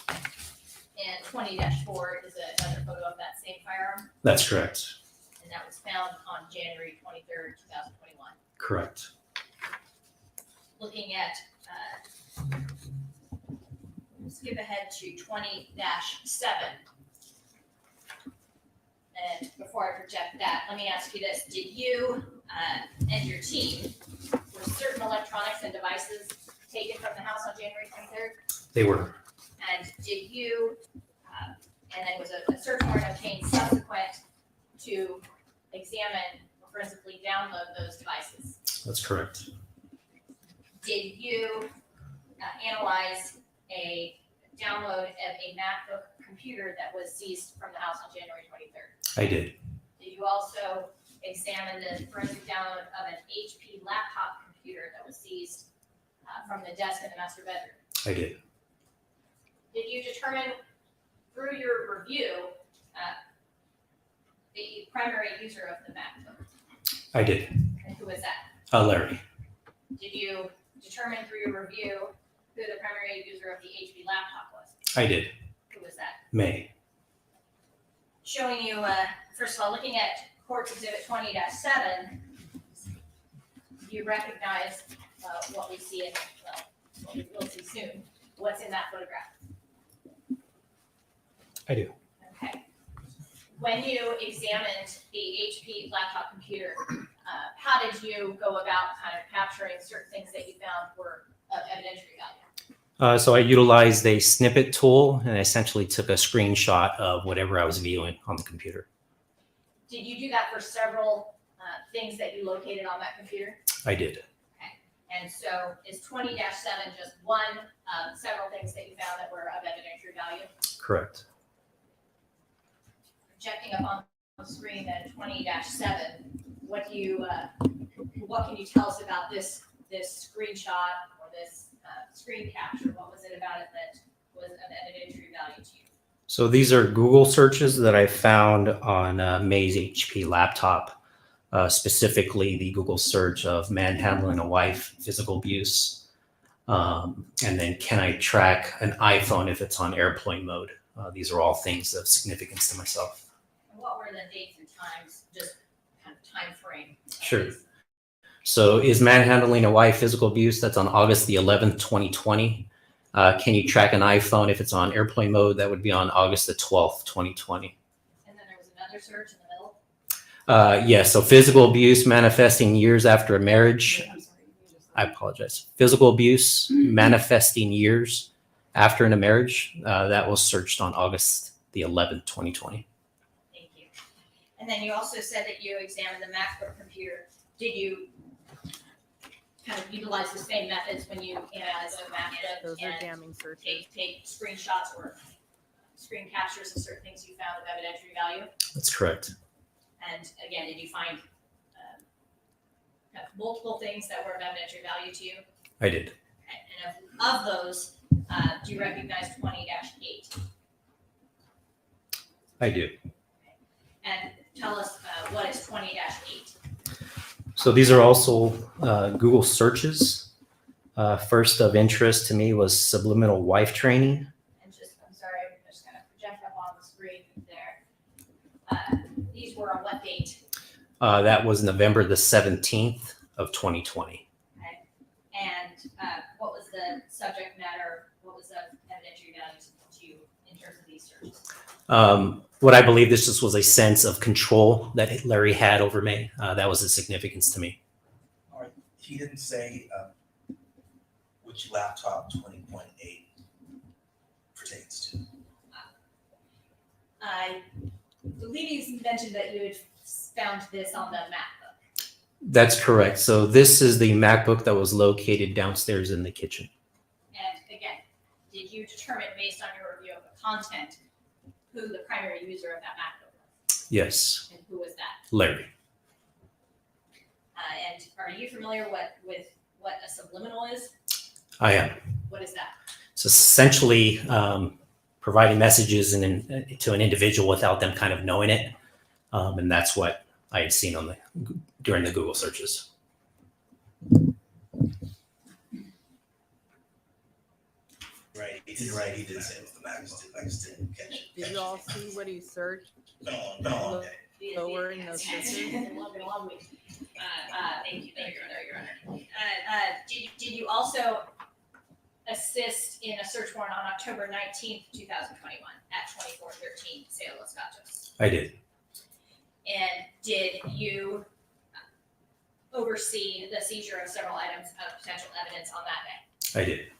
And 20-4 is another photo of that same firearm, That's correct. and that was found on January 23rd, 2021. Correct. Looking at, skip ahead to 20-7. And before I project that, let me ask you this. Did you and your team, were certain electronics and devices taken from the house on January 23rd? They were. And did you, and then was a search warrant obtained subsequent to examine or forensically download those devices? That's correct. Did you analyze a download of a MacBook computer that was seized from the house on January 23rd? I did. Did you also examine the forensic download of an HP laptop computer that was seized from the desk in the master bedroom? I did. Did you determine through your review the primary user of the MacBook? I did. And who was that? Larry. Did you determine through your review who the primary user of the HP laptop was? I did. Who was that? May. Showing you, first of all, looking at Courts Exhibit 20-7, you recognize what we see in, well, what we will see soon. What's in that photograph? I do. Okay. When you examined the HP laptop computer, how did you go about kind of capturing certain things that you found were of evidentiary value? So I utilized a snippet tool and essentially took a screenshot of whatever I was viewing on the computer. Did you do that for several things that you located on that computer? I did. And so is 20-7 just one of several things that you found that were of evidentiary value? Correct. Projecting up on the screen then 20-7, what can you tell us about this screenshot or this screen capture? What was it about it that was of evidentiary value to you? So these are Google searches that I found on May's HP laptop, specifically the Google search of manhandling a wife, physical abuse, and then can I track an iPhone if it's on airplane mode? These are all things of significance to myself. And what were the dates and times, just kind of time frame? Sure. So is manhandling a wife physical abuse? That's on August the 11th, 2020. Can you track an iPhone if it's on airplane mode? That would be on August the 12th, 2020. And then there was another search in the middle? Yeah, so physical abuse manifesting years after a marriage. I apologize. Physical abuse manifesting years after in a marriage. That was searched on August the 11th, 2020. Thank you. And then you also said that you examined the MacBook computer. Did you kind of utilize the same methods when you analyze the MacBook? Those are damning searches. Take screenshots or screen captures of certain things you found of evidentiary value? That's correct. And again, did you find kind of multiple things that were of evidentiary value to you? I did. Okay. And of those, do you recognize 20-8? I do. And tell us what is 20-8? So these are also Google searches. First of interest to me was subliminal wife training. And I'm sorry, I'm just going to project up on the screen there. These were on what date? That was November the 17th of 2020. Okay. And what was the subject matter? What was the evidentiary value to you in terms of these searches? What I believe this just was a sense of control that Larry had over me. That was the significance to me. All right. He didn't say which laptop 20.8 pertains to. I believe you mentioned that you had found this on the MacBook. That's correct. So this is the MacBook that was located downstairs in the kitchen. And again, did you determine based on your review of the content who the primary user of that MacBook was? Yes. And who was that? Larry. And are you familiar with what a subliminal is? I am. What is that? So essentially providing messages to an individual without them kind of knowing it. And that's what I had seen during the Google searches. Right, he did say it was the MacBook. I just didn't catch it. Did you all see what he searched? Been a long day. Lowering those searches? Thank you, Your Honor. Did you also assist in a search warrant on October 19th, 2021 at 2413 Sale Los Gatos? I did. And did you oversee the seizure of several items of potential evidence on that day? I did.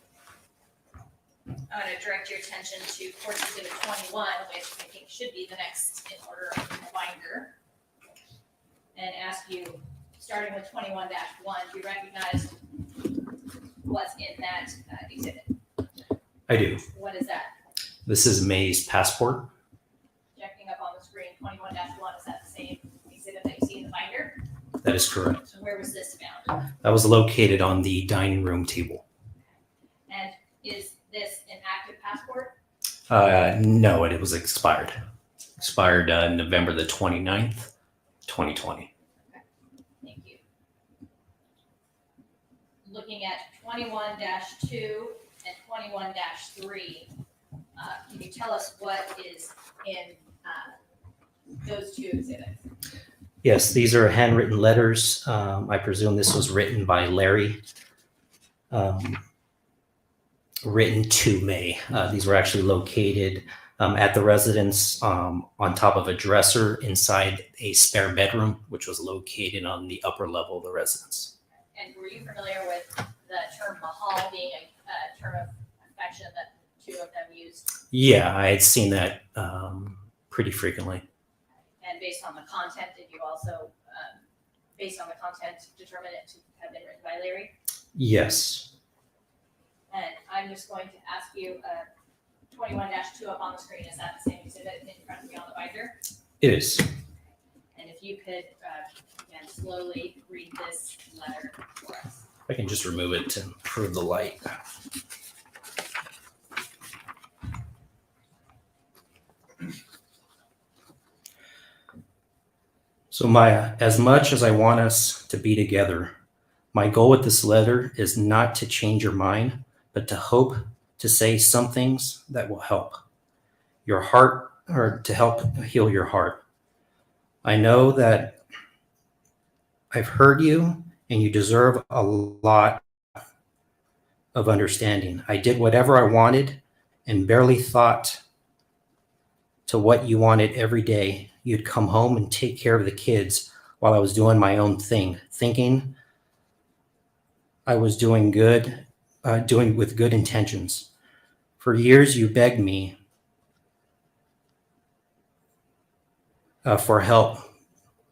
I'm going to direct your attention to Court Exhibit 21, which I think should be the next in order of the binder, and ask you, starting with 21-1, do you recognize what's in that exhibit? I do. What is that? This is May's passport. Projecting up on the screen, 21-1, is that the same exhibit that you see in the binder? That is correct. So where was this found? That was located on the dining room table. And is this an active passport? No, it was expired. Expired November the 29th, 2020. Thank you. Looking at 21-2 and 21-3, can you tell us what is in those two exhibits? Yes, these are handwritten letters. I presume this was written by Larry, written to May. These were actually located at the residence on top of a dresser inside a spare bedroom, which was located on the upper level of the residence. And were you familiar with the term mahal being a term of affection that the two of them used? Yeah, I had seen that pretty frequently. And based on the content, did you also based on the content, determine it to have been written by Larry. Yes. And I'm just going to ask you, 21-2 up on the screen, is that the same exhibit in front of you on the binder? It is. And if you could, again, slowly read this letter for us. I can just remove it to improve the light. So Maya, as much as I want us to be together, my goal with this letter is not to change your mind, but to hope to say some things that will help your heart, or to help heal your heart. I know that I've heard you and you deserve a lot of understanding. I did whatever I wanted and barely thought to what you wanted every day. You'd come home and take care of the kids while I was doing my own thing, thinking I was doing with good intentions. For years, you begged me for help,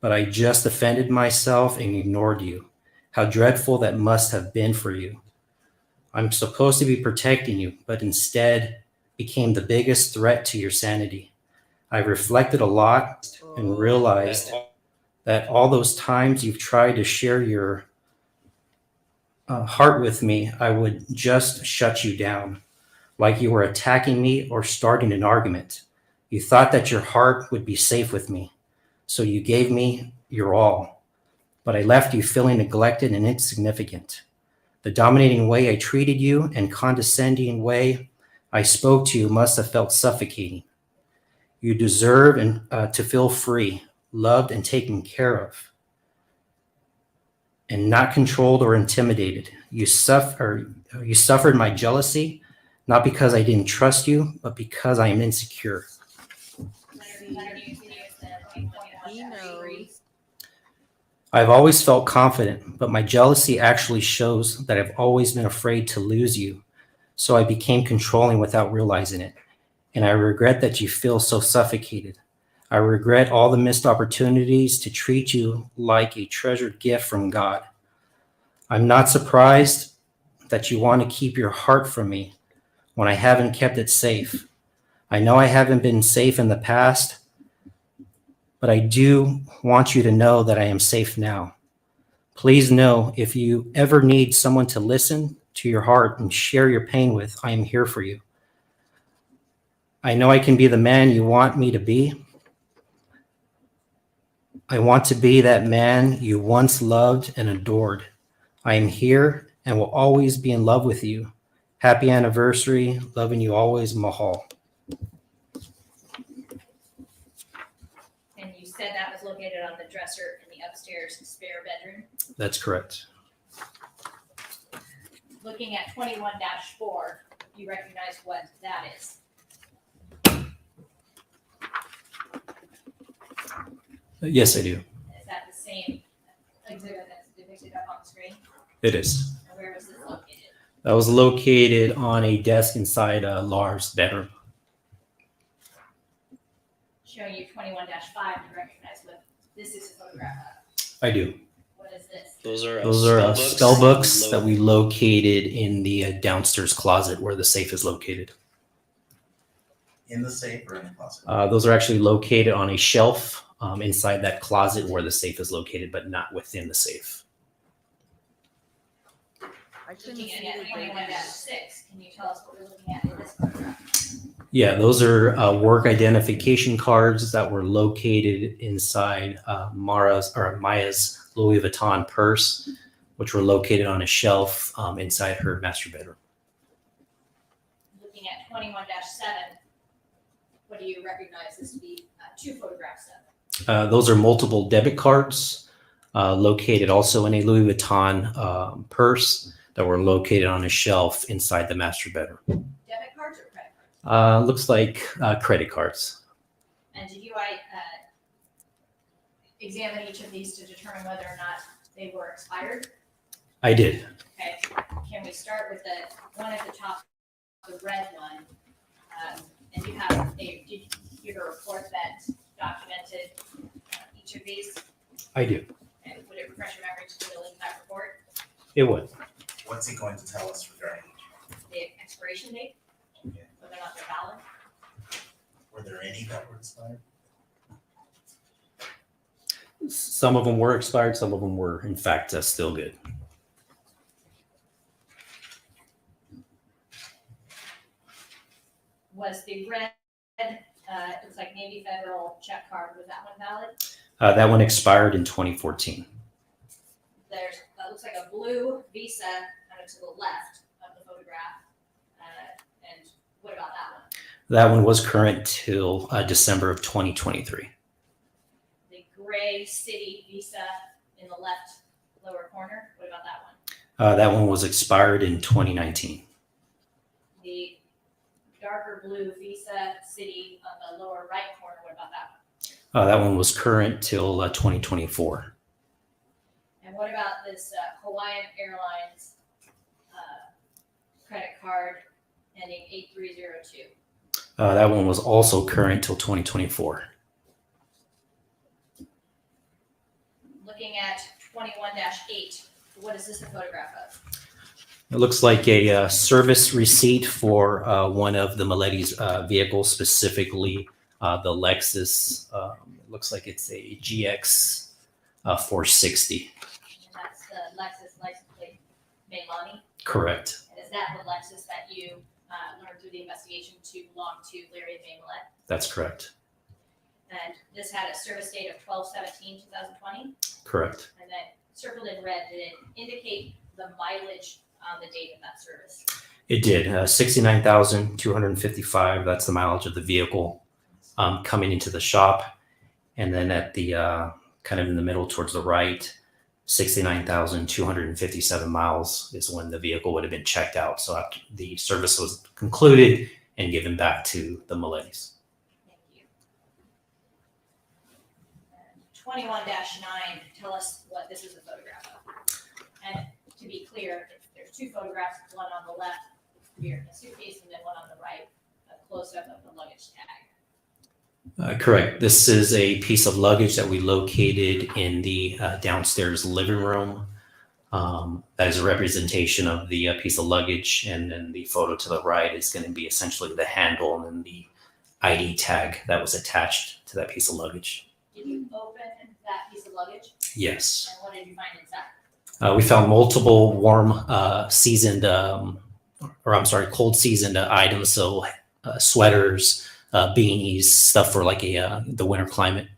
but I just offended myself and ignored you. How dreadful that must have been for you. I'm supposed to be protecting you, but instead became the biggest threat to your sanity. I reflected a lot and realized that all those times you've tried to share your heart with me, I would just shut you down, like you were attacking me or starting an argument. You thought that your heart would be safe with me, so you gave me your all. But I left you feeling neglected and insignificant. The dominating way I treated you and condescending way I spoke to you must have felt suffocating. You deserve to feel free, loved, and taken care of, and not controlled or intimidated. You suffered my jealousy, not because I didn't trust you, but because I am insecure. He knows. I've always felt confident, but my jealousy actually shows that I've always been afraid to lose you. So I became controlling without realizing it. And I regret that you feel so suffocated. I regret all the missed opportunities to treat you like a treasured gift from God. I'm not surprised that you want to keep your heart from me when I haven't kept it safe. I know I haven't been safe in the past, but I do want you to know that I am safe now. Please know, if you ever need someone to listen to your heart and share your pain with, I am here for you. I know I can be the man you want me to be. I want to be that man you once loved and adored. I am here and will always be in love with you. Happy anniversary. Loving you always, Mahal. And you said that was located on the dresser in the upstairs spare bedroom. That's correct. Looking at 21-4, you recognize what that is. Yes, I do. Is that the same exhibit that's depicted up on the screen? It is. And where was this located? That was located on a desk inside Lars' bedroom. Showing you 21-5, you recognize what this is a photograph of. I do. What is this? Those are spell books that we located in the downstairs closet where the safe is located. In the safe or in the closet? Those are actually located on a shelf inside that closet where the safe is located, but not within the safe. I couldn't Looking see at the 21-6, can you tell us what we're looking at in this photograph? Yeah, those are work identification cards that were located inside Maya's Louis Vuitton purse, which were located on a shelf inside her master bedroom. Looking at 21-7, what do you recognize this to be two photographs of? Those are multiple debit cards located also in a Louis Vuitton purse that were located on a shelf inside the master bedroom. Debit cards or credit cards? Looks like credit cards. And did you examine each of these to determine whether or not they were expired? I did. Okay, can we start with the one at the top, the red one? And you have did you give a report that documented each of these? I do. And would it would it refresh your memory to take a look at that report? It would. What's he going to tell us regarding? The expiration date, whether or not they're valid. Were there any that were expired? Some of them were expired. Some of them were, in fact, still good. Was the red, it looks like Navy Federal check card, was that one valid? That one expired in 2014. There's, that looks like a blue Visa kind of to the left of the photograph. And what about that one? That one was current till December of 2023. The gray city Visa in the left lower corner, what about that one? That one was expired in 2019. The darker blue Visa city on the lower right corner, what about that one? That one was current till 2024. And what about this Hawaiian Airlines credit card ending 8302? That one was also current till 2024. Looking at 21-8, what is this a photograph of? It looks like a service receipt for one of the Millete's vehicles, specifically the Lexus. It looks like it's a GX 460. And that's the Lexus license plate Millete. Correct. And is that the Lexus that you learned through the investigation to belong to Larry Millete? That's correct. And this had a service date of 12/17/2020. Correct. And then circled in red, did it indicate the mileage on the date of that service? It did. 69,255. That's the mileage of the vehicle coming into the shop. And then at the kind of in the middle towards the right, 69,257 miles is when the vehicle would have been checked out. So after the service was concluded and given back to the Milletes. 21-9, tell us what this is a photograph of. And to be clear, there's two photographs, one on the left here in the suitcase and then one on the right, a close-up of the luggage tag. Correct. This is a piece of luggage that we located in the downstairs living room. That is a representation of the piece of luggage, and then the photo to the right is going to be essentially the handle and then the ID tag that was attached to that piece of luggage. Did you open that piece of luggage? Yes. And what did you find inside? We found multiple warm seasoned, cold seasoned items. So sweaters, beanies, stuff for like the winter climate.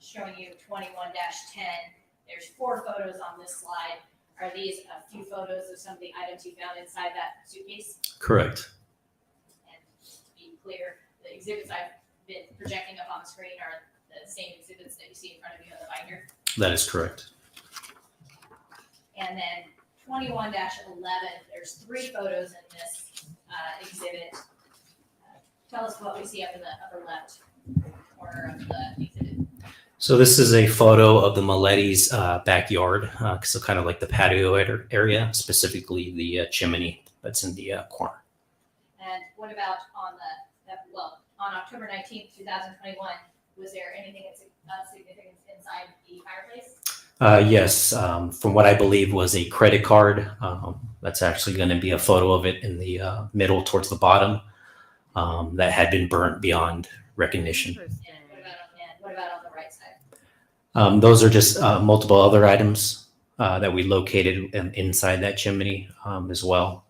Showing you 21-10. There's 4 photos on this slide. Are these a few photos of some of the items you found inside that suitcase? Correct. And just to be clear, the exhibits I've been projecting up on the screen are the same exhibits that you see in front of you on the binder. That is correct. And then 21-11, there's 3 photos in this exhibit. Tell us what we see up in the upper left corner of the exhibit. So this is a photo of the Millete's backyard, so kind of like the patio area, specifically the chimney that's in the corner. And what about on on October 19th, 2021, was there anything of significance inside the fireplace? Yes, from what I believe was a credit card. That's actually going to be a photo of it in the middle towards the bottom that had been burnt beyond recognition. What about on the right side? Those are just multiple other items that we located inside that chimney as well.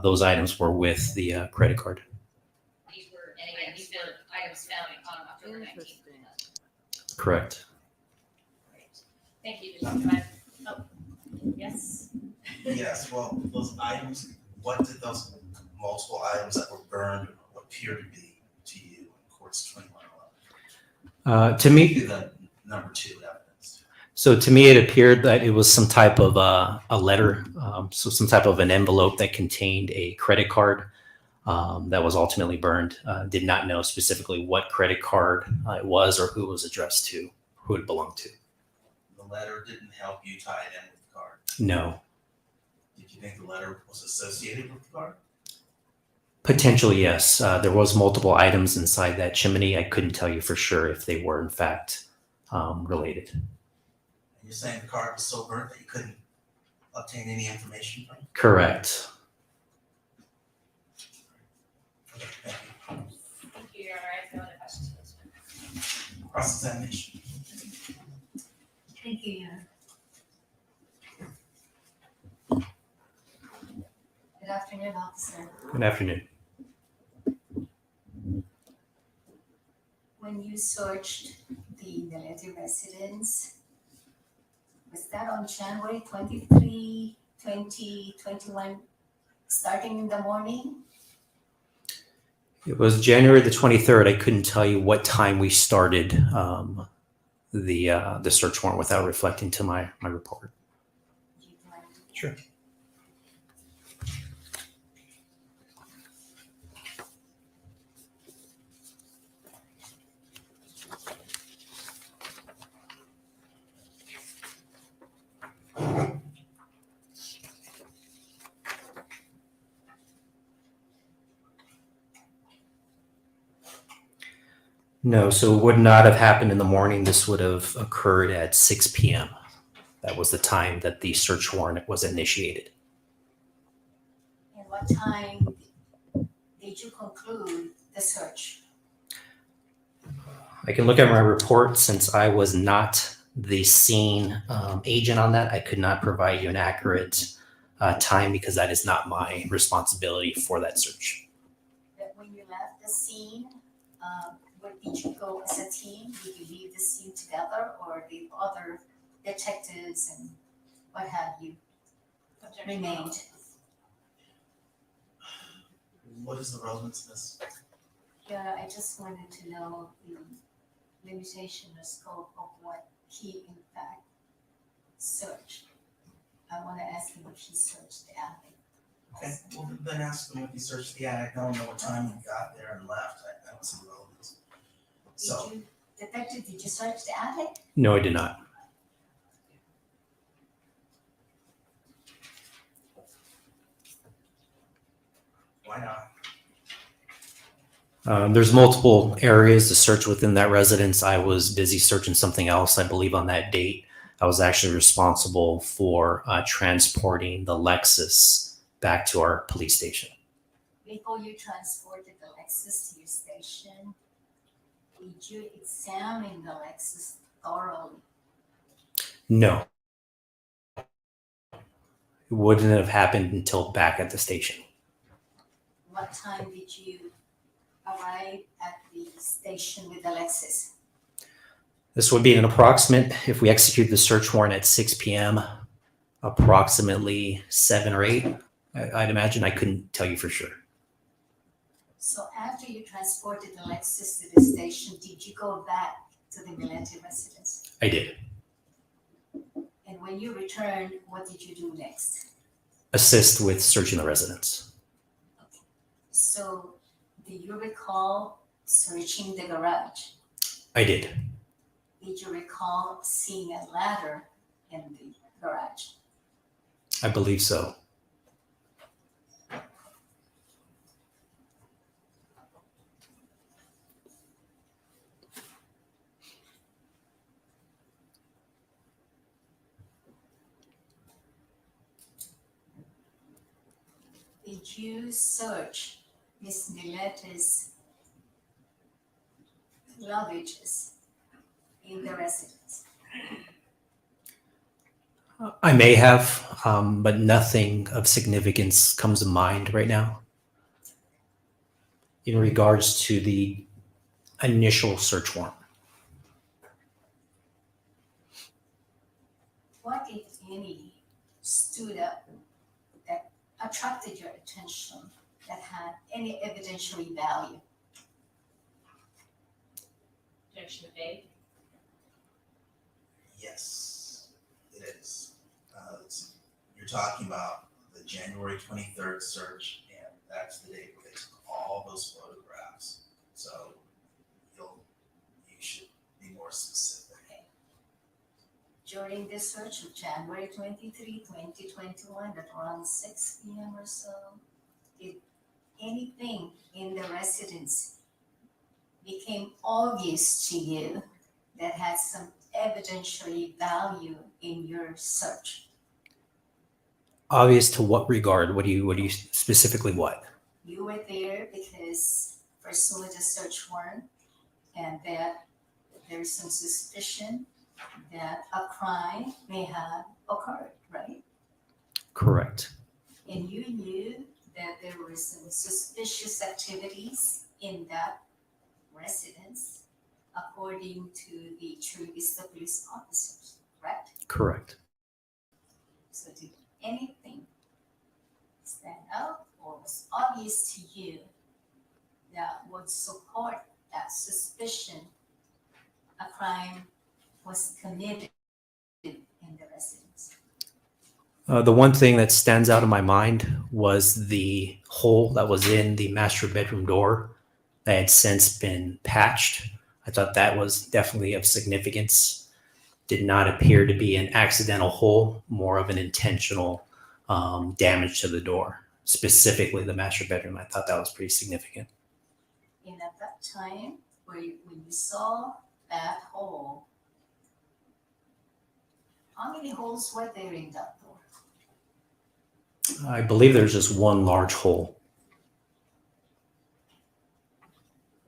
Those items were with the credit card. These were items found on October 19th. Correct. Great. Thank you, Dr. Ryan. Oh, yes. Yes, well, those items, what did those multiple items that were burned appear to be to you in courts 2111? To me, The number 2 evidence. so to me, it appeared that it was some type of a letter, so some type of an envelope that contained a credit card that was ultimately burned. Did not know specifically what credit card it was or who it was addressed to, who it belonged to. The letter didn't help you tie it in with the card. No. Did you think the letter was associated with the card? Potentially, yes. There was multiple items inside that chimney. I couldn't tell you for sure if they were in fact related. You're saying the card was so burnt that you couldn't obtain any information from it? Correct. Okay, thank you. Thank you, Your Honor. I have no other questions for this one. Cross-examination. Thank you, Your Honor. Good afternoon, officer. Good afternoon. When you searched the Millete residence, was that on January 23, 2021, starting in the morning? It was January the 23rd. I couldn't tell you what time we started the search warrant without reflecting to my report. Sure. No, so it would not have happened in the morning. This would have occurred at 6 p.m. That was the time that the search warrant was initiated. And what time did you conclude the search? I can look at my report. Since I was not the scene agent on that, I could not provide you an accurate time because that is not my responsibility for that search. That when you left the scene, where did you go as a team? Did you leave the scene together, or the other detectives and what have you remained? What is the relevance of this? Yeah, I just wanted to know the limitation or scope of what he in fact searched. I want to ask him if he searched the attic. Okay, well, then ask him if he searched the attic. I don't know what time he got there and left. I don't see the relevance. So, Detective, did you search the attic? No, I did not. why not? There's multiple areas to search within that residence. I was busy searching something else. I believe on that date, I was actually responsible for transporting the Lexus back to our police station. Before you transported the Lexus to your station, did you examine the Lexus thoroughly? No. It wouldn't have happened until back at the station. What time did you arrive at the station with the Lexus? This would be an approximate, if we execute the search warrant at 6 p.m., approximately 7 or 8. I'd imagine. I couldn't tell you for sure. So after you transported the Lexus to the station, did you go back to the Millete residence? I did. And when you returned, what did you do next? Assist with searching the residence. So do you recall searching the garage? I did. Did you recall seeing a ladder in the garage? I believe so. Did you search Miss Millete's luggages in the residence? I may have, but nothing of significance comes to mind right now in regards to the initial search warrant. What, if any, stood up that attracted your attention that had any evidentiary value? Objection obeyed. Yes, it is. You're talking about the January 23rd search, and that's the date where they took all those photographs. So you should be more specific. During the search of January 23, 2021, at around 6 p.m. or so, did anything in the residence became obvious to you that had some evidentiary value in your search? Obvious to what regard? What do you specifically what? You were there because pursuant to search warrant and that there's some suspicion that a crime may have occurred, right? Correct. And you knew that there were some suspicious activities in that residence according to the Chula Vista police officers, correct? Correct. So did anything stand out or was obvious to you that would support that suspicion a crime was committed in the residence? The one thing that stands out in my mind was the hole that was in the master bedroom door that had since been patched. I thought that was definitely of significance. Did not appear to be an accidental hole, more of an intentional damage to the door, specifically the master bedroom. I thought that was pretty significant. And at that time, when you saw that hole, how many holes were there in that door? I believe there's just one large hole.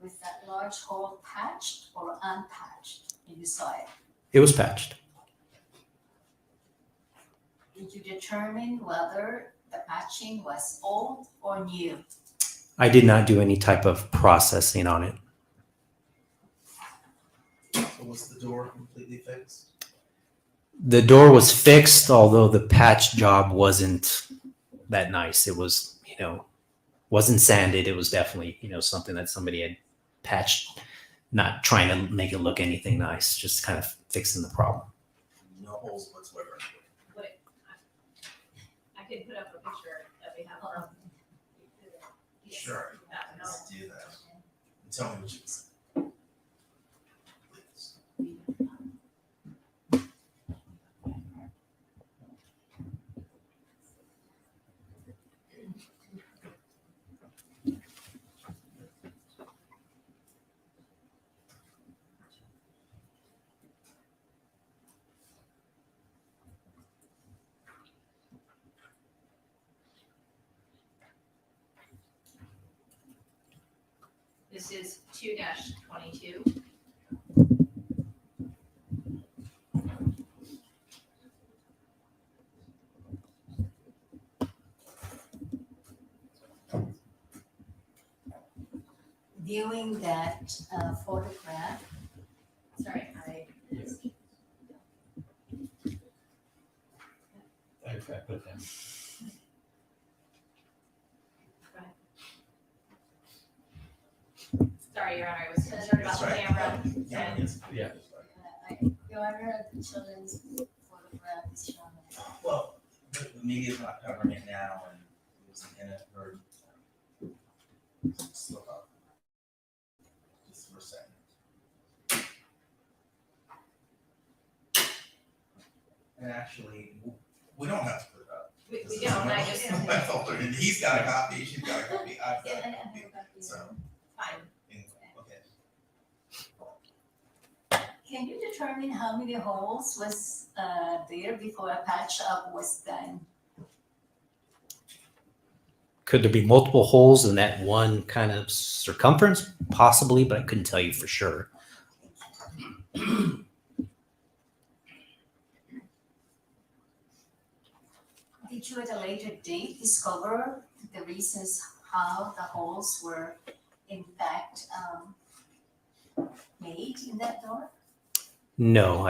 Was that large hole patched or unpatched when you saw it? It was patched. Did you determine whether the patching was old or new? I did not do any type of processing on it. So was the door completely fixed? The door was fixed, although the patch job wasn't that nice. It was, wasn't sanded. It was definitely, something that somebody had patched, not trying to make it look anything nice, just kind of fixing the problem. No holes whatsoever. I could put up a picture that we have. Sure. Let's do that. And tell me what you see. This is 2-22. Viewing that photograph, sorry, Sorry, Your Honor, I was concerned about the camera. Your Honor, the children's photograph is shown. Well, the media's not covering it now, and it was an inadvertent slip up. Just for a second. And actually, we don't have to put it up. We don't, I just. My folder, and he's got a copy, she's got a copy, I've got a copy, so. Fine. Okay. Can you determine how many holes was there before a patch up was done? Could there be multiple holes in that one kind of circumference? Possibly, but I couldn't tell you for sure. Did you at a later date discover the reasons how the holes were in fact made in that door? No,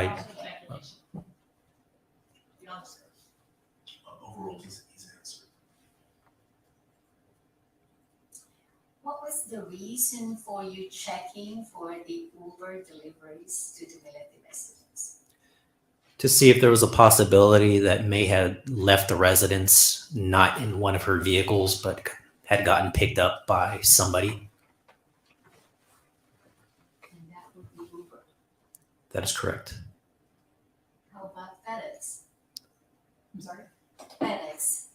Overall, he's answered. What was the reason for you checking for the Uber deliveries to the Millete residence? to see if there was a possibility that May had left the residence not in one of her vehicles, but had gotten picked up by somebody. And that would be Uber. That is correct. How about FedEx? I'm sorry? FedEx.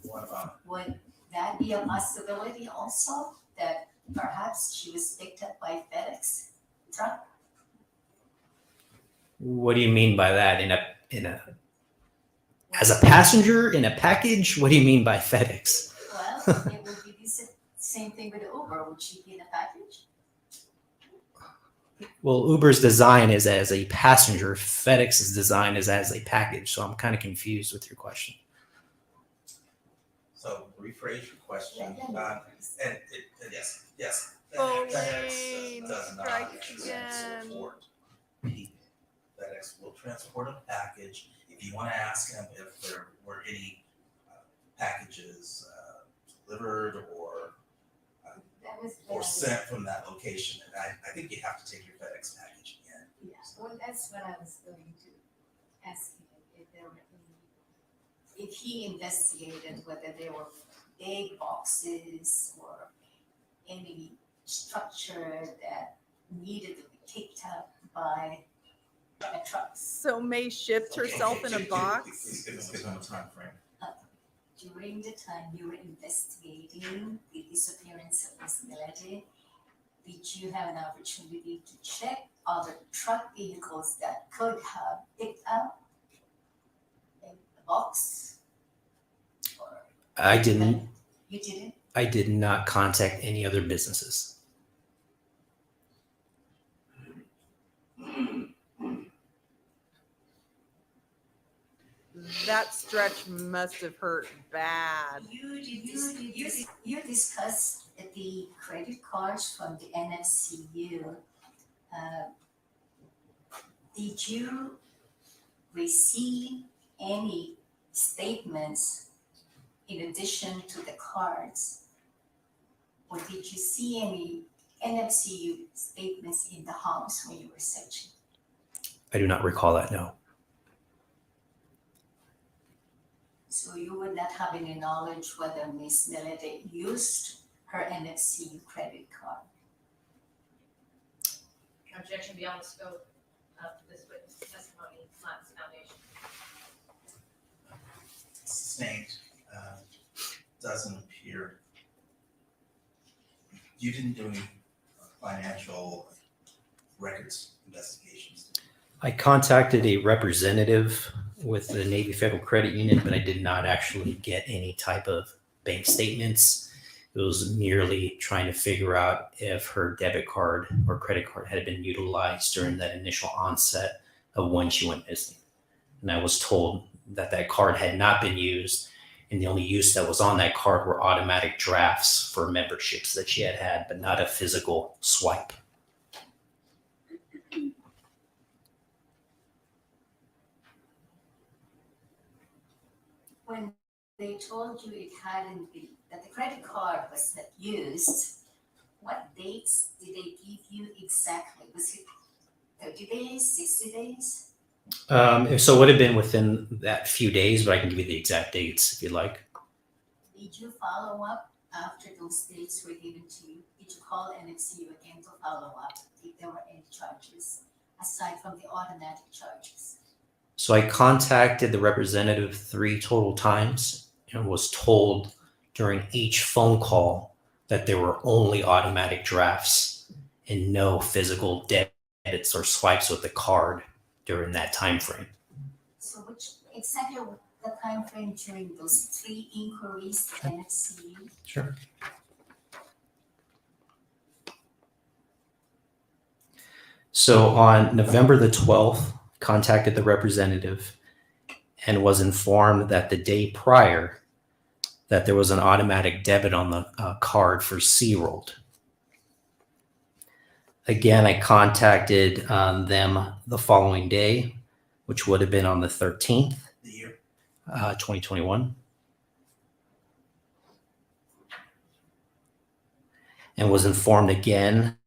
What about? Would that be a possibility also that perhaps she was picked up by FedEx truck? What do you mean by that? As a passenger in a package? What do you mean by FedEx? Well, it would be the same thing with Uber. Would she be in a package? Well, Uber's design is as a passenger. FedEx's design is as a package. So I'm kind of confused with your question. So rephrase your question. Yes. Pauline, FedEx does not strike again. transport people. FedEx will transport a package. If you want to ask him if there were any packages delivered or sent from that location, and I think you have to take your FedEx package again. Yeah, well, that's what I was going to ask him, if there were any, if he investigated whether there were big boxes or any structure that needed to be picked up by a truck. So May shipped herself in a box. Let's give him a time frame. During the time you were investigating the disappearance of Ms. Millete, did you have an opportunity to check other truck vehicles that could have picked up a box? I didn't. You didn't? I did not contact any other businesses. That stretch must have hurt bad. You discussed the credit cards from the NFCU. Did you receive any statements in addition to the cards? Or did you see any NFCU statements in the house when you were searching? I do not recall that, no. So you would not have any knowledge whether Ms. Millete used her NFCU credit card? Objection beyond the scope of this witness testimony, Science Foundation. Sustained. Doesn't appear. You didn't do any financial records investigations. I contacted a representative with the Navy Federal Credit Union, but I did not actually get any type of bank statements. It was merely trying to figure out if her debit card or credit card had been utilized during that initial onset of when she went missing. And I was told that that card had not been used, and the only use that was on that card were automatic drafts for memberships that she had had, but not a physical swipe. When they told you it hadn't been, that the credit card was not used, what dates did they give you exactly? Was it 30 days, 60 days? So it would have been within that few days, but I can give you the exact dates if you'd like. Did you follow up after those dates were given to you? Did you call NFCU again to follow up if there were any charges aside from the automatic charges? So I contacted the representative 3 total times and was told during each phone call that there were only automatic drafts and no physical debits or swipes with the card during that time frame. So which exactly the time frame during those 3 inquiries to NFCU? Sure. So on November the 12th, contacted the representative and was informed that the day prior that there was an automatic debit on the card for SeaWorld. Again, I contacted them the following day, which would have been on the 13th, 2021. And was informed again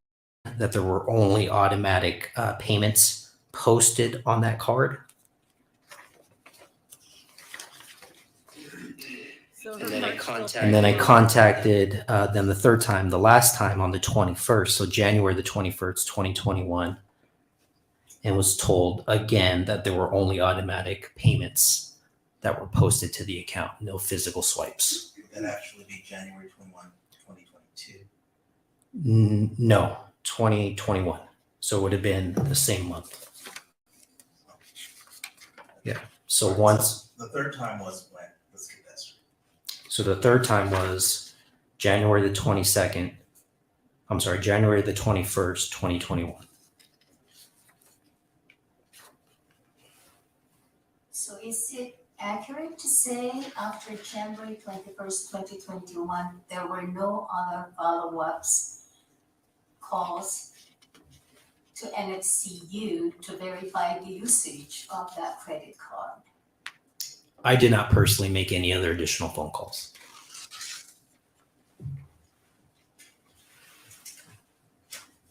that there were only automatic payments posted on that card. And then I contacted them the 3rd time, the last time on the 21st, so January the 21st, 2021, and was told again that there were only automatic payments that were posted to the account, no physical swipes. Would that actually be January 21, 2022? No, 2021. So it would have been the same month. Yeah. So once, The third time was when? Let's get that straight. so the third time was January the 22nd. I'm sorry, January the 21st, 2021. So is it accurate to say after January 21st, 2021, there were no other follow-ups calls to NFCU to verify the usage of that credit card? I did not personally make any other additional phone calls.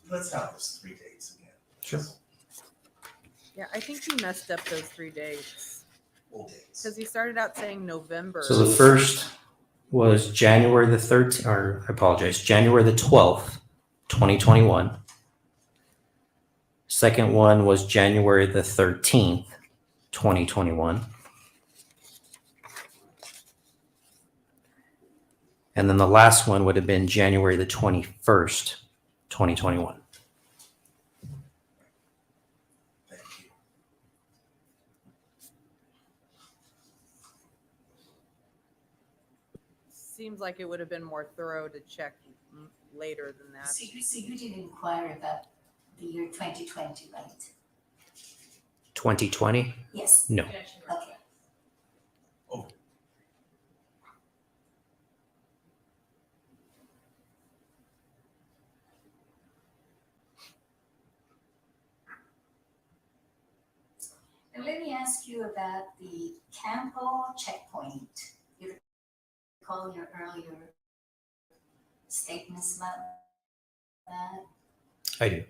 Let's have those 3 dates again. Sure. Yeah, I think he messed up those 3 dates Full dates. because he started out saying November. So the first was January the 13th, or I apologize, January the 12th, 2021. Second one was January the 13th, 2021. And then the last one would have been January the 21st, 2021. Thank you. Seems like it would have been more thorough to check later than that. So you didn't inquire about the year 2020, right? 2020? Yes. No. Okay. And let me ask you about the Campo checkpoint. You recall your earlier statements about that? I do.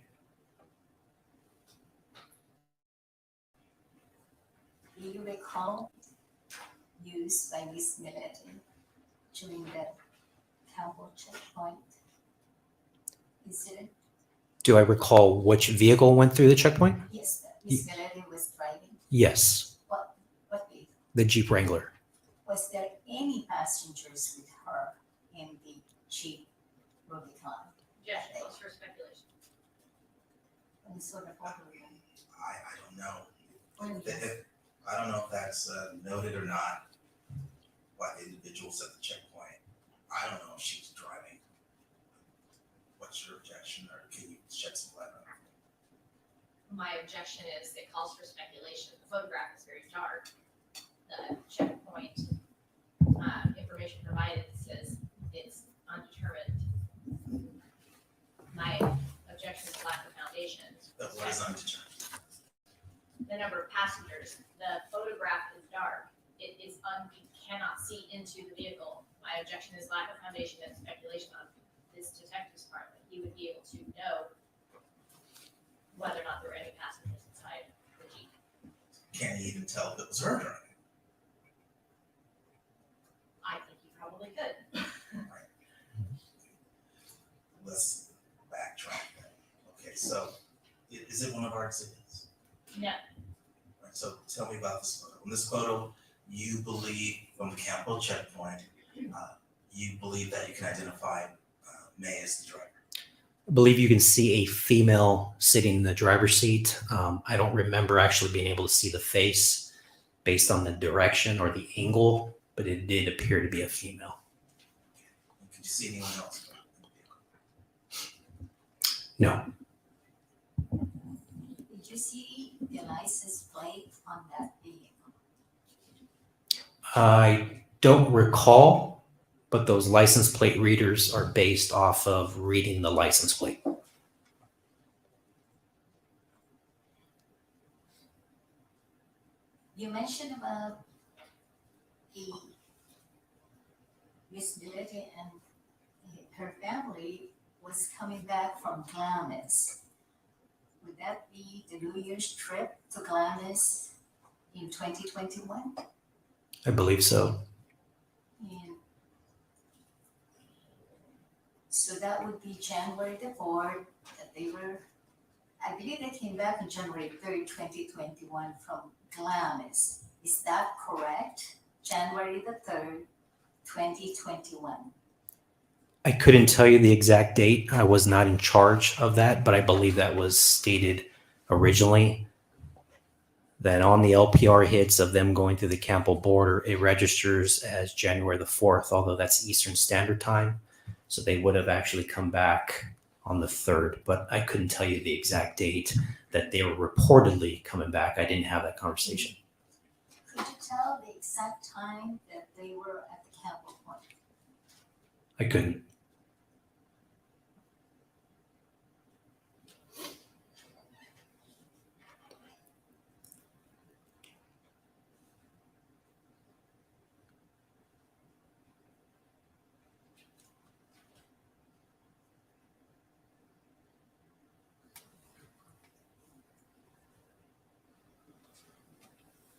Do you recall use by Ms. Millete during that Campo checkpoint incident? Do I recall which vehicle went through the checkpoint? Yes, Ms. Millete was driving. Yes, What vehicle? the Jeep Wrangler. Was there any passengers with her in the Jeep Rubicon? Yes, that's her speculation. And sort of over I don't know. I don't know if that's noted or not by the individuals at the checkpoint. I don't know if she was driving. What's your objection, or can you shed some light on it? My objection is it calls for speculation. The photograph is very dark. The checkpoint information provided says it's undetermined. My objection is lack of foundation. That was undetermined. The number of passengers, the photograph is dark. It is you cannot see into the vehicle. My objection is lack of foundation and speculation on this detective's part that he would be able to know whether or not there were any passengers inside the Jeep. Can't you even tell if it was her driving? I think he probably could. Let's backtrack then. Okay, so is it one of our exhibits? No. Right, so tell me about this photo. In this photo, you believe from the Campo checkpoint, you believe that you can identify May as the driver. I believe you can see a female sitting in the driver's seat. I don't remember actually being able to see the face based on the direction or the angle, but it did appear to be a female. Could you see anyone else? No. Did you see the license plate on that vehicle? I don't recall, but those license plate readers are based off of reading the license plate. You mentioned about the Miss Millete and her family was coming back from Glamis. Would that be the New Year's trip to Glamis in 2021? I believe so. And so that would be January the 4th that they were, I believe they came back on January 3rd, 2021 from Glamis. Is that correct? January the 3rd, 2021. I couldn't tell you the exact date. I was not in charge of that, but I believe that was stated originally. Then on the LPR hits of them going through the Campbell border, it registers as January the 4th, although that's Eastern Standard Time. So they would have actually come back on the 3rd, but I couldn't tell you the exact date that they were reportedly coming back. I didn't have that conversation. Could you tell the exact time that they were at the Campbell point? I couldn't.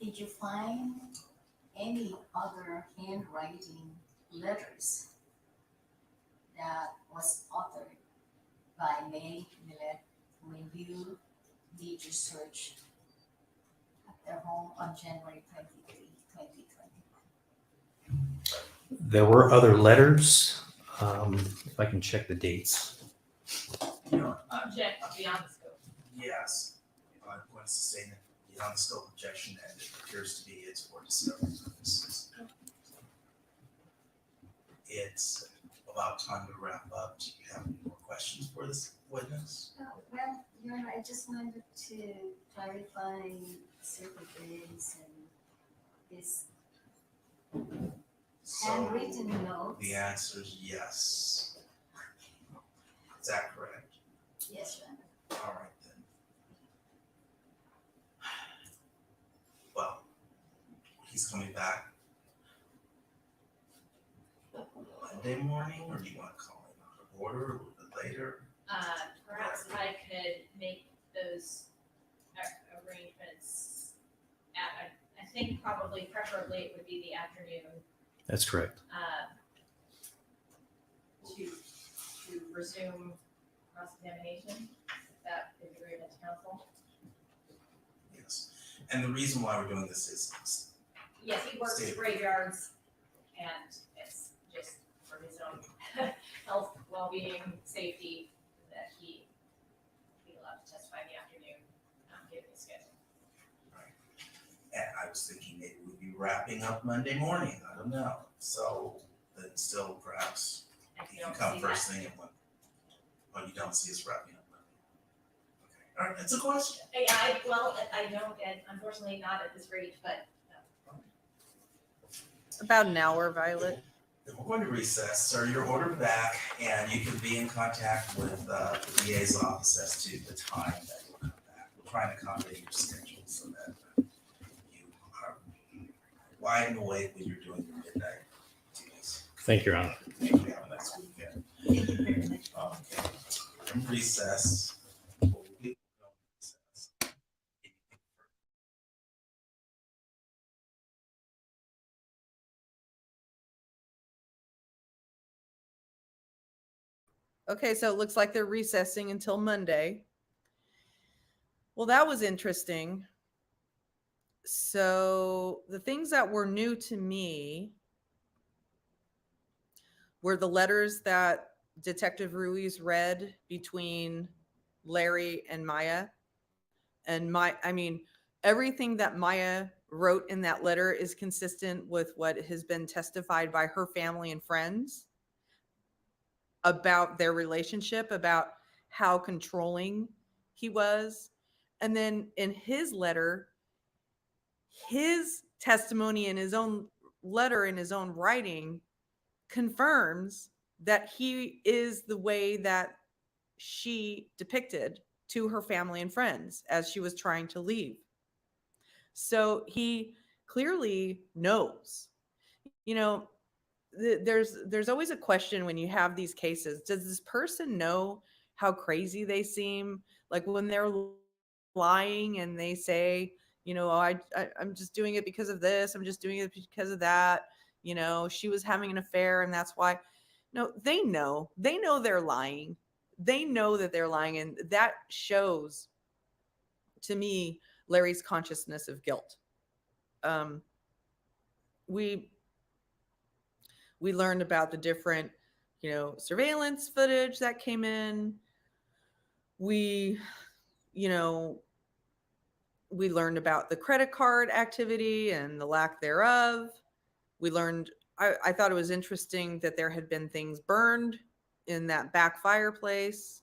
Did you find any other handwriting letters that was authored by May Millete when you did your search at their home on January 23, 2021? There were other letters. If I can check the dates. Object beyond the scope. Yes, I'm going to sustain it beyond the scope objection, and it appears to be it's for discovery purposes. It's about time to wrap up. Do you have any more questions for this witness? Well, Your Honor, I just wanted to clarify certain things and this handwritten notes. The answer is yes. Is that correct? Yes, Your Honor. All right then. Well, he's coming back Monday morning, or do you want to call him out of order a little bit later? Perhaps I could make those arrangements I think probably preferably it would be the afternoon. That's correct. To resume cross-examination, if that is agreement to counsel. Yes. And the reason why we're doing this is Yes, he works graveyards and it's just for his own health, well-being, safety, that he be allowed to testify in the afternoon, given his schedule. and I was thinking maybe we'd be wrapping up Monday morning. I don't know. So then still perhaps you can come first thing at one. Oh, you don't see us wrapping up Monday. Okay. All right, that's a question. Yeah, I don't, and unfortunately not at this rate, but About an hour, Violet. We're going to recess, sir. You're ordered back, and you can be in contact with the DA's office as to the time that you'll come back. We'll try and accommodate your schedule so that you are wide and awake when you're doing your midnight duties. Thank you, Your Honor. Thank you. Have a nice weekend. Okay. From recess. Okay, so it looks like they're recessing until Monday. Well, that was interesting. So the things that were new to me were the letters that Detective Ruiz read between Larry and Maya. And everything that Maya wrote in that letter is consistent with what has been testified by her family and friends about their relationship, about how controlling he was. And then in his letter, his testimony in his own letter, in his own writing, confirms that he is the way that she depicted to her family and friends as she was trying to leave. So he clearly knows. You know, there's always a question when you have these cases. Does this person know how crazy they seem? Like when they're lying and they say, you know, I'm just doing it because of this. I'm just doing it because of that. You know, she was having an affair and that's why. No, they know they're lying. They know that they're lying. And that shows to me Larry's consciousness of guilt. We learned about the different, surveillance footage that came in. We, We learned about the credit card activity and the lack thereof. We learned, I thought it was interesting that there had been things burned in that back fireplace.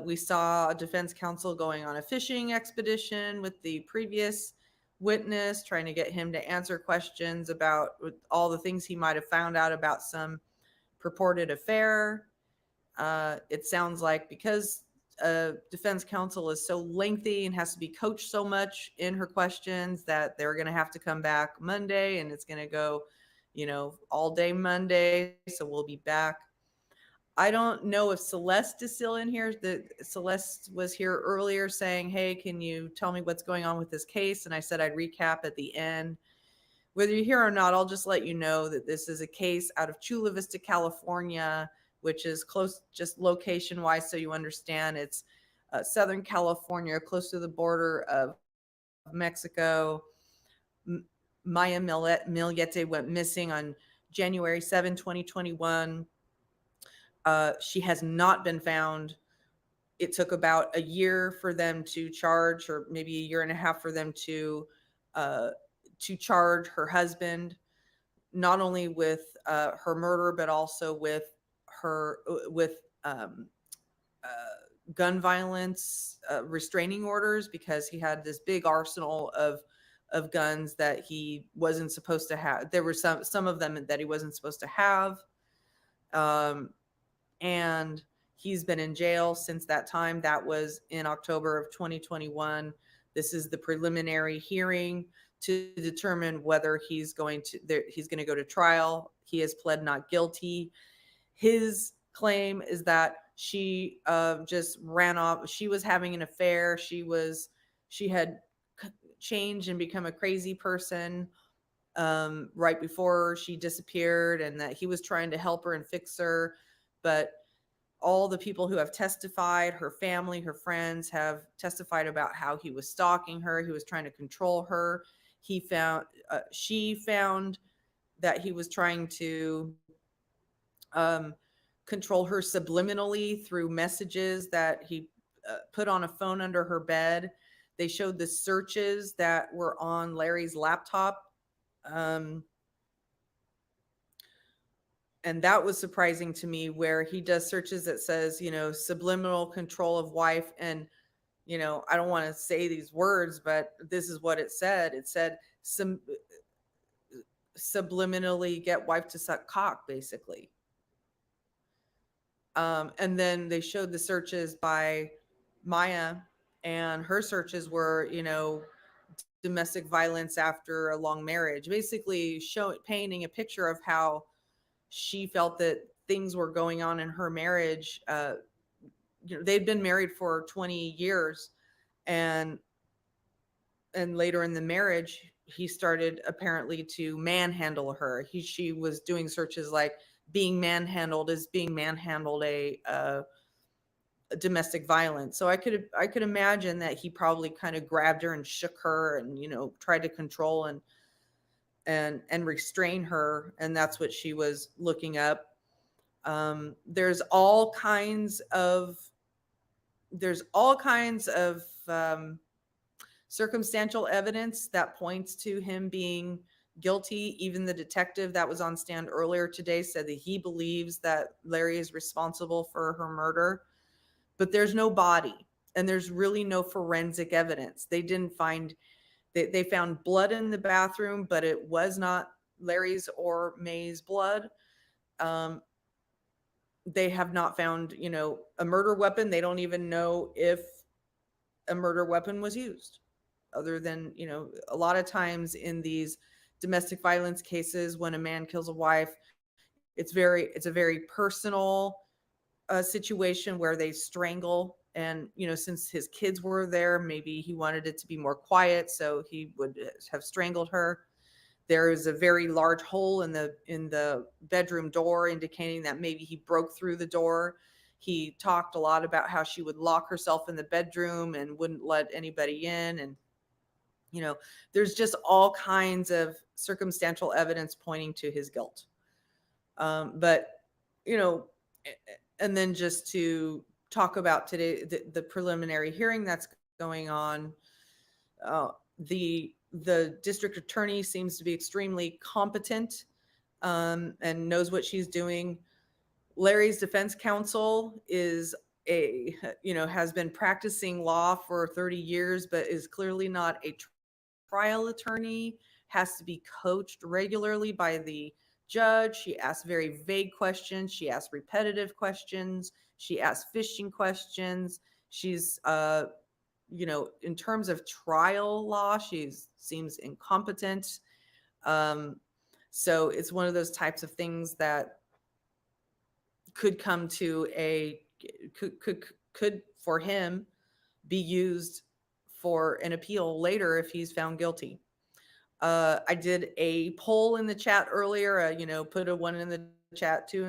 We saw a defense counsel going on a fishing expedition with the previous witness, trying to get him to answer questions about all the things he might have found out about some purported affair. It sounds like because defense counsel is so lengthy and has to be coached so much in her questions that they're going to have to come back Monday, and it's going to go, all day Monday. So we'll be back. I don't know if Celeste is still in here. Celeste was here earlier saying, hey, can you tell me what's going on with this case? And I said I'd recap at the end. Whether you're here or not, I'll just let you know that this is a case out of Chula Vista, California, which is close, just location-wise, so you understand. It's Southern California, close to the border of Mexico. Maya Millete went missing on January 7, 2021. She has not been found. It took about a year for them to charge, or maybe a year and a half for them to charge her husband, not only with her murder, but also with her gun violence restraining orders, because he had this big arsenal of guns that he wasn't supposed to have. There were some of them that he wasn't supposed to have. And he's been in jail since that time. That was in October of 2021. This is the preliminary hearing to determine whether he's going to go to trial. He has pled not guilty. His claim is that she just ran off. She was having an affair. She had changed and become a crazy person right before she disappeared, and that he was trying to help her and fix her. But all the people who have testified, her family, her friends, have testified about how he was stalking her. He was trying to control her. She found that he was trying to control her subliminally through messages that he put on a phone under her bed. They showed the searches that were on Larry's laptop. And that was surprising to me, where he does searches that says, subliminal control of wife. And, I don't want to say these words, but this is what it said. It said subliminally get wife to suck cock, basically. And then they showed the searches by Maya, and her searches were, domestic violence after a long marriage, basically painting a picture of how she felt that things were going on in her marriage. They'd been married for 20 years, and later in the marriage, he started apparently to manhandle her. She was doing searches like being manhandled a domestic violence. So I could imagine that he probably kind of grabbed her and shook her and, tried to control and restrain her. And that's what she was looking up. There's all kinds of circumstantial evidence that points to him being guilty. Even the detective that was on stand earlier today said that he believes that Larry is responsible for her murder, but there's no body, and there's really no forensic evidence. They found blood in the bathroom, but it was not Larry's or May's blood. They have not found, a murder weapon. They don't even know if a murder weapon was used, other than, a lot of times in these domestic violence cases, when a man kills a wife, it's a very personal situation where they strangle. And, since his kids were there, maybe he wanted it to be more quiet, so he would have strangled her. There is a very large hole in the bedroom door, indicating that maybe he broke through the door. He talked a lot about how she would lock herself in the bedroom and wouldn't let anybody in. And, there's just all kinds of circumstantial evidence pointing to his guilt. But, and then just to talk about today, the preliminary hearing that's going on. The district attorney seems to be extremely competent and knows what she's doing. Larry's defense counsel is has been practicing law for 30 years, but is clearly not a trial attorney, has to be coached regularly by the judge. She asks very vague questions. She asks repetitive questions. She asks fishing questions. She's, in terms of trial law, she seems incompetent. So it's one of those types of things that could come to could for him be used for an appeal later if he's found guilty. I did a poll in the chat earlier, put a 1 in the chat, 2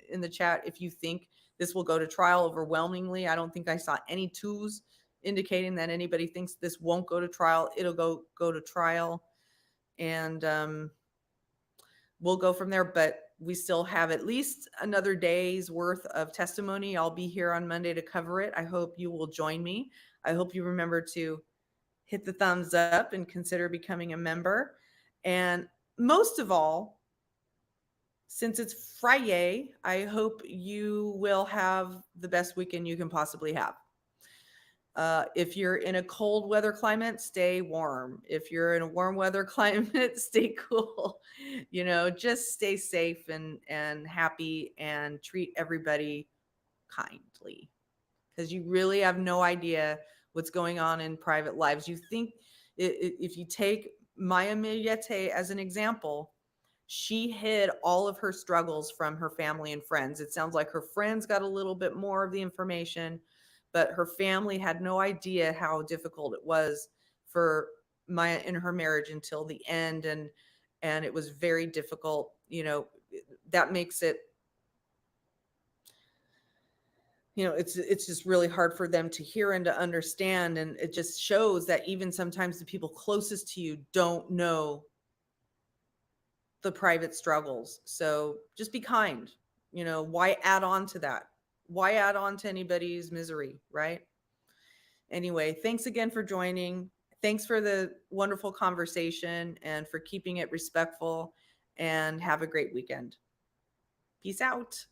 in the chat if you think this will go to trial. Overwhelmingly, I don't think I saw any 2s indicating that anybody thinks this won't go to trial. It'll go to trial, and we'll go from there. But we still have at least another day's worth of testimony. I'll be here on Monday to cover it. I hope you will join me. I hope you remember to hit the thumbs up and consider becoming a member. And most of all, since it's Friday, I hope you will have the best weekend you can possibly have. If you're in a cold weather climate, stay warm. If you're in a warm weather climate, stay cool. Just stay safe and happy, and treat everybody kindly, because you really have no idea what's going on in private lives. You think, if you take Maya Millete as an example, she hid all of her struggles from her family and friends. It sounds like her friends got a little bit more of the information, but her family had no idea how difficult it was for Maya in her marriage until the end. And it was very difficult. That makes it, it's just really hard for them to hear and to understand. And it just shows that even sometimes the people closest to you don't know the private struggles. So just be kind. Why add on to that? Why add on to anybody's misery, right? Anyway, thanks again for joining. Thanks for the wonderful conversation and for keeping it respectful, and have a great weekend. Peace out.